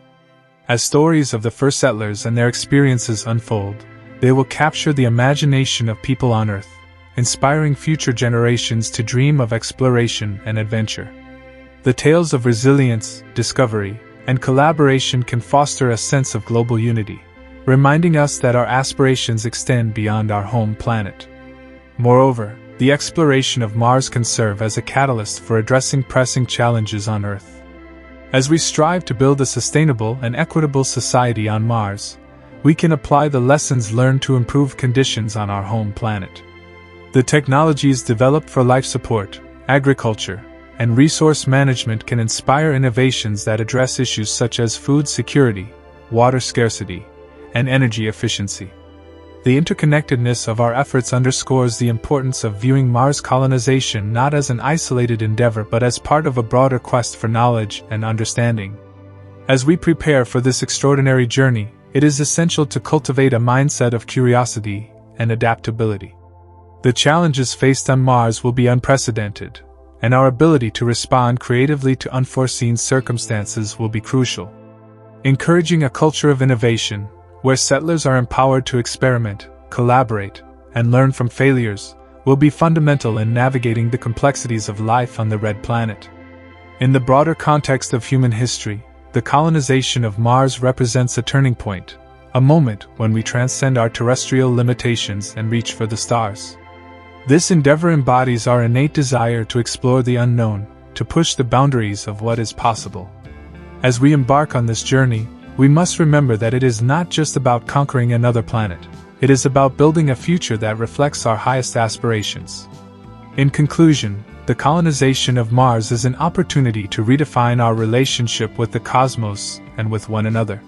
As stories of the first settlers and their experiences unfold, they will capture the imagination of people on Earth, inspiring future generations to dream of exploration and adventure. The tales of resilience, discovery, and collaboration can foster a sense of global unity, reminding us that our aspirations extend beyond our home planet. Moreover, the exploration of Mars can serve as a catalyst for addressing pressing challenges on Earth. As we strive to build a sustainable and equitable society on Mars, we can apply the lessons learned to improve conditions on our home planet. The technologies developed for life support, agriculture, and resource management can inspire innovations that address issues such as food security, water scarcity, and energy efficiency. The interconnectedness of our efforts underscores the importance of viewing Mars colonization not as an isolated endeavor but as part of a broader quest for knowledge and understanding. As we prepare for this extraordinary journey, it is essential to cultivate a mindset of curiosity and adaptability. The challenges faced on Mars will be unprecedented, and our ability to respond creatively to unforeseen circumstances will be crucial. Encouraging a culture of innovation, where settlers are empowered to experiment, collaborate, and learn from failures, will be fundamental in navigating the complexities of life on the Red Planet. In the broader context of human history, the colonization of Mars represents a turning point, a moment when we transcend our terrestrial limitations and reach for the stars. This endeavor embodies our innate desire to explore the unknown, to push the boundaries of what is possible. As we embark on this journey, we must remember that it is not just about conquering another planet, it is about building a future that reflects our highest aspirations. In conclusion, the colonization of Mars is an opportunity to redefine our relationship with the cosmos and with one another.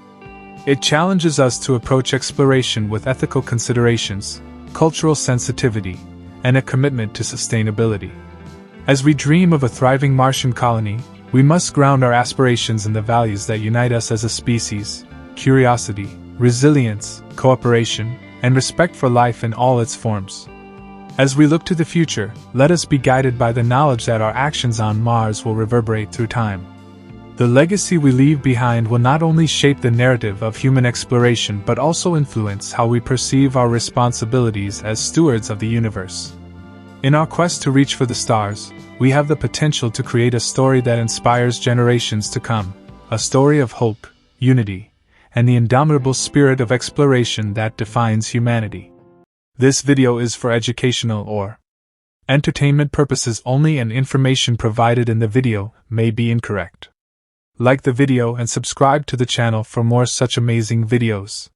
It challenges us to approach exploration with ethical considerations, cultural sensitivity, and a commitment to sustainability. As we dream of a thriving Martian colony, we must ground our aspirations in the values that unite us as a species: curiosity, resilience, cooperation, and respect for life in all its forms. As we look to the future, let us be guided by the knowledge that our actions on Mars will reverberate through time. The legacy we leave behind will not only shape the narrative of human exploration but also influence how we perceive our responsibilities as stewards of the universe. In our quest to reach for the stars, we have the potential to create a story that inspires generations to come, a story of hope, unity, and the indomitable spirit of exploration that defines humanity. This video is for educational or entertainment purposes only, and information provided in the video may be incorrect. Like the video and subscribe to the channel for more such amazing videos.